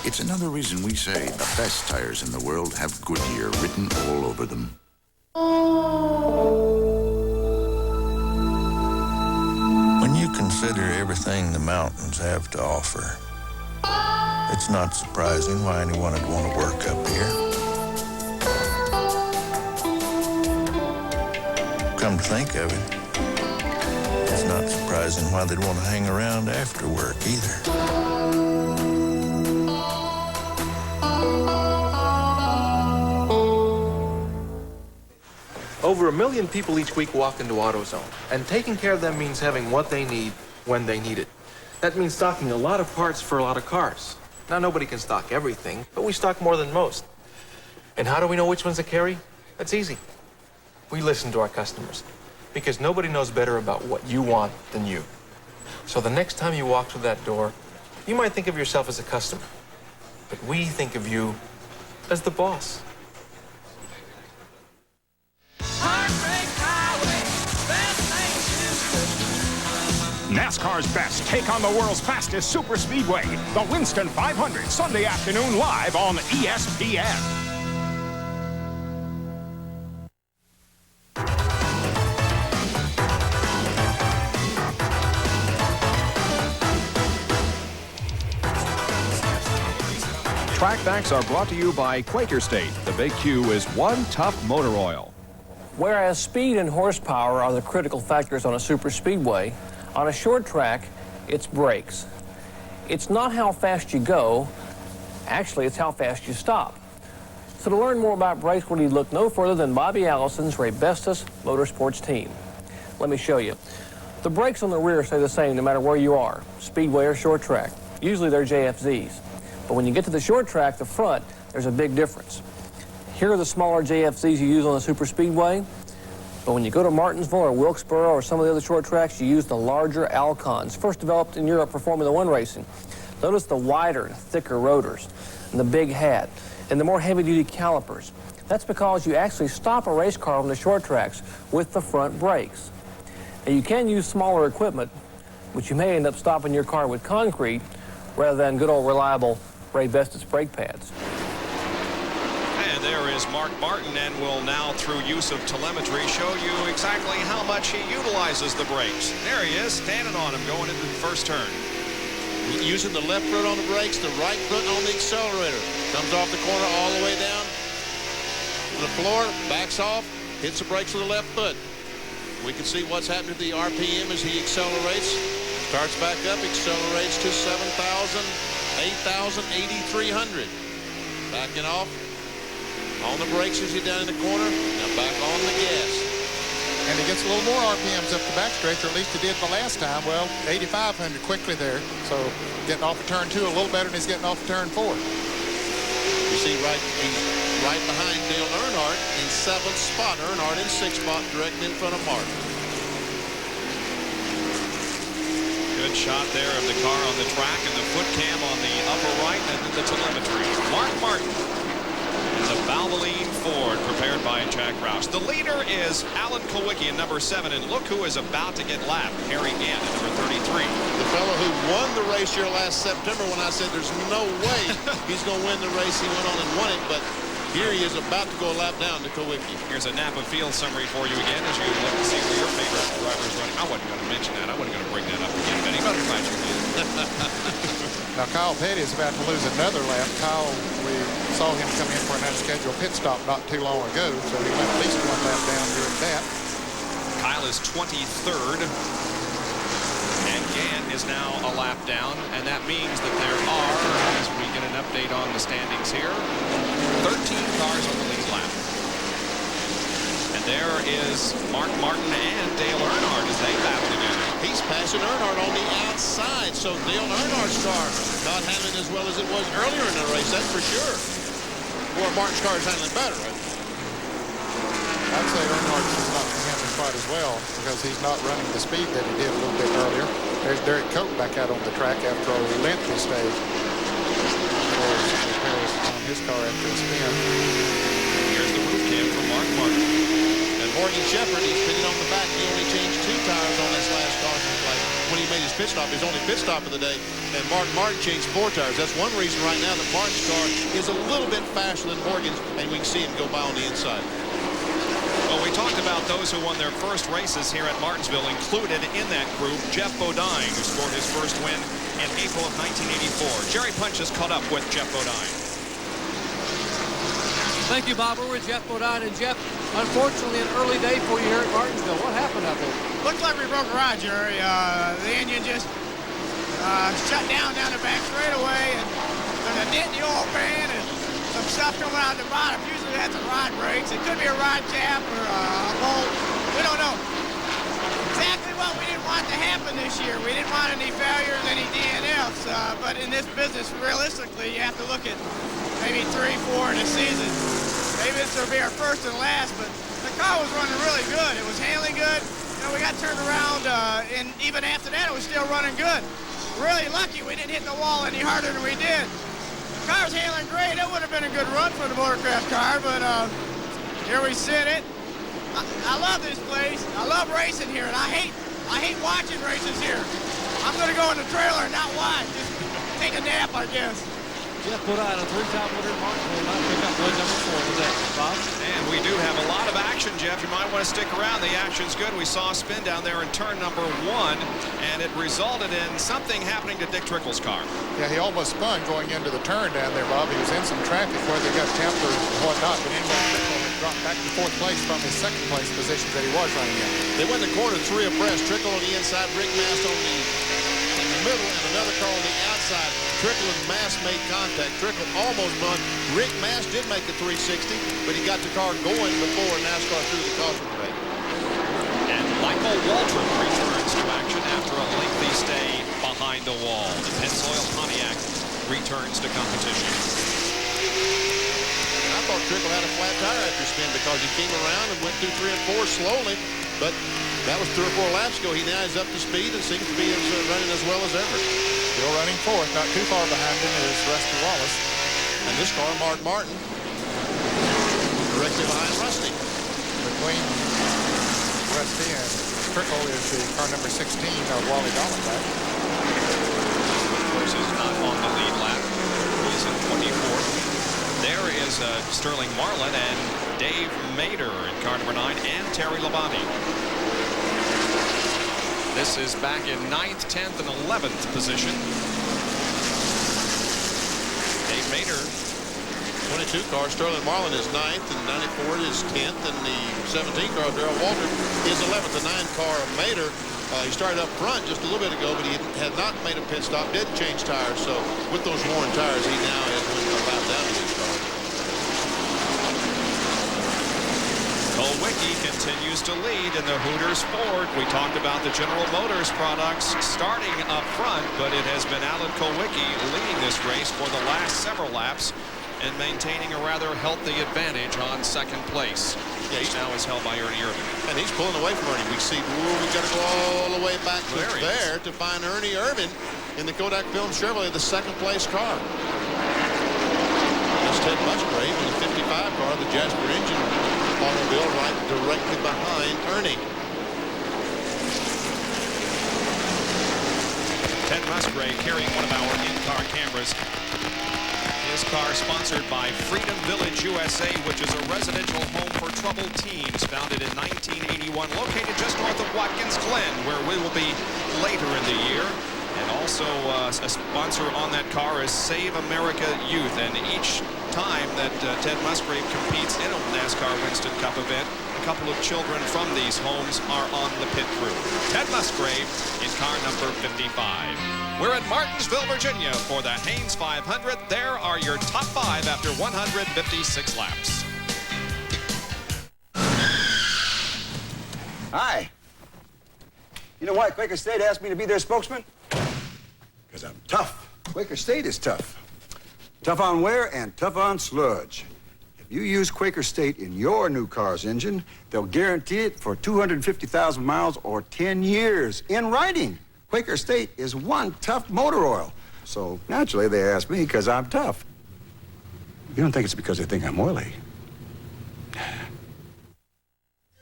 It's another reason we say the best tires in the world have Goodyear written all over them.
When you consider everything the mountains have to offer, it's not surprising why anyone would want to work up here. Come to think of it, it's not surprising why they'd want to hang around after work either.
Over 1 million people each week walk into AutoZone, and taking care of them means having what they need when they need it. That means stocking a lot of parts for a lot of cars. Now, nobody can stock everything, but we stock more than most. And how do we know which ones to carry? That's easy. We listen to our customers, because nobody knows better about what you want than you. So the next time you walk through that door, you might think of yourself as a customer, but we think of you as the boss.
NASCAR's best take on the world's fastest super speedway, the Winston 500, Sunday afternoon live on ESPN.
Track facts are brought to you by Quaker State. The Big Q is one tough motor oil.
Whereas speed and horsepower are the critical factors on a super speedway, on a short track, it's brakes. It's not how fast you go, actually it's how fast you stop. So to learn more about brakes, we need look no further than Bobby Allison's Raybestos Motorsports team. Let me show you. The brakes on the rear stay the same no matter where you are, speedway or short track. Usually they're JFZs. But when you get to the short track, the front, there's a big difference. Here are the smaller JFZs you use on the super speedway. But when you go to Martinsville or Wilkesboro or some of the other short tracks, you use the larger Alcons, first developed in Europe for Formula One racing. Notice the wider, thicker rotors, and the big hat, and the more heavy-duty calipers. That's because you actually stop a race car on the short tracks with the front brakes. Now, you can use smaller equipment, but you may end up stopping your car with concrete rather than good old reliable Raybestos brake pads.
And there is Mark Martin, and will now, through use of telemetry, show you exactly how much he utilizes the brakes. There he is, standing on him, going into the first turn.
Using the left foot on the brakes, the right foot on the accelerator. Comes off the corner all the way down to the floor, backs off, hits the brakes with the left foot. We can see what's happening to the RPM as he accelerates. Starts back up, accelerates to 7,000, 8,000, 8,300. Backing off. On the brakes as you're down in the corner. Now back on the gas.
And he gets a little more RPMs up the back stretch, or at least he did the last time. Well, 8,500 quickly there. So getting off of turn 2 a little better than he's getting off of turn 4.
You see he's right behind Dale Earnhardt in 7th spot. Earnhardt in 6th spot, directly in front of Martin.
Good shot there of the car on the track, and the foot cam on the upper right, and then the telemetry. Mark Martin. The Valvoline Ford, prepared by Jack Roush. The leader is Alan Kulwicki in number 7, and look who is about to get lapped. Harry Gant at number 33.
The fellow who won the race here last September, when I said there's no way he's going to win the race, he went on and won it, but here he is about to go a lap down to Kulwicki.
Here's a Napa field summary for you again as you look to see where your favorite driver is running. I wasn't going to mention that. I wasn't going to bring that up again, Benny, but I'm glad you did.
Now, Kyle Petty is about to lose another lap. Kyle, we saw him come in for an unscheduled pit stop not too long ago, so he went at least one lap down during that.
Kyle is 23rd. And Gann is now a lap down, and that means that there are, as we get an update on the standings here, 13 cars on the lead lap. And there is Mark Martin and Dale Earnhardt as they battle together.
He's passing Earnhardt on the outside, so Dale Earnhardt's car not handling as well as it was earlier in the race, that's for sure. Or Martin's car is handling better, right?
I'd say Earnhardt is not handling quite as well because he's not running the speed that he did a little bit earlier. There's Derek Cope back out on the track after a lengthy stage. On his car after a spin.
Here's the roof cam from Mark Martin.
And Morgan Shepherd, he's pitted on the back. He only changed 2 tires on this last caution play. When he made his pit stop, his only pit stop of the day. And Mark Martin changed 4 tires. That's one reason right now that Martin's car is a little bit faster than Morgan's, and we can see him go by on the inside.
Well, we talked about those who won their first races here at Martinsville. Included in that group, Jeff Bodine, who scored his first win in April of 1984. Jerry Punch has caught up with Jeff Bodine.
Thank you, Bob. We're with Jeff Bodine. And Jeff, unfortunately, an early day for you here at Martinsville. What happened out there?
Looks like we broke a rod, Jerry. The engine just shut down the back straightaway, and there's a dent in the oil pan and some stuff coming out the bottom. Usually that's a rod brakes. It could be a rod cap or a bolt. We don't know. Exactly what we didn't want to happen this year. We didn't want any failures, any DNFs. But in this business, realistically, you have to look at maybe 3, 4 in a season. Maybe this will be our first and last, but the car was running really good. It was handling good. You know, we got turned around, and even after that, it was still running good. Really lucky we didn't hit the wall any harder than we did. The car's handling great. It would have been a good run for the Motorcraft car, but here we sit it. I love this place. I love racing here, and I hate watching races here. I'm going to go in the trailer and not watch. Just take a nap, I guess.
Jeff Bodine, a 3-time winner in Martinsville, not pick up win number 4 today, Bob.
And we do have a lot of action, Jeff. You might want to stick around. The action's good. We saw a spin down there in turn number 1, and it resulted in something happening to Dick Trickle's car.
Yeah, he almost spun going into the turn down there, Bob. He was in some traffic where they got tempered and whatnot, but anyway, Trickle had dropped back to 4th place from his 2nd place position that he was running in.
They went in the corner 3 abreast. Trickle on the inside, Rick Mast on the middle, and another car on the outside. Trickle and Mast made contact. Trickle almost won. Rick Mast did make the 360, but he got the car going before NASCAR threw the caution plate.
And Michael Waltrip returns to action after a lengthy stay behind the wall. The Pennzoil Pontiac returns to competition.
I thought Trickle had a flat tire after spin because he came around and went through 3 and 4 slowly, but that was 3 or 4 laps ago. He now is up to speed and seems to be running as well as ever.
Still running 4th, not too far behind him is Rusty Wallace.
And this car, Mark Martin, directly behind Rusty.
Between Rusty and Trickle is the car number 16 of Wally Dallenbach.
Of course, is not on the lead lap. He's in 24th. There is Sterling Marlin and Dave Mader in car number 9, and Terry Labonte. This is back in 9th, 10th, and 11th position. Dave Mader.
22 car, Sterling Marlin is 9th, and 94 is 10th, and the 17 car, Darrell Waltrip, is 11th. The 9 car of Mader, he started up front just a little bit ago, but he had not made a pit stop, did change tires, so with those worn tires, he now has went a lap down to his car.
Kulwicki continues to lead in the Hooters Ford. We talked about the General Motors products starting up front, but it has been Alan Kulwicki leading this race for the last several laps and maintaining a rather healthy advantage on 2nd place. Yeah, which now is held by Ernie Irvin.
And he's pulling away from Ernie. We see, we've got to go all the way back to there to find Ernie Irvin in the Kodak Film Chevrolet, the 2nd place car. That's Ted Musgrave in the 55 car, the Jasper engine automobile, right directly behind Ernie.
Ted Musgrave carrying one of our in-car cameras. His car sponsored by Freedom Village USA, which is a residential home for troubled teens, founded in 1981, located just north of Watkins Glen, where we will be later in the year. And And also a sponsor on that car is Save America Youth. And each time that Ted Musgrave competes in a NASCAR Winston Cup event, a couple of children from these homes are on the pit crew. Ted Musgrave in car number 55. We're at Martinsville, Virginia for the Haynes 500. There are your top 5 after 156 laps.
Hi. You know why Quaker State asked me to be their spokesman? Because I'm tough. Quaker State is tough. Tough on wear and tough on sludge. If you use Quaker State in your new car's engine, they'll guarantee it for 250,000 miles or 10 years in writing. Quaker State is one tough motor oil. So naturally they asked me because I'm tough. You don't think it's because they think I'm oily?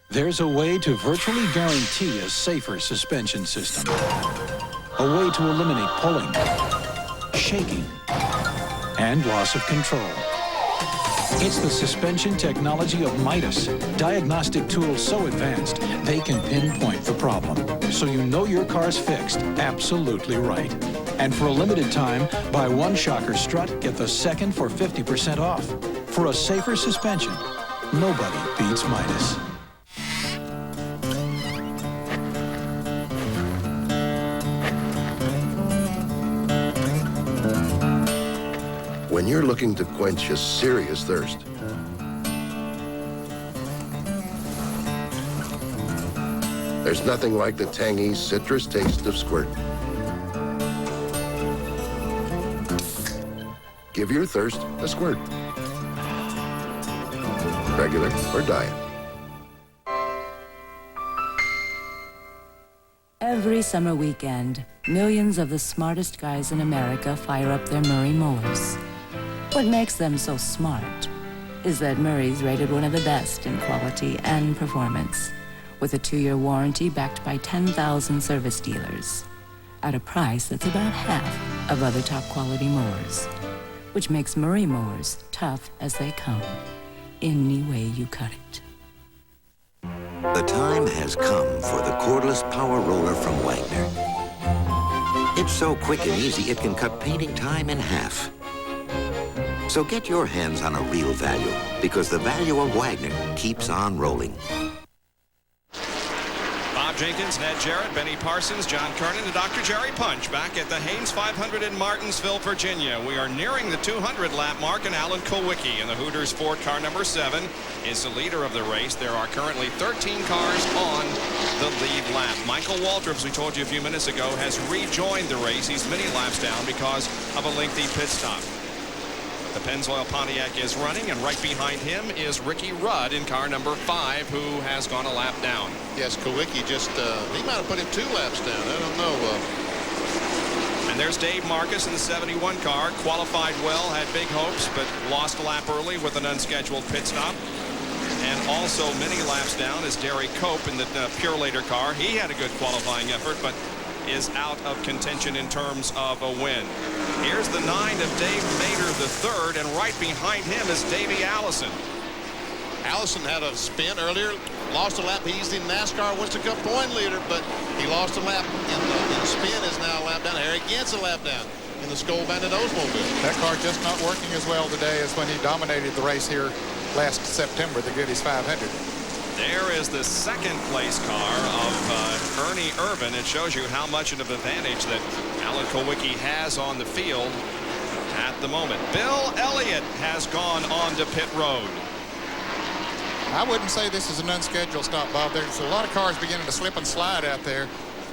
There's a way to virtually guarantee a safer suspension system. A way to eliminate pulling, shaking, and loss of control. It's the suspension technology of Midas. Diagnostic tools so advanced, they can pinpoint the problem. So you know your car's fixed absolutely right. And for a limited time, buy one Shocker strut, get the second for 50% off. For a safer suspension, nobody beats Midas.
When you're looking to quench a serious thirst, there's nothing like the tangy citrus taste of Squirt. Give your thirst a Squirt. Regular or diet.
Every summer weekend, millions of the smartest guys in America fire up their Murray mowers. What makes them so smart is that Murray's rated one of the best in quality and performance, with a 2-year warranty backed by 10,000 service dealers, at a price that's about half of other top quality mowers, which makes Murray mowers tough as they come, any way you cut it.
The time has come for the cordless power roller from Wagner. It's so quick and easy it can cut painting time in half. So get your hands on a real value, because the value of Wagner keeps on rolling.
Bob Jenkins, Ned Jarrett, Benny Parsons, John Kernan, and Dr. Jerry Punch back at the Haynes 500 in Martinsville, Virginia. We are nearing the 200-lap mark, and Alan Kulwicki in the Hooters Ford car number 7 is the leader of the race. There are currently 13 cars on the lead lap. Michael Waltrip, as we told you a few minutes ago, has rejoined the race. He's many laps down because of a lengthy pit stop. The Pennzoil Pontiac is running, and right behind him is Ricky Rudd in car number 5, who has gone a lap down.
Yes, Kulwicki just, he might have put him 2 laps down. I don't know.
And there's Dave Marcus in the 71 car. Qualified well, had big hopes, but lost a lap early with an unscheduled pit stop. And also many laps down is Derry Cope in the Purelator car. He had a good qualifying effort, but is out of contention in terms of a win. Here's the 9 of Dave Mader III, and right behind him is Davey Allison.
Allison had a spin earlier, lost a lap. He's the NASCAR Winston Cup point leader, but he lost a lap in the spin, is now a lap down. Harry Gant's a lap down in the Skull Bandit Oldsmobile.
That car just not working as well today as when he dominated the race here last September, the Goodies 500.
There is the second place car of Ernie Irvin. It shows you how much of an advantage that Alan Kulwicki has on the field at the moment. Bill Elliott has gone on to pit road.
I wouldn't say this is an unscheduled stop, Bob. There's a lot of cars beginning to slip and slide out there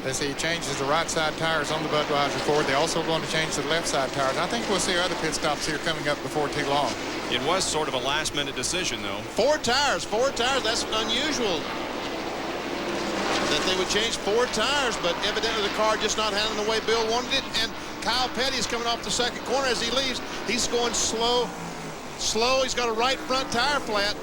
as he changes the right side tires on the Budweiser Ford. They're also going to change the left side tires. I think we'll see other pit stops here coming up before too long.
It was sort of a last-minute decision, though.
4 tires, that's unusual that they would change 4 tires, but evidently the car just not handling the way Bill wanted it. And Kyle Petty is coming off the second corner as he leaves. He's going slow. He's got a right front tire flat.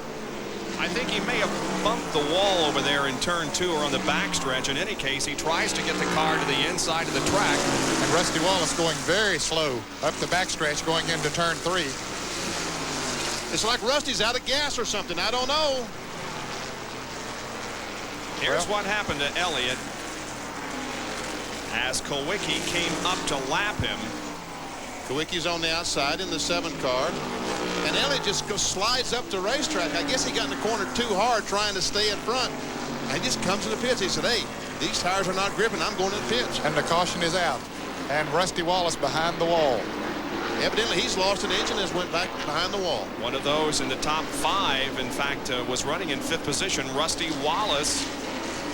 I think he may have bumped the wall over there in turn 2 or on the backstretch. In any case, he tries to get the car to the inside of the track.
And Rusty Wallace going very slow up the backstretch going into turn 3.
It's like Rusty's out of gas or something. I don't know.
Here's what happened to Elliott. as Kulwicki came up to lap him.
Kulwicki's on the outside in the 7 car. And Elliott just slides up the racetrack. I guess he got in the corner too hard trying to stay in front. And he just comes to the pits. He said, hey, these tires are not gripping. I'm going to the pits.
And the caution is out. And Rusty Wallace behind the wall.
Evidently, he's lost an engine and has went back behind the wall.
One of those in the top 5, in fact, was running in 5th position. Rusty Wallace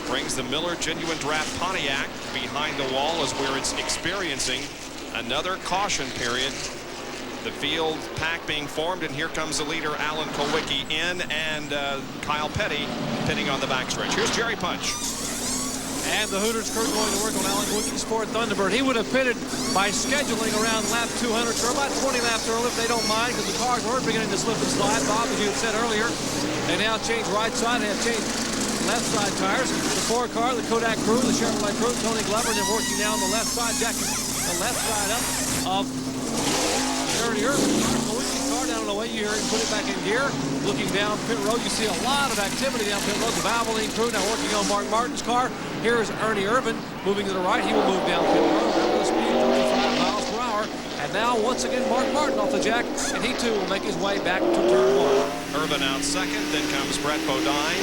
brings the Miller Genuine Draft Pontiac behind the wall as we're experiencing another caution period. The field pack being formed, and here comes the leader, Alan Kulwicki, in, and Kyle Petty pitting on the backstretch. Here's Jerry Punch.
And the Hooters crew going to work on Alan Kulwicki's Ford Thunderbird. He would have pitted by scheduling around lap 200, or about 20 laps early if they don't mind, because the cars were beginning to slip and slide. Bob, as you had said earlier, they now change right side. They have changed left side tires. The Ford car, the Kodak crew, the Chevrolet crew, Tony Glover, they're working now on the left side, jacking the left side up of Ernie Irvin. Kulwicki's car down on the way. You hear him put it back in gear. Looking down pit road, you see a lot of activity down pit road. The Valvoline crew now working on Mark Martin's car. Here is Ernie Irvin moving to the right. He will move down pit road. Remember the speed, 35 miles per hour. And now, once again, Mark Martin off the jack, and he too will make his way back to turn 1.
Irvin out second. Then comes Brett Bodine,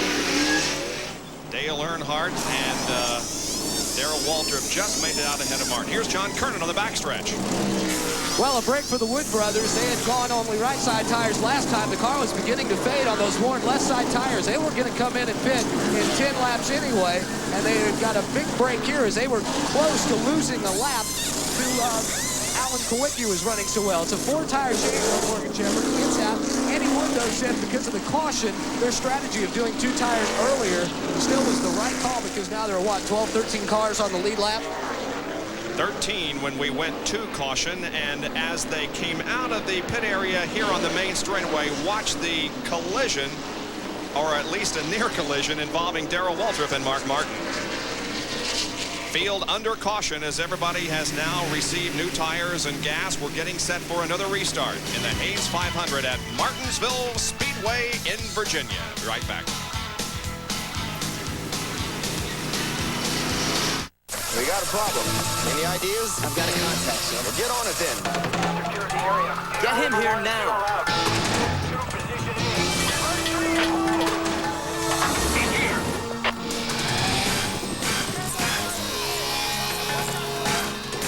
Dale Earnhardt, and Darrell Waltrip just made it out ahead of Martin. Here's John Kernan on the backstretch.
Well, a break for the Wood brothers. They had gone only right side tires last time. The car was beginning to fade on those worn left side tires. They were going to come in and pit in 10 laps anyway, and they got a big break here as they were close to losing a lap to Alan Kulwicki was running so well. It's a 4-tire change on Morgan Shepherd. He gets out. Eddie Wood, though, said because of the caution, their strategy of doing 2 tires earlier still was the right call, because now there are, what, 12, 13 cars on the lead lap?
13 when we went to caution, and as they came out of the pit area here on the main straightaway, watch the collision, or at least a near collision, involving Darrell Waltrip and Mark Martin. Field under caution as everybody has now received new tires and gas. We're getting set for another restart in the Hayes 500 at Martinsville Speedway in Virginia. Right back.
We got a problem. Any ideas? I've got a contact, sir. Well, get on it then. Get him here now.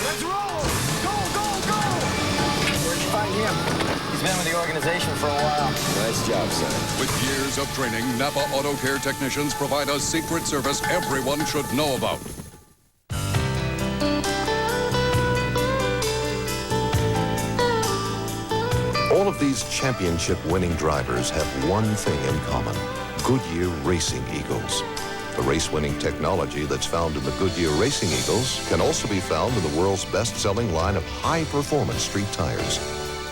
Let's roll! Go, go, go! Where'd you find him? He's been with the organization for a while. Nice job, sir.
With years of training, Napa Auto Care technicians provide a secret service everyone should know about.
All of these championship-winning drivers have one thing in common: Goodyear Racing Eagles. The race-winning technology that's found in the Goodyear Racing Eagles can also be found in the world's best-selling line of high-performance street tires,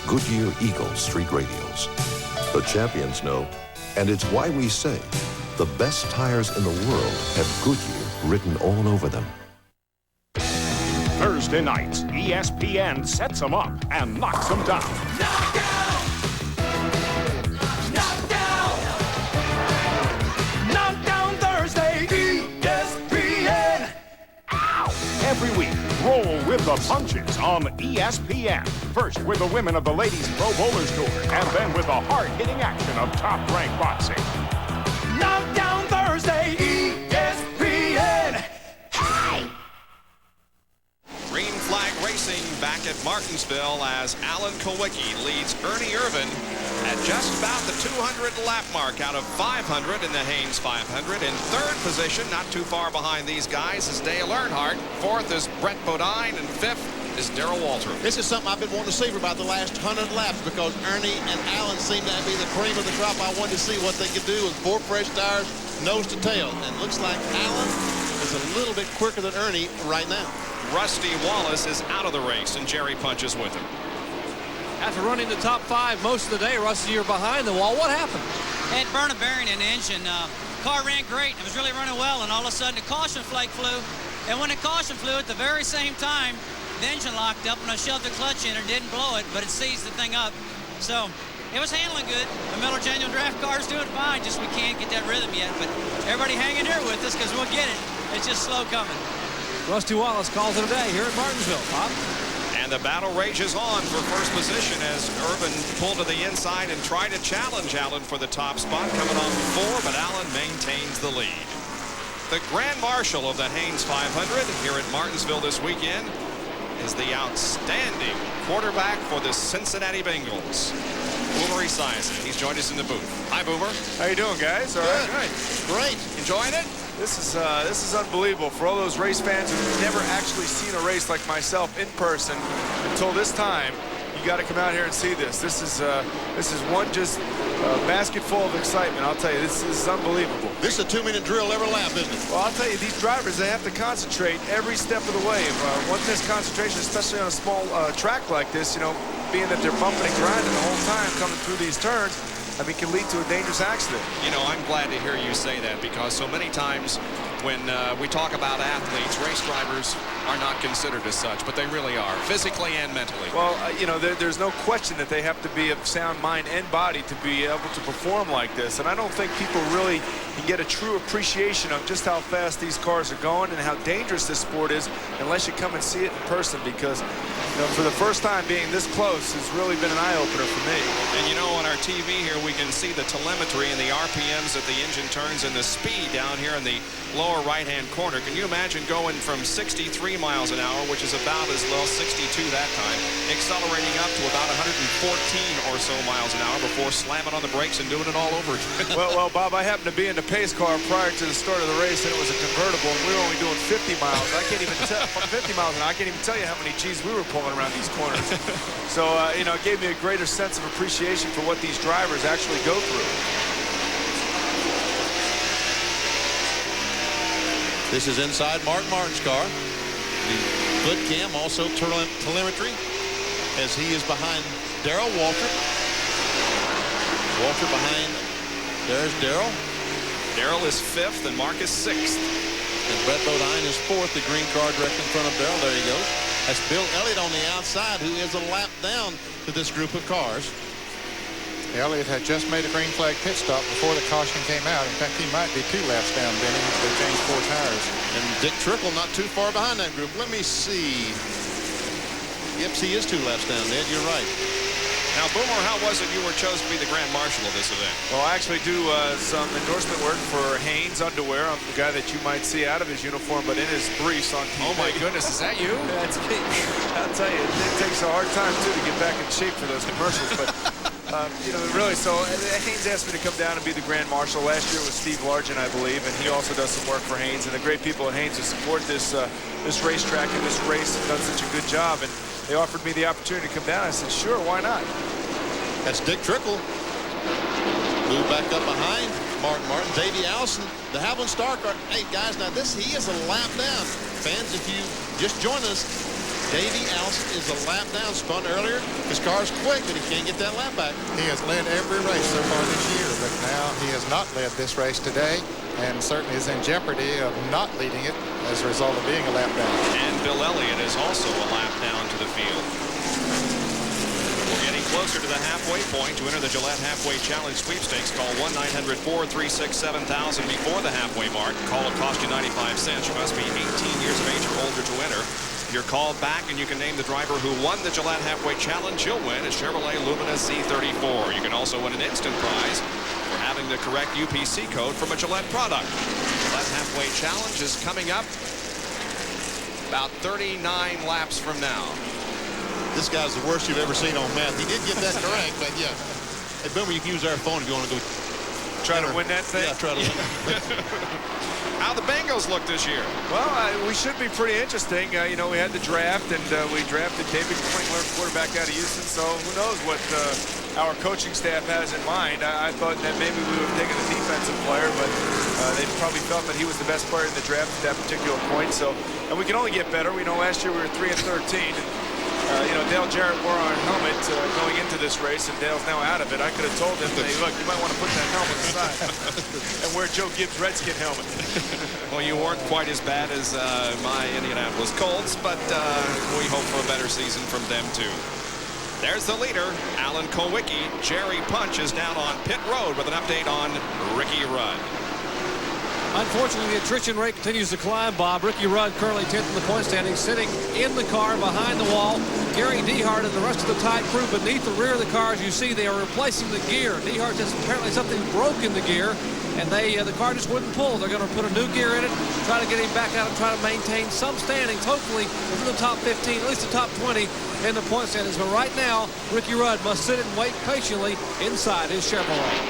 Goodyear Eagle Street Radials. The champions know, and it's why we say the best tires in the world have Goodyear written all over them.
Thursday nights, ESPN sets them up and knocks them down. Knockdown Thursday, ESPN. Ow! Every week, roll with the punches on ESPN. First with the women of the Ladies Pro Bowlers Tour, and then with the hard-hitting action of top-ranked boxing. Knockdown Thursday, ESPN. Hey!
Green flag racing back at Martinsville as Alan Kulwicki leads Ernie Irvin at just about the 200 lap mark out of 500 in the Haynes 500. In third position, not too far behind these guys, is Dale Earnhardt. Fourth is Brett Bodine, and fifth is Darrell Waltrip.
This is something I've been wanting to see for about the last 100 laps, because Ernie and Alan seem to be the cream of the crop. I wanted to see what they could do with 4 fresh tires, nose to tail. And it looks like Alan is a little bit quicker than Ernie right now.
Rusty Wallace is out of the race, and Jerry Punch is with him.
After running the top 5 most of the day, Rusty, you're behind the wall. What happened?
It burned a bearing in the engine. Car ran great. It was really running well, and all of a sudden the caution flake flew. And when the caution flew, at the very same time, the engine locked up, and I shoved the clutch in and didn't blow it, but it seized the thing up. So it was handling good. The Miller Genuine Draft car is doing fine, just we can't get that rhythm yet. But everybody hang in here with us, because we'll get it. It's just slow coming.
Rusty Wallace calls it a day here at Martinsville. Bob?
And the battle rages on for first position as Irvin pulled to the inside and tried to challenge Allen for the top spot, coming on 4, but Allen maintains the lead. The Grand Marshal of the Haynes 500 here at Martinsville this weekend is the outstanding quarterback for the Cincinnati Bengals, Boomer Esiason. He's joined us in the booth. Hi, Boomer.
How you doing, guys? All right, good.
Great. Enjoying it?
This is unbelievable for all those race fans who've never actually seen a race like myself in person until this time. You got to come out here and see this. This is one just basket full of excitement. I'll tell you, this is unbelievable.
This is a 2-minute drill every lap, isn't it?
Well, I'll tell you, these drivers, they have to concentrate every step of the way. One misconcentration, especially on a small track like this, you know, being that they're bumping and grinding the whole time coming through these turns, I mean, can lead to a dangerous accident.
You know, I'm glad to hear you say that, because so many times when we talk about athletes, race drivers are not considered as such, but they really are, physically and mentally.
Well, you know, there's no question that they have to be of sound mind and body to be able to perform like this. And I don't think people really can get a true appreciation of just how fast these cars are going and how dangerous this sport is unless you come and see it in person, because, you know, for the first time being this close has really been an eye-opener for me.
And, you know, on our TV here, we can see the telemetry and the RPMs that the engine turns and the speed down here in the lower right-hand corner. Can you imagine going from 63 miles an hour, which is about as low, 62 that time, accelerating up to about 114 or so miles an hour before slamming on the brakes and doing it all over again?
Well, Bob, I happened to be in the pace car prior to the start of the race, and it was a convertible, and we were only doing 50 miles. I can't even tell, from 50 miles an hour, I can't even tell you how many G's we were pulling around these corners. So, you know, it gave me a greater sense of appreciation for what these drivers actually go through.
This is inside Mark Martin's car. The foot cam, also telemetry, as he is behind Darrell Waltrip. Waltrip behind. There's Darrell.
Darrell is 5th and Mark is 6th.
And Brett Bodine is 4th, the green car direct in front of Darrell. There he goes. That's Bill Elliott on the outside, who is a lap down to this group of cars.
Elliott had just made a green flag pit stop before the caution came out. In fact, he might be 2 laps down, Benny. They changed 4 tires.
And Dick Trickle not too far behind that group. Let me see. Yep, he is 2 laps down, Ned. You're right.
Now, Boomer, how was it you were chosen to be the Grand Marshal of this event?
Well, I actually do some endorsement work for Haynes Underwear. I'm the guy that you might see out of his uniform, but in his briefs on TV.
Oh, my goodness, is that you?
That's me. I'll tell you, it takes a hard time, too, to get back in shape for those commercials. But, you know, really, so Haynes asked me to come down and be the Grand Marshal. Last year it was Steve Largent, I believe, and he also does some work for Haynes. And the great people at Haynes who support this racetrack and this race have done such a good job. And they offered me the opportunity to come down. I said, sure, why not?
That's Dick Trickle. Move back up behind Mark Martin. Davey Allison, the Havoline Star car. Hey, guys, now he is a lap down. Fans, if you just joined us, Davey Allison is a lap down. Spun earlier. His car's quick, but he can't get that lap back.
He has led every race so far this year, but now he has not led this race today, and certainly is in jeopardy of not leading it as a result of being a lap down.
And Bill Elliott is also a lap down to the field. We're getting closer to the halfway point. To enter the Gillette Halfway Challenge sweepstakes, call 1-900-436-7000 before the halfway mark. Call will cost you 95 cents. You must be 18 years of age or older to enter. You're called back, and you can name the driver who won the Gillette Halfway Challenge. You'll win a Chevrolet Lumina Z34. You can also win an instant prize for having the correct UPC code from a Gillette product. Gillette Halfway Challenge is coming up about 39 laps from now.
This guy's the worst you've ever seen on math. He did get that correct, but yeah. Hey, Boomer, you can use our phone if you want to go
try to win that thing.
Yeah, try to win.
How the Bengals look this year?
Well, we should be pretty interesting. You know, we had the draft, and we drafted David Klingler, quarterback out of Houston. So who knows what our coaching staff has in mind. I thought that maybe we would have taken a defensive player, but they probably felt that he was the best player in the draft at that particular point. So, and we can only get better. We know last year we were 3-13. You know, Dale Jarrett wore our helmet going into this race, and Dale's now out of it. I could have told him, hey, look, you might want to put that helmet aside and wear Joe Gibbs' Redskin helmet.
Well, you weren't quite as bad as my Indianapolis Colts, but we hope for a better season from them, too. There's the leader, Alan Kowicki. Jerry Punch is down on pit road with an update on Ricky Rudd.
Unfortunately, the attrition rate continues to climb, Bob. Ricky Rudd currently 10th in the point standings, sitting in the car behind the wall. Gary Dehart and the rest of the tight crew beneath the rear of the car. As you see, they are replacing the gear. Dehart says apparently something broke in the gear, and the car just wouldn't pull. They're going to put a new gear in it, try to get him back out and try to maintain some standings, hopefully within the top 15, at least the top 20 in the point standings. But right now, Ricky Rudd must sit and wait patiently inside his Chevrolet.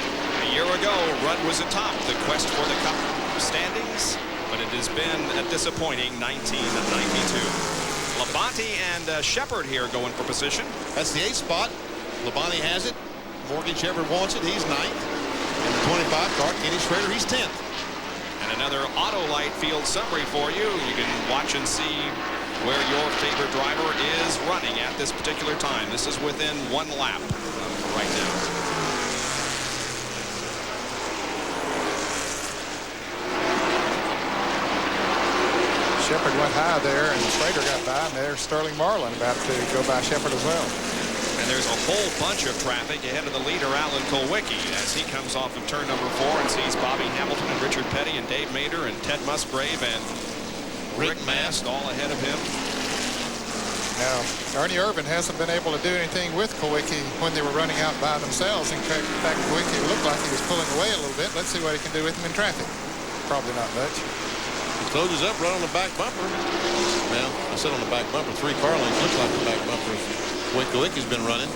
A year ago, Rudd was atop the quest for the Cup standings, but it has been a disappointing 1992. Labonte and Shepard here going for position.
That's the 8th spot. Labonte has it. Morgan Shepard wants it. He's 9th. And the 25 car, Kenny Schrader, he's 10th.
And another Autolite field summary for you. You can watch and see where your favorite driver is running at this particular time. This is within 1 lap right now.
Shepard went high there, and Schrader got by, and there's Sterling Marlin about to go by Shepard as well.
And there's a whole bunch of traffic ahead of the leader, Alan Kulwicki, as he comes off of turn number 4 and sees Bobby Hamilton and Richard Petty and Dave Mader and Ted Musgrave and Rick Mast all ahead of him.
Now, Ernie Irvan hasn't been able to do anything with Kulwicki when they were running out by themselves. In fact, Kulwicki looked like he was pulling away a little bit. Let's see what he can do with him in traffic. Probably not much.
Closes up right on the back bumper. Well, I said on the back bumper. 3 car lengths looks like the back bumper Kulwicki's been running.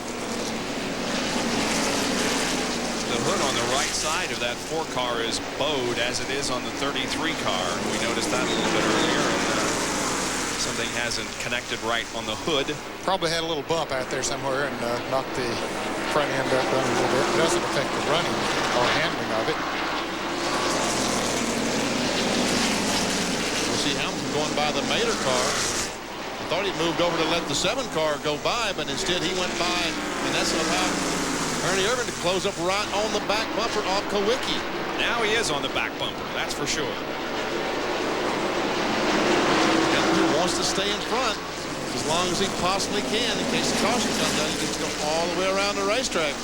The hood on the right side of that 4 car is bowed as it is on the 33 car. We noticed that a little bit earlier. And, something hasn't connected right on the hood.
Probably had a little bump out there somewhere and knocked the front end up a little bit. It doesn't affect the running or handling of it.
Hamilton going by the Mader car. I thought he'd moved over to let the 7 car go by, but instead he went by, and that's allowed Ernie Irvan to close up right on the back bumper off Kulwicki.
Now he is on the back bumper, that's for sure.
Hamilton wants to stay in front as long as he possibly can in case the caution comes out. He gets to go all the way around the racetrack.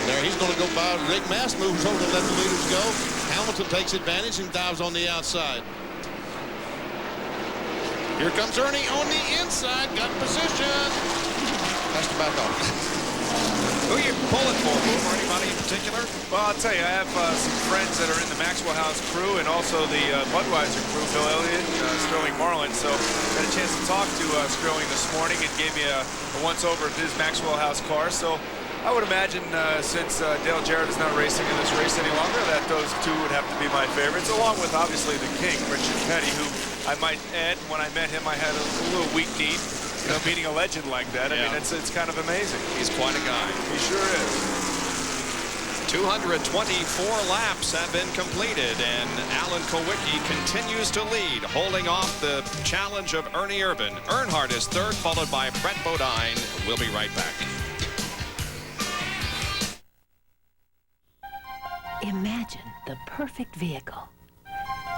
There, he's going to go by. Rick Mast moves over to let the leaders go. Hamilton takes advantage and dives on the outside. Here comes Ernie on the inside. Got position. Has to back off.
Who are you pulling for, Boomer? Anybody in particular?
Well, I'll tell you, I have some friends that are in the Maxwell House crew and also the Budweiser crew, Bill Elliott, Sterling Marlin. So I had a chance to talk to Sterling this morning and gave me a once-over of his Maxwell House car. So I would imagine since Dale Jarrett is not racing in this race any longer, that those 2 would have to be my favorites, along with obviously the king, Richard Petty, who I might add, when I met him, I had a little weak knee. You know, meeting a legend like that, I mean, it's kind of amazing.
He's quite a guy.
He sure is.
224 laps have been completed, and Alan Kulwicki continues to lead, holding off the challenge of Ernie Irvan. Earnhardt is 3rd, followed by Brett Bodine. We'll be right back.
Imagine the perfect vehicle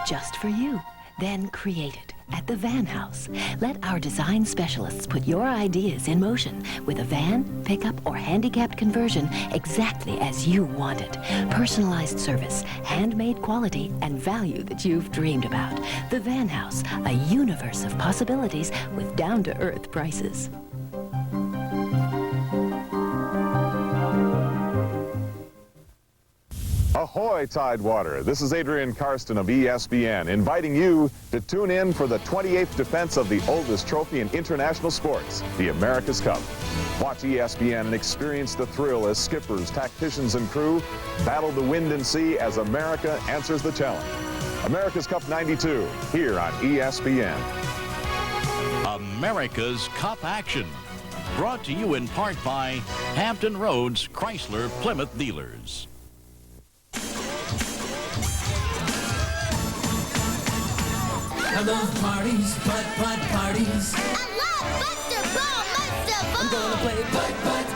just for you. Then create it at the Van House. Let our design specialists put your ideas in motion with a van, pickup, or handicapped conversion exactly as you want it. Personalized service, handmade quality, and value that you've dreamed about. The Van House, a universe of possibilities with down-to-earth prices.
Ahoy, Tidewater. This is Adrian Karsten of ESPN, inviting you to tune in for the 28th defense of the oldest trophy in international sports, the America's Cup. Watch ESPN and experience the thrill as skippers, tacticians, and crew battle the wind and sea as America answers the challenge. America's Cup 92, here on ESPN.
America's Cup action. Brought to you in part by Hampton Roads Chrysler Plymouth Dealers.
I love parties, putt parties.
I love Buster Ball, Monster Ball.
I'm gonna play putt.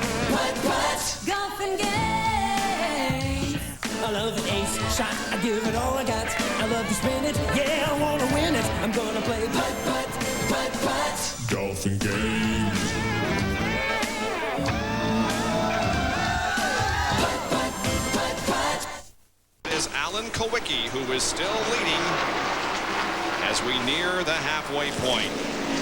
Golfing games. I love an ace shot, I give it all I got. I love to spin it, yeah, I wanna win it. I'm gonna play putt.
Golfing games.
Putt.
Alan Kowicki, who is still leading as we near the halfway point.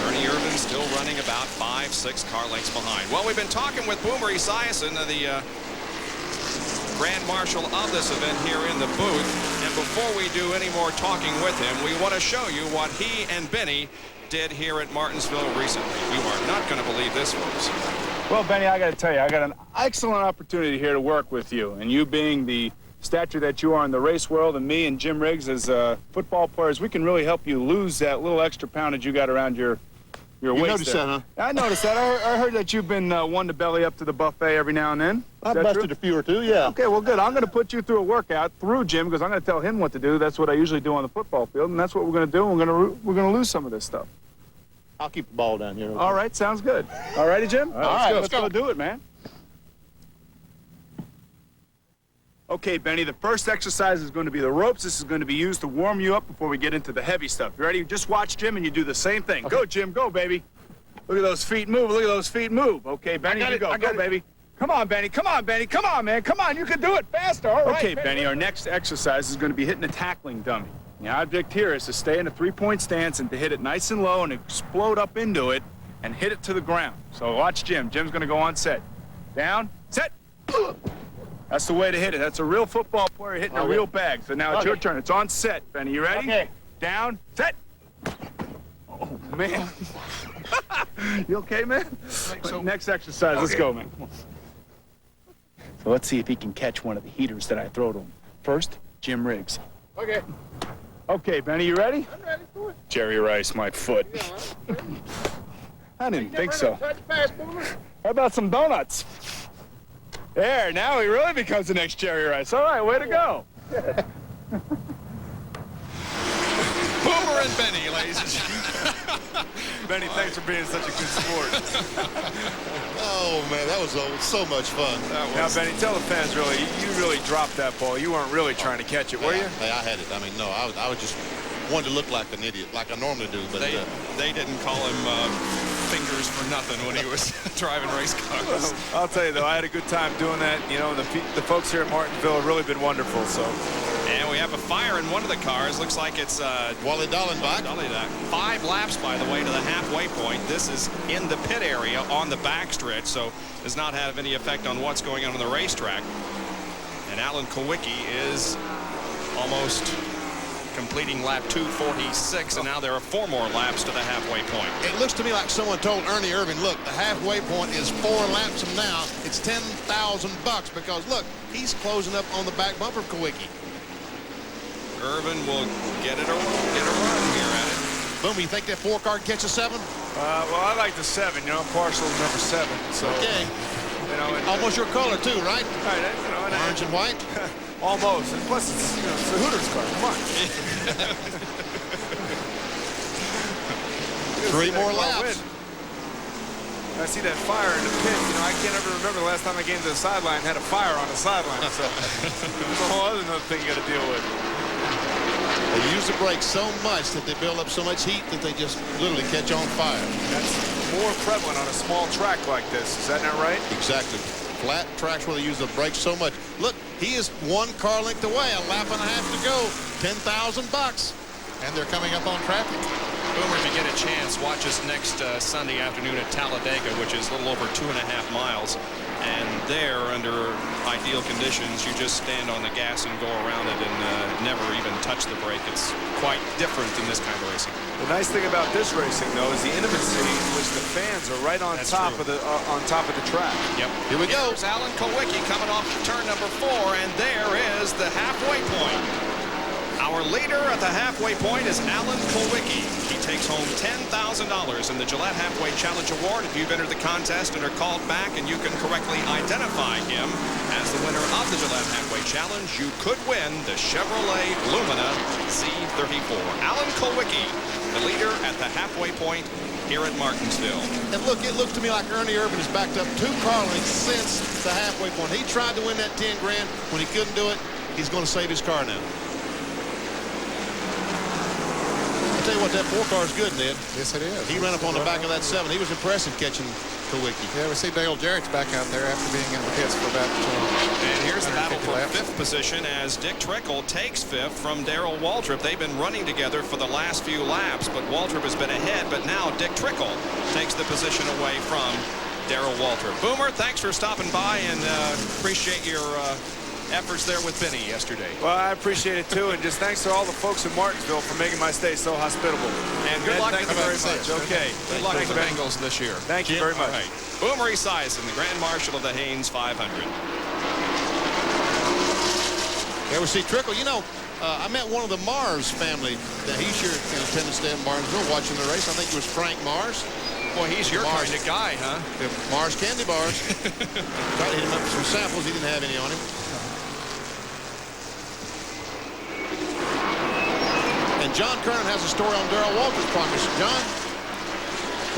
Ernie Irvin still running about 5-6 car lengths behind. Well, we've been talking with Boomer Esiason, the Grand Marshal of this event here in the booth. And before we do any more talking with him, we want to show you what he and Benny did here at Martinsville recently. You are not going to believe this, folks.
Well, Benny, I got to tell you, I got an excellent opportunity here to work with you. And you being the stature that you are in the race world, and me and Jim Riggs as football players, we can really help you lose that little extra poundage you got around your waist.
You noticed that, huh?
I noticed that. I heard that you've been one to belly up to the buffet every now and then.
I busted a few or two, yeah.
Okay, well, good. I'm going to put you through a workout through Jim because I'm going to tell him what to do. That's what I usually do on the football field, and that's what we're going to do. We're going to lose some of this stuff.
I'll keep the ball down here.
All right, sounds good. All righty, Jim?
All right,
let's go do it, man. Okay, Benny, the first exercise is going to be the ropes. This is going to be used to warm you up before we get into the heavy stuff. You ready? Just watch Jim and you do the same thing. Okay. Go, Jim. Go, baby. Look at those feet move. Look at those feet move. Okay, Benny, you go. Go, baby. Come on, Benny. Come on, Benny. Come on, man. Come on. You can do it faster. All right. Okay, Benny, our next exercise is going to be hitting a tackling dummy. The object here is to stay in a three-point stance and to hit it nice and low and explode up into it and hit it to the ground. So watch Jim. Jim's going to go on set. Down, set. That's the way to hit it. That's a real football player hitting a real bag. So now it's your turn. It's on set, Benny. You ready?
Okay.
Down, set. Oh, man. You okay, man? So. Next exercise. Let's go, man. So let's see if he can catch one of the heaters that I throw to him. First, Jim Riggs.
Okay.
Okay, Benny, you ready?
I'm ready for it.
Jerry Rice, my foot.
Yeah,
I didn't think so. How about some donuts? There, now he really becomes the next Jerry Rice. All right, way to go.
Boomer and Benny, ladies and gentlemen.
Benny, thanks for being such a good sport.
Oh, man, that was so much fun.
Now, Benny, tell the fans, really, you really dropped that ball. You weren't really trying to catch it, were you?
Hey, I had it. I mean, no, I was just wanted to look like an idiot, like I normally do. But
they didn't call him fingers for nothing when he was driving race cars.
Well, I'll tell you, though, I had a good time doing that. You know, the folks here at Martinsville have really been wonderful, so.
And we have a fire in one of the cars. Looks like it's
Wally Dallenbach.
5 laps, by the way, to the halfway point. This is in the pit area on the backstretch, so does not have any effect on what's going on the racetrack. And Alan Kowicki is almost completing lap 246, and now there are 4 more laps to the halfway point.
It looks to me like someone told Ernie Irvin, look, the halfway point is 4 laps from now. It's $10,000 because, look, he's closing up on the back bumper of Kowicki.
Irvin will get a run here at it.
Boom, you think that 4 car catches 7?
Well, I like the 7. You know, partial number 7. So,
okay.
You know,
almost your color too, right?
Right. You know,
orange and white.
Almost. And plus, it's, you know, it's a Hooters car. Come on.
3 more laps.
I see that fire in the pit. You know, I can't ever remember the last time I came to the sideline and had a fire on the sideline. So it's a whole other thing you got to deal with.
They use the brakes so much that they build up so much heat that they just literally catch on fire.
That's more prevalent on a small track like this. Is that not right?
Exactly. Flat tracks where they use the brakes so much. Look, he is 1 car length away, a lap and a half to go. $10,000. And they're coming up on traffic.
Boomer, if you get a chance, watch us next Sunday afternoon at Talladega, which is a little over 2.5 miles. And there, under ideal conditions, you just stand on the gas and go around it and never even touch the brake. It's quite different in this kind of racing.
The nice thing about this racing, though, is the intimacy in which the fans are right on top of the track.
Yep.
Here we go.
Here's Alan Kowicki coming off turn number 4, and there is the halfway point. Our leader at the halfway point is Alan Kowicki. He takes home $10,000 in the Gillette Halfway Challenge Award. If you've entered the contest and are called back and you can correctly identify him as the winner of the Gillette Halfway Challenge, you could win the Chevrolet Lumina C34. Alan Kowicki, the leader at the halfway point here at Martinsville.
And look, it looks to me like Ernie Irvin has backed up 2 car lengths since the halfway point. He tried to win that 10 grand. When he couldn't do it, he's going to save his car now. tell you what, that 4 car is good, Ned.
Yes, it is.
He ran up on the back of that 7. He was impressive catching Kowicki.
Yeah, we see Dale Jarrett's back out there after being in the pits for about
And here's the battle for
laps.
5th position as Dick Trickle takes 5th from Darrell Waltrip. They've been running together for the last few laps, but Waltrip has been ahead. But now Dick Trickle takes the position away from Darrell Waltrip. Boomer, thanks for stopping by, and appreciate your efforts there with Benny yesterday.
Well, I appreciate it too, and just thanks to all the folks in Martinsville for making my stay so hospitable.
And good luck.
Thank you very much. Okay.
Good luck with the Bengals this year.
Thank you very much.
All right. Boomer Esiason, the Grand Marshal of the Haynes 500.
There we see Trickle. You know, I met one of the Mars family that he's here in Independence Day in Martinsville watching the race. I think it was Frank Mars.
Boy, he's your
Mars.
kind of guy, huh?
The Mars candy bars. Tried to hit him up with some samples. He didn't have any on him. And John Kernan has a story on Darrell Waltrip's progress. John?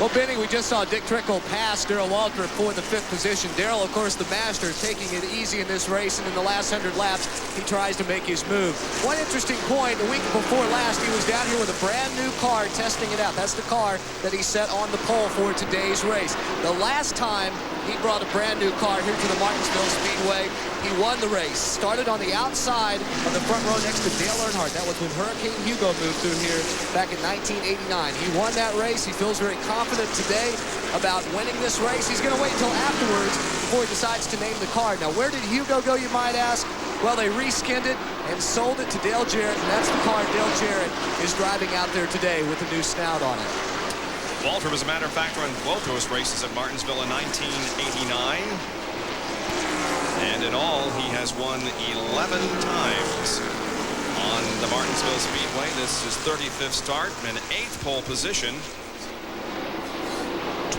Well, Benny, we just saw Dick Trickle pass Darrell Waltrip for the 5th position. Darrell, of course, the master, taking it easy in this race, and in the last 100 laps, he tries to make his move. One interesting point, a week before last, he was down here with a brand new car testing it out. That's the car that he set on the pole for today's race. The last time he brought a brand new car here to the Martinsville Speedway, he won the race. Started on the outside of the front row next to Dale Earnhardt. That was when Hurricane Hugo moved through here back in 1989. He won that race. He feels very confident today about winning this race. He's going to wait until afterwards before he decides to name the car. Now, where did Hugo go, you might ask? Well, they reskinned it and sold it to Dale Jarrett, and that's the car Dale Jarrett is driving out there today with a new snout on it.
Waltrip, as a matter of fact, ran both those races at Martinsville in 1989. And in all, he has won 11 times on the Martinsville Speedway. This is his 35th start and 8th pole position.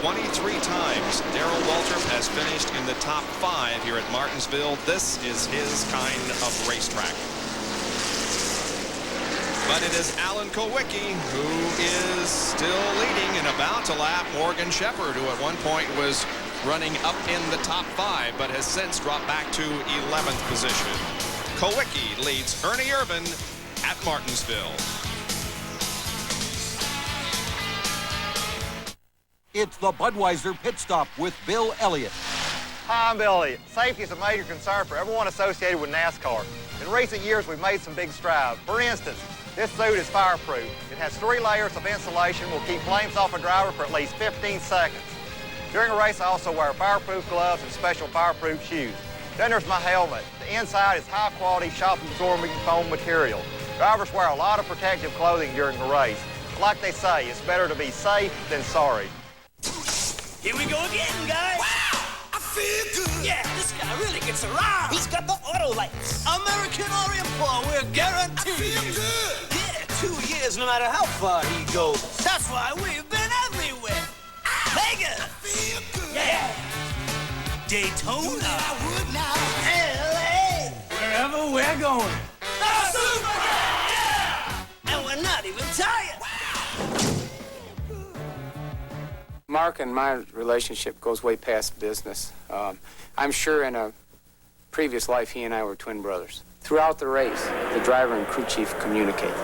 23 times Darrell Waltrip has finished in the top 5 here at Martinsville. This is his kind of racetrack. But it is Alan Kowicki who is still leading and about to lap Morgan Shepherd, who at one point was running up in the top 5, but has since dropped back to 11th position. Kowicki leads Ernie Irvan at Martinsville.
It's the Budweiser Pit Stop with Bill Elliott.
Hi, I'm Bill Elliott. Safety is a major concern for everyone associated with NASCAR. In recent years, we've made some big strides. For instance, this suit is fireproof. It has 3 layers of insulation, will keep flames off a driver for at least 15 seconds. During a race, I also wear fireproof gloves and special fireproof shoes. Then there's my helmet. The inside is high-quality, shock-absorbing foam material. Drivers wear a lot of protective clothing during the race. Like they say, it's better to be safe than sorry.
Here we go again, guys. Wow, I feel good. Yeah, this guy really gets around. He's got the auto lights. American Orient Paul, we're guaranteed. I feel good. Yeah, 2 years, no matter how far he goes. That's why we've been everywhere. Vegas. I feel good. Yeah. Daytona. I would now. LA. Wherever we're going. The Superman. Yeah. And we're not even tired.
Mark and my relationship goes way past business. I'm sure in a previous life he and I were twin brothers. Throughout the race, the driver and crew chief communicate.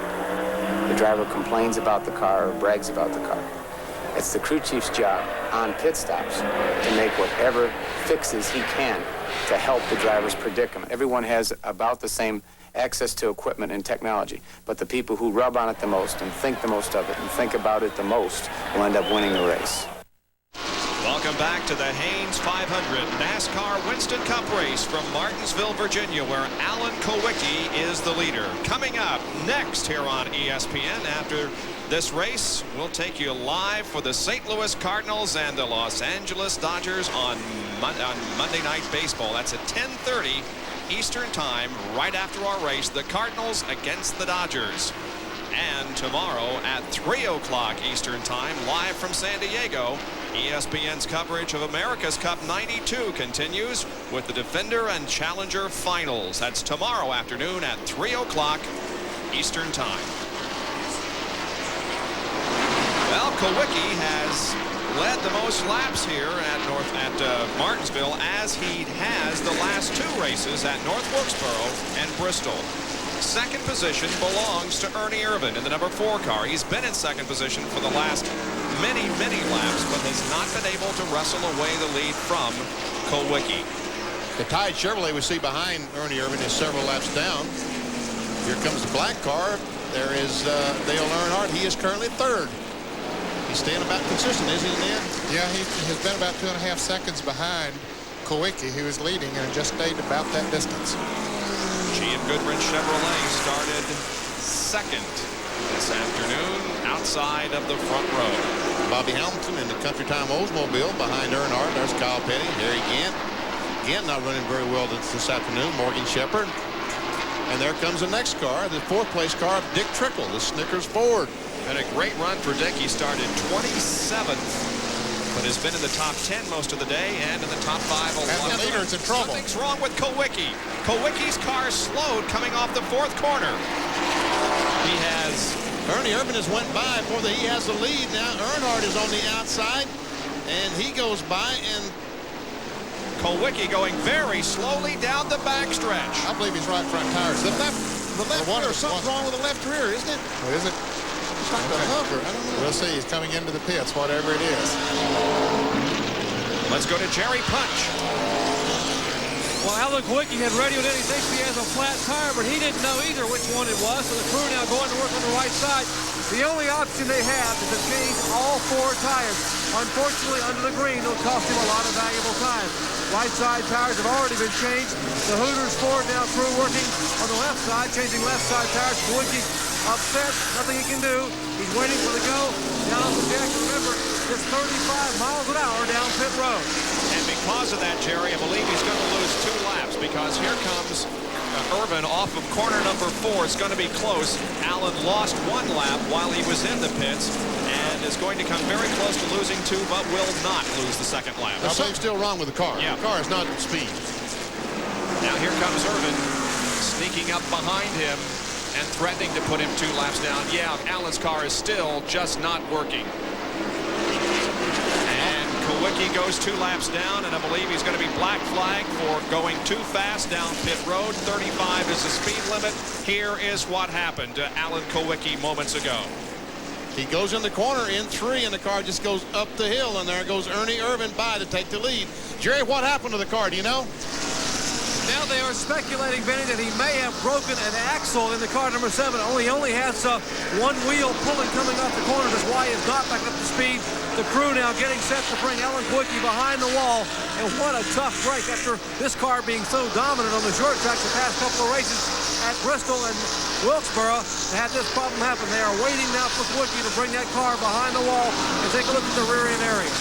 The driver complains about the car or brags about the car. It's the crew chief's job on pit stops to make whatever fixes he can to help the driver's predicament. Everyone has about the same access to equipment and technology, but the people who rub on it the most and think the most of it and think about it the most will end up winning the race.
Welcome back to the Haynes 500 NASCAR Winston Cup race from Martinsville, Virginia, where Alan Kowicki is the leader. Coming up next here on ESPN after this race, we'll take you live for the St. Louis Cardinals and the Los Angeles Dodgers on Monday Night Baseball. That's at 10:30 Eastern Time, right after our race, the Cardinals against the Dodgers. And tomorrow at 3 o'clock Eastern Time, live from San Diego, ESPN's coverage of America's Cup 92 continues with the Defender and Challenger Finals. That's tomorrow afternoon at 3 o'clock Eastern Time. Well, Kowicki has led the most laps here at Martinsville, as he has the last 2 races at North Wilkesboro and Bristol. Second position belongs to Ernie Irvan in the number 4 car. He's been in second position for the last many laps, but has not been able to wrestle away the lead from Kulwicki.
The Tide Chevrolet we see behind Ernie Irvan is several laps down. Here comes the black car. There is Dale Earnhardt. He is currently 3rd. He's staying about consistent, isn't he, Ned?
Yeah, he has been about 2.5 seconds behind Kulwicki, who is leading, and just stayed about that distance.
GM Goodrich Chevrolet started 2nd this afternoon outside of the front row.
Bobby Hamilton in the Country Time Oldsmobile behind Earnhardt. There's Kyle Petty, Harry Gant. Gant not running very well this afternoon. Morgan Shepherd. And there comes the next car, the 4th place car of Dick Trickle, the Snickers Ford.
And a great run for Dick. He started 27th. But has been in the top 10 most of the day and in the top 5 a lot.
And the leader's in trouble.
Something's wrong with Kulwicki. Kulwicki's car slowed coming off the 4th corner. He has...
Ernie Irvan has went by before he has the lead. Now Earnhardt is on the outside, and he goes by, and
Kulwicki going very slowly down the backstretch.
I believe he's right front tires.
The left rear, something's wrong with the left rear, isn't it?
Oh, is it?
It's like the hover. I don't know.
We'll see. He's coming into the pits, whatever it is.
Let's go to Jerry Punch.
Well, Alan Kulwicki had radioed in. He thinks he has a flat tire, but he didn't know either which one it was. So the crew now going to work on the right side. The only option they have is to change all 4 tires. Unfortunately, under the green, it'll cost him a lot of valuable time. Right side tires have already been changed. The Hooters Ford now crew working on the left side, changing left side tires. Kulwicki upset, nothing he can do. He's waiting for the go down the deck. Remember, it's 35 miles an hour down pit road.
And because of that, Jerry, I believe he's going to lose 2 laps because here comes Irvan off of corner number 4. It's going to be close. Allen lost 1 lap while he was in the pits and is going to come very close to losing 2, but will not lose the 2nd lap.
There's something still wrong with the car.
Yeah.
The car is not at speed.
Now here comes Irvan sneaking up behind him and threatening to put him 2 laps down. Yeah, Allen's car is still just not working. And Kulwicki goes 2 laps down, and I believe he's going to be black flagged for going too fast down pit road. 35 is the speed limit. Here is what happened to Alan Kulwicki moments ago.
He goes in the corner in 3, and the car just goes up the hill, and there goes Ernie Irvan by to take the lead. Jerry, what happened to the car? Do you know?
Now they are speculating, Benny, that he may have broken an axle in the car number 7. He only has 1 wheel pulling coming off the corner. That's why he's not back up to speed. The crew now getting set to bring Alan Kulwicki behind the wall. And what a tough break after this car being so dominant on the short track the past couple of races at Bristol and Wilkesboro. To have this problem happen, they are waiting now for Kulwicki to bring that car behind the wall and take a look at the rear end area.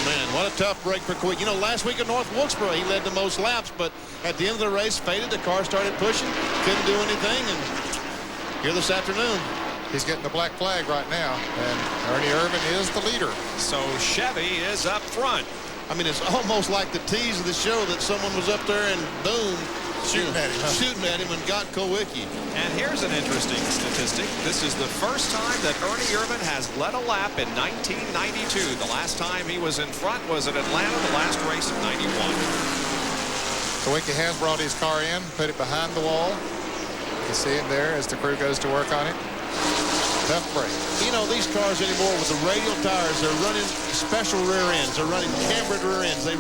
Man, what a tough break for Kulwicki. You know, last week at North Wilkesboro, he led the most laps, but at the end of the race, faded. The car started pushing, couldn't do anything, and here this afternoon.
He's getting the black flag right now, and Ernie Irvan is the leader.
So Chevy is up front.
I mean, it's almost like the tease of the show that someone was up there and boom,
shooting at him
and got Kulwicki.
And here's an interesting statistic. This is the first time that Ernie Irvan has led a lap in 1992. The last time he was in front was at Atlanta, the last race of 91.
Kulwicki has brought his car in, put it behind the wall. You can see it there as the crew goes to work on it. Tough break.
You know, these cars anymore with the radial tires, they're running special rear ends. They're running cambered rear ends. They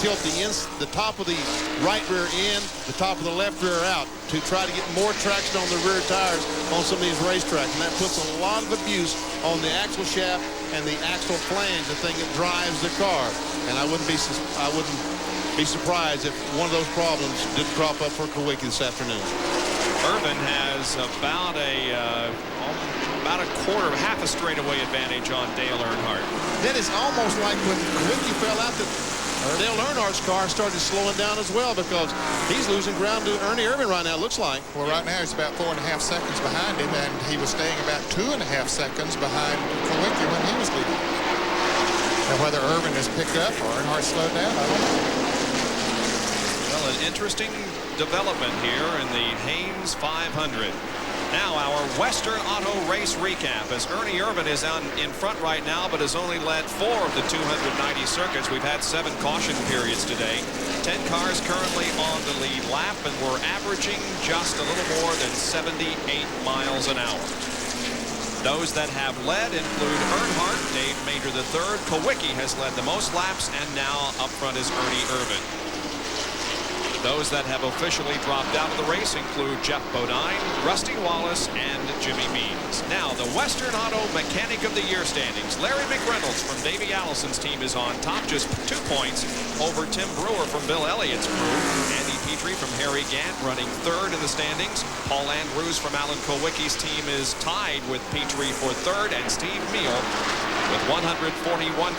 tilt the top of the right rear end, the top of the left rear out to try to get more traction on the rear tires on some of these racetracks. And that puts a lot of abuse on the axle shaft and the axle flange, the thing that drives the car. And I wouldn't be surprised if one of those problems didn't crop up for Kulwicki this afternoon.
Irvan has about a quarter, half a straightaway advantage on Dale Earnhardt.
Then it's almost like when Kulwicki fell out, that Dale Earnhardt's car started slowing down as well because he's losing ground to Ernie Irvan right now, it looks like.
Well, right now he's about 4.5 seconds behind him, and he was staying about 2.5 seconds behind Kulwicki when he was leading. Now, whether Irvan has picked up or Earnhardt slowed down, I don't know.
Well, an interesting development here in the Haynes 500. Now our Western Auto Race recap, as Ernie Irvan is in front right now, but has only led 4 of the 290 circuits. We've had 7 caution periods today. 10 cars currently on the lead lap, and we're averaging just a little more than 78 miles an hour. Those that have led include Earnhardt, Dave Major III. Kowicki has led the most laps, and now up front is Ernie Irvan. Those that have officially dropped out of the race include Jeff Bodine, Rusty Wallace, and Jimmy Means. Now, the Western Auto Mechanic of the Year standings. Larry McReynolds from Davey Allison's team is on top, just 2 points over Tim Brewer from Bill Elliott's crew. Andy Petrie from Harry Gant running 3rd in the standings. Paul Andrews from Alan Kowicki's team is tied with Petrie for 3rd, and Steve Meal with 141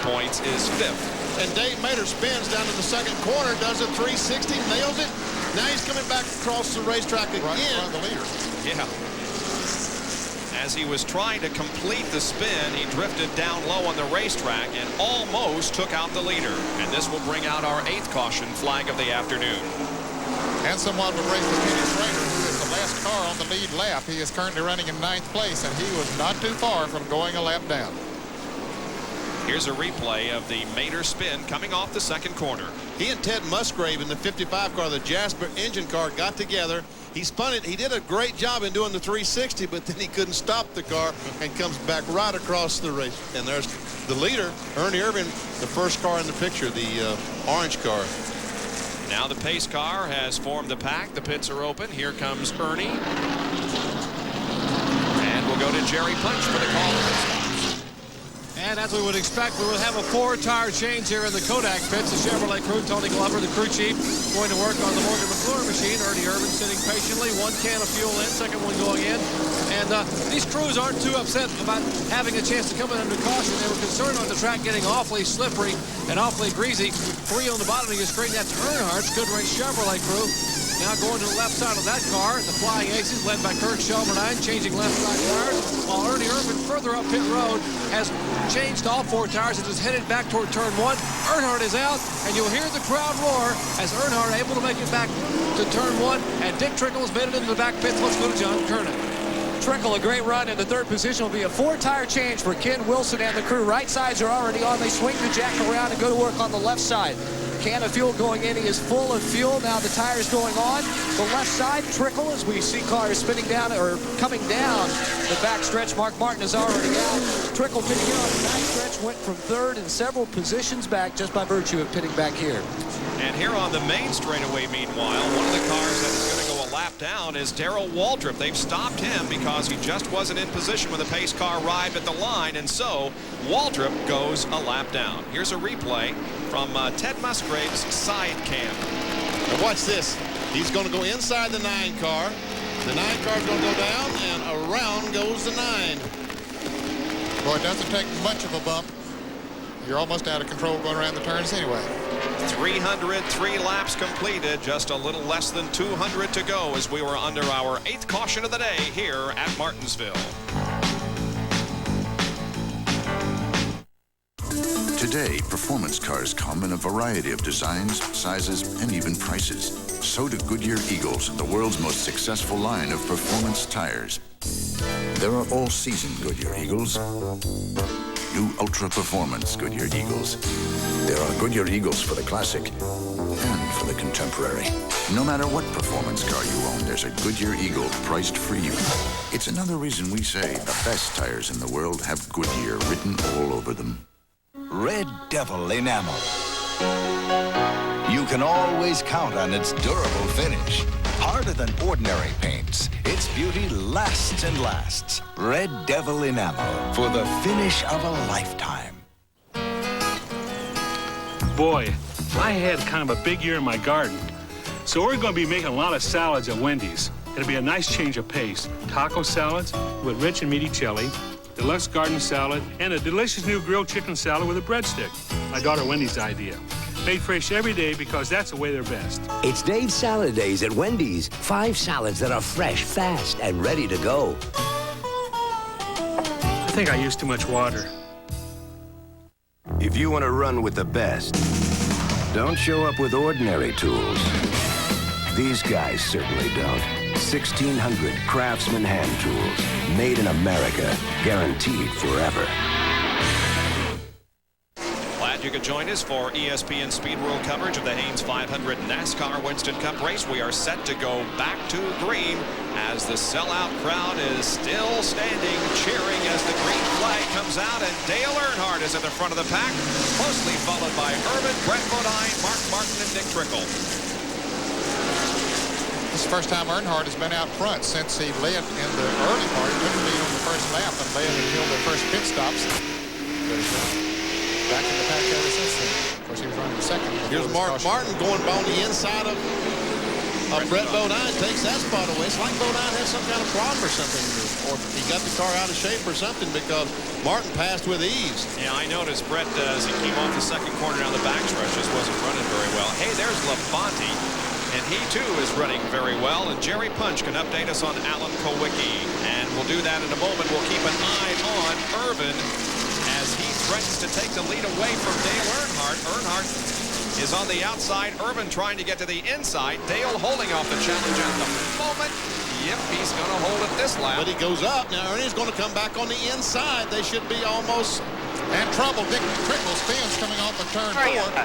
points is 5th.
And Dave Mater spins down to the second corner, does a 360, nails it. Now he's coming back across the racetrack again.
Right in front of the leader.
Yeah. As he was trying to complete the spin, he drifted down low on the racetrack and almost took out the leader. And this will bring out our 8th caution flag of the afternoon.
And someone would race with Kenny Schrader, who is the last car on the lead lap. He is currently running in 9th place, and he was not too far from going a lap down.
Here's a replay of the Mater spin coming off the second corner.
He and Ted Musgrave in the 55 car, the Jasper engine car, got together. He spun it. He did a great job in doing the 360, but then he couldn't stop the car and comes back right across the race. And there's the leader, Ernie Irvan, the first car in the picture, the orange car.
Now the pace car has formed the pack. The pits are open. Here comes Ernie. And we'll go to Jerry Punch for the call of the stops.
And as we would expect, we will have a 4-tire change here in the Kodak pits. The Chevrolet crew, Tony Glover, the crew chief, going to work on the Morgan McClure machine. Ernie Irvan sitting patiently, 1 can of fuel in, second one going in. And these crews aren't too upset about having a chance to come in under caution. They were concerned on the track getting awfully slippery and awfully greasy. 3 on the bottom of your screen, that's Earnhardt's Good Race Chevrolet crew. Now going to the left side of that car, the Flying Aces led by Kirk Shelmerdine, changing left side tires, while Ernie Irvan further up pit road has changed all 4 tires and is headed back toward turn 1. Earnhardt is out, and you'll hear the crowd roar as Earnhardt able to make it back to turn 1, and Dick Trickle's made it into the back pits. Let's go to John Kernan.
Trickle, a great run in the 3rd position. Will be a 4-tire change for Ken Wilson and the crew. Right sides are already on. They swing the jack around and go to work on the left side. Can of fuel going in. He is full of fuel. Now the tires going on. The left side, Trickle, as we see cars spinning down or coming down the back stretch. Mark Martin is already out. Trickle pitting in on the back stretch, went from 3rd and several positions back just by virtue of pitting back here.
And here on the main straightaway, meanwhile, one of the cars that is going to go a lap down is Darrell Waltrip. They've stopped him because he just wasn't in position when the pace car arrived at the line, and so Waltrip goes a lap down. Here's a replay from Ted Musgrave's side cam.
Now watch this. He's going to go inside the 9 car. The 9 car is going to go down, and around goes the 9.
Boy, it doesn't take much of a bump. You're almost out of control going around the turns anyway.
303 laps completed, just a little less than 200 to go as we were under our 8th caution of the day here at Martinsville.
Today, performance cars come in a variety of designs, sizes, and even prices. So do Goodyear Eagles, the world's most successful line of performance tires. There are all-season Goodyear Eagles, new ultra-performance Goodyear Eagles. There are Goodyear Eagles for the classic and for the contemporary. No matter what performance car you own, there's a Goodyear Eagle priced for you. It's another reason we say the best tires in the world have Goodyear written all over them.
Red Devil enamel. You can always count on its durable finish. Harder than ordinary paints, its beauty lasts and lasts. Red Devil enamel for the finish of a lifetime.
Boy, I had kind of a big year in my garden. So we're going to be making a lot of salads at Wendy's. It'll be a nice change of pace. Taco salads with rich and meaty chili, deluxe garden salad, and a delicious new grilled chicken salad with a breadstick. My daughter Wendy's idea. Made fresh every day because that's the way they're best.
It's Dave's Salad Days at Wendy's. 5 salads that are fresh, fast, and ready to go.
I think I used too much water.
If you want to run with the best, don't show up with ordinary tools. These guys certainly don't.
1,600 Craftsman hand tools, made in America, guaranteed forever.
Glad you could join us for ESPN Speed World coverage of the Haynes 500 NASCAR Winston Cup race. We are set to go back to green as the sellout crowd is still standing, cheering as the green flag comes out, and Dale Earnhardt is at the front of the pack, closely followed by Irvin, Brett Bodine, Mark Martin, and Dick Trickle.
This is the first time Earnhardt has been out front since he led in the early part. He took the lead on the first lap and led until the first pit stops. But he's back in the pack ever since then. Of course, he was running second.
Here's Mark Martin going on the inside of Brett Bodine. Takes that spot away. It's like Bodine has some kind of problem or something, or he got the car out of shape or something, because Martin passed with ease.
Yeah, I noticed Brett, as he came off the second corner down the backstretch, just wasn't running very well. Hey, there's LaFonte, and he too is running very well. And Jerry Punch can update us on Alan Kowicki, and we'll do that in a moment. We'll keep an eye on Irvin as he threatens to take the lead away from Dale Earnhardt. Earnhardt is on the outside. Irvin trying to get to the inside. Dale holding off the challenge at the moment. Yep, he's going to hold it this lap.
But he goes up. Now Ernie's going to come back on the inside. They should be almost
in trouble. Dick Trickle spins coming off of turn 4.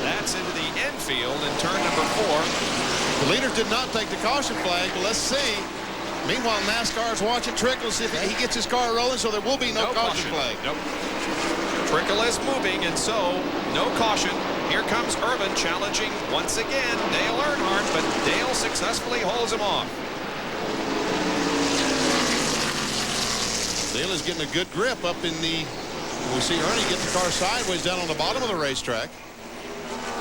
That's into the infield in turn number 4.
The leaders did not take the caution flag, but let's see. Meanwhile, NASCAR is watching Trickle, see if he gets his car rolling, so there will be no caution flag.
Nope. Trickle is moving, and so no caution. Here comes Irvin challenging once again Dale Earnhardt, but Dale successfully holds him off.
Dale is getting a good grip up in the... We see Ernie get the car sideways down on the bottom of the racetrack.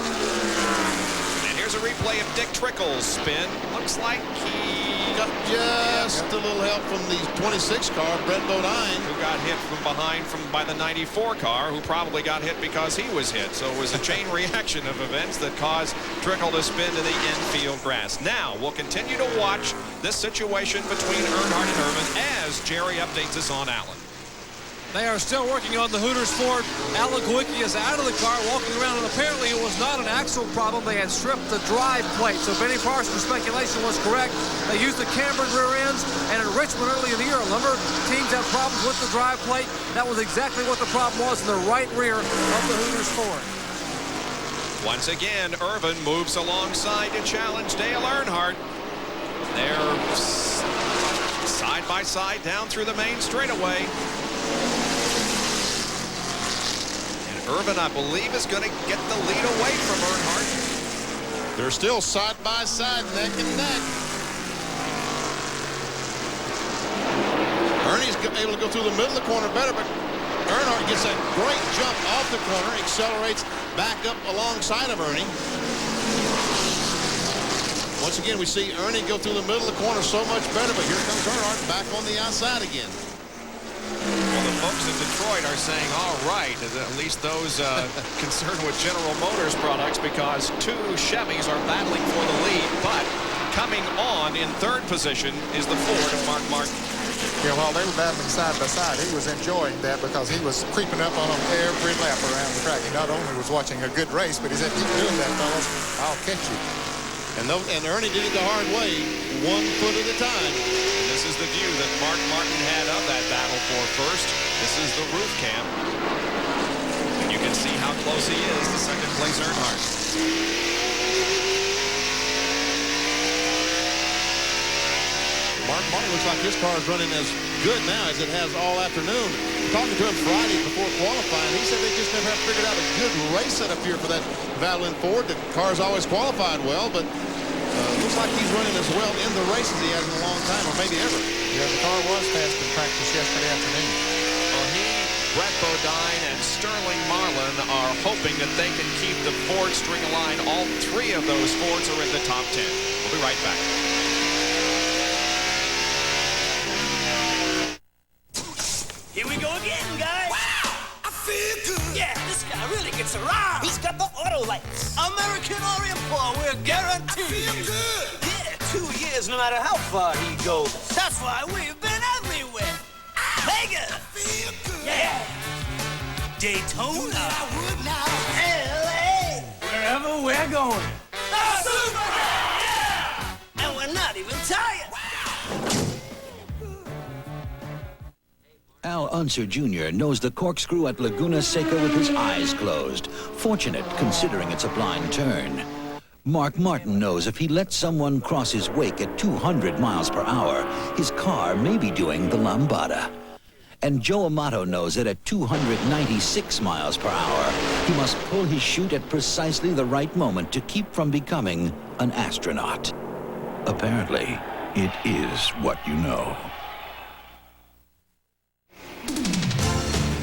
And here's a replay of Dick Trickle's spin. Looks like he
got just a little help from the 26 car, Brett Bodine,
who got hit from behind by the 94 car, who probably got hit because he was hit. So it was a chain reaction of events that caused Trickle to spin to the infield grass. Now we'll continue to watch this situation between Earnhardt and Irvin as Jerry updates us on Allen.
They are still working on the Hooters Ford. Alan Kowicki is out of the car, walking around, and apparently it was not an axle problem. They had stripped the drive plate. So Benny Parsons' speculation was correct. They used the cambered rear ends, and in Richmond early in the year, a number of teams have problems with the drive plate. That was exactly what the problem was in the right rear of the Hooters Ford.
Once again, Irvin moves alongside to challenge Dale Earnhardt. They're side by side down through the main straightaway. Irvin, I believe, is going to get the lead away from Earnhardt.
They're still side by side, neck and neck. Ernie's able to go through the middle of the corner better, but Earnhardt gets a great jump off the corner, accelerates back up alongside of Ernie. Once again, we see Ernie go through the middle of the corner so much better, but here comes Earnhardt back on the outside again.
Well, the folks in Detroit are saying, all right, at least those concerned with General Motors products, because two Chevys are battling for the lead. But coming on in third position is the Ford of Mark Martin.
Yeah, while they were battling side by side, he was enjoying that because he was creeping up on them every lap around the track. He not only was watching a good race, but he said, keep doing that, fellas. I'll catch you.
And Ernie did it the hard way, 1 foot at a time.
And this is the view that Mark Martin had of that battle for first. This is the roof cam. And you can see how close he is to second place Earnhardt.
Mark Martin looks like his car is running as good now as it has all afternoon. Talking to him Friday before qualifying, he said they just never have figured out a good race setup here for that Valvoline Ford. The car's always qualified well, but looks like he's running as well in the race as he has in a long time, or maybe ever.
Yeah, the car was fast in practice yesterday afternoon.
Well, Brett Bodine and Sterling Marlin are hoping that they can keep the Ford string aligned. All 3 of those Fords are in the top 10. We'll be right back.
Here we go again, guys. Wow, I feel good. Yeah, this guy really gets around. He's got the auto lights. American Orient Paul, we're guaranteed. I feel good. Yeah, 2 years, no matter how far he goes. That's why we've been everywhere. Vegas. I feel good. Yeah. Daytona. I would now. LA. Wherever we're going. The Superman, yeah. And we're not even tired.
Al Unser Jr. knows the corkscrew at Laguna Seca with his eyes closed. Fortunate, considering it's a blind turn. Mark Martin knows if he lets someone cross his wake at 200 miles per hour, his car may be doing the lambada. And Joe Amato knows that at 296 miles per hour, he must pull his chute at precisely the right moment to keep from becoming an astronaut. Apparently, it is what you know.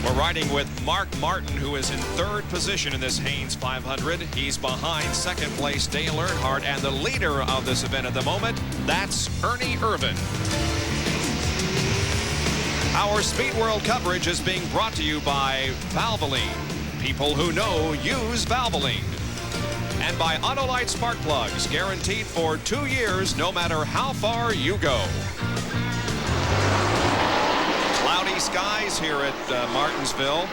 We're riding with Mark Martin, who is in third position in this Haynes 500. He's behind second place Dale Earnhardt, and the leader of this event at the moment, that's Ernie Irvan. Our Speed World coverage is being brought to you by Valvoline. People who know use Valvoline. And by Autolite Spark Plugs, guaranteed for 2 years, no matter how far you go. Cloudy skies here at Martinsville,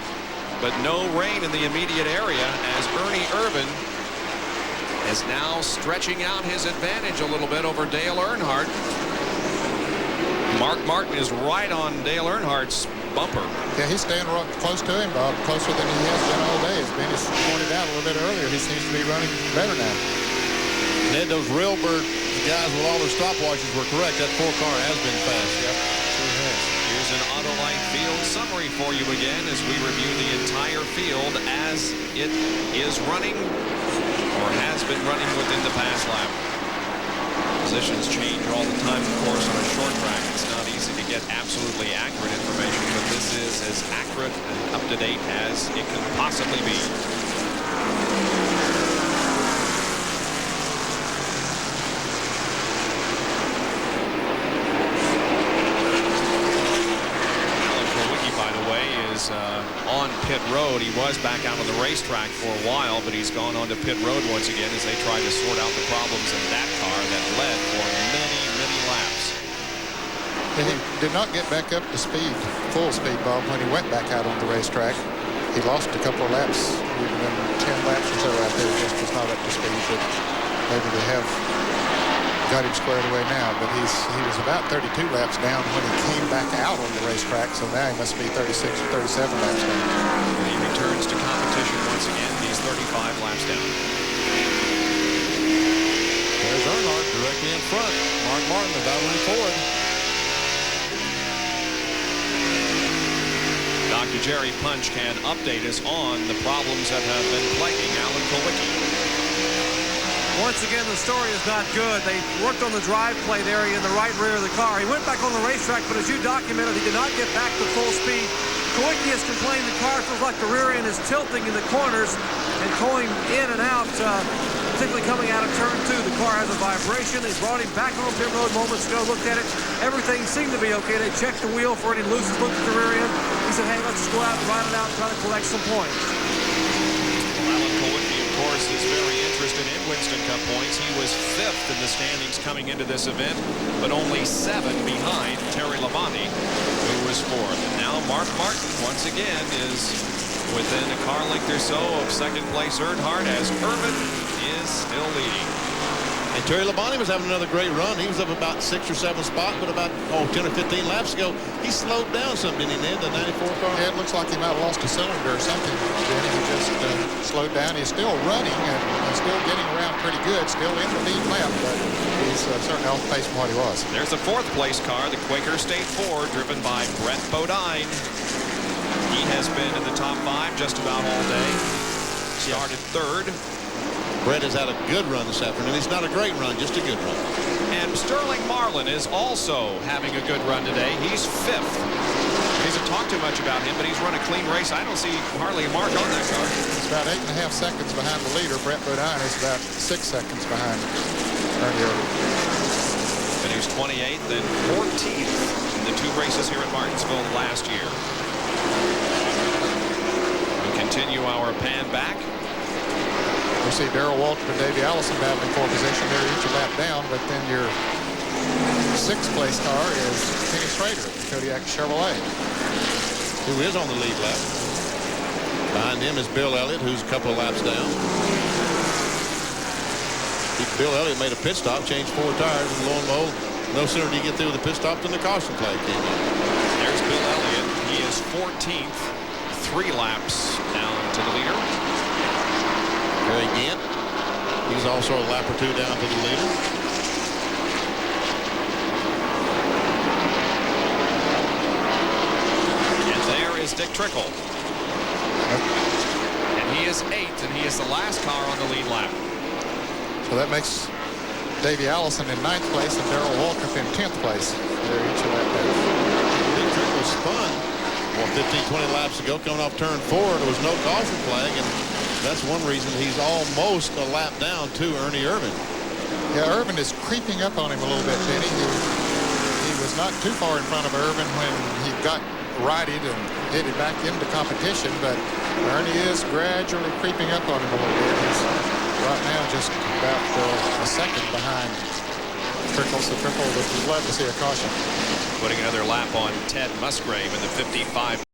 but no rain in the immediate area as Ernie Irvan is now stretching out his advantage a little bit over Dale Earnhardt. Mark Martin is right on Dale Earnhardt's bumper.
Yeah, he's staying right close to him, Bob, closer than he has been all day. As Benny pointed out a little bit earlier, he seems to be running better now.
Ned, those Railbird guys with all their stopwatches were correct. That 4-car has been fast. Yep, sure has.
Here's an Autolite field summary for you again as we review the entire field as it is running or has been running within the past lap. Positions change all the time, of course, on a short track. It's not easy to get absolutely accurate information, but this is as accurate and up-to-date as it can possibly be. On pit road. He was back out on the racetrack for a while, but he's gone on to pit road once again as they try to sort out the problems in that car that led for many, many laps.
And he did not get back up to speed, full speed, Bob, when he went back out on the racetrack. He lost a couple of laps, even 10 laps or so out there, just was not up to speed, but maybe they have got him squared away now, but he was about 32 laps down when he came back out on the racetrack, so now he must be 36 or 37 laps down.
He returns to competition once again. He's 35 laps down.
There's Earnhardt directly in front. Mark Martin about went forward.
Dr. Jerry Punch can update us on the problems that have been plaguing Alan Kulwicki.
Once again, the story is not good. They worked on the drive plate area in the right rear of the car. He went back on the racetrack, but as you documented, he did not get back to full speed. Kulwicki has complained the car feels like the rear end is tilting in the corners and going in and out, particularly coming out of turn 2. The car has a vibration. They brought him back on pit road moments ago, looked at it. Everything seemed to be okay. They checked the wheel for any looses, looked at the rear end. He said, hey, let's go out and ride it out and try to collect some points.
Alan Kulwicki, of course, is very interested in Winston Cup points. He was 5th in the standings coming into this event, but only 7 behind Terry Labonte, who was 4th. And now Mark Martin, once again, is within a car length or so of second place Earnhardt as Irvan is still leading.
And Terry Labonte was having another great run. He was up about 6 or 7 spots, but about 10 or 15 laps ago, he slowed down some, didn't he, Ned, the 94 car?
Yeah, it looks like he might have lost a cylinder or something. Then he just slowed down. He's still running and still getting around pretty good, still in the lead lap, but he's certainly off pace from what he was.
There's the 4th place car, the Quaker State 4, driven by Brett Bodine. He has been in the top 5 just about all day. Started 3rd.
Brett has had a good run this afternoon. It's not a great run, just a good run.
And Sterling Marlin is also having a good run today. He's 5th. He hasn't talked too much about him, but he's run a clean race. I don't see hardly a mark on that car.
It's about 8.5 seconds behind the leader. Brett Bodine is about 6 seconds behind Ernie Irvan.
Finished 28th and 14th in the 2 races here at Martinsville last year. We continue our pan back.
We see Darrell Waltrip and Davey Allison battling for position. They're each a lap down, but then your 6th place car is Kenny Schrader, Kodiak Chevrolet,
who is on the lead lap. Behind him is Bill Elliott, who's a couple of laps down. He Bill Elliott made a pit stop, changed 4 tires, and lo and behold, no sooner did he get through with the pit stop than the caution flag came in.
There's Bill Elliott. He is 14th, 3 laps down to the leader.
Harry Gant, he's also a lap or 2 down to the leader.
And there is Dick Trickle. And he is 8th, and he is the last car on the lead lap.
So that makes Davey Allison in 9th place and Darrell Waltrip in 10th place. They're each of that pace.
Dick Trickle spun. Well, 15-20 laps ago, coming off turn 4, there was no caution flag, and that's one reason he's almost a lap down to Ernie Irvin.
Yeah, Irvin is creeping up on him a little bit, Benny. He was not too far in front of Irvin when he got righted and headed back into competition, but Ernie is gradually creeping up on him a little bit. He's right now just about a second behind Trickle, so Trickle would love to see a caution.
Putting another lap on Ted Musgrave in the 55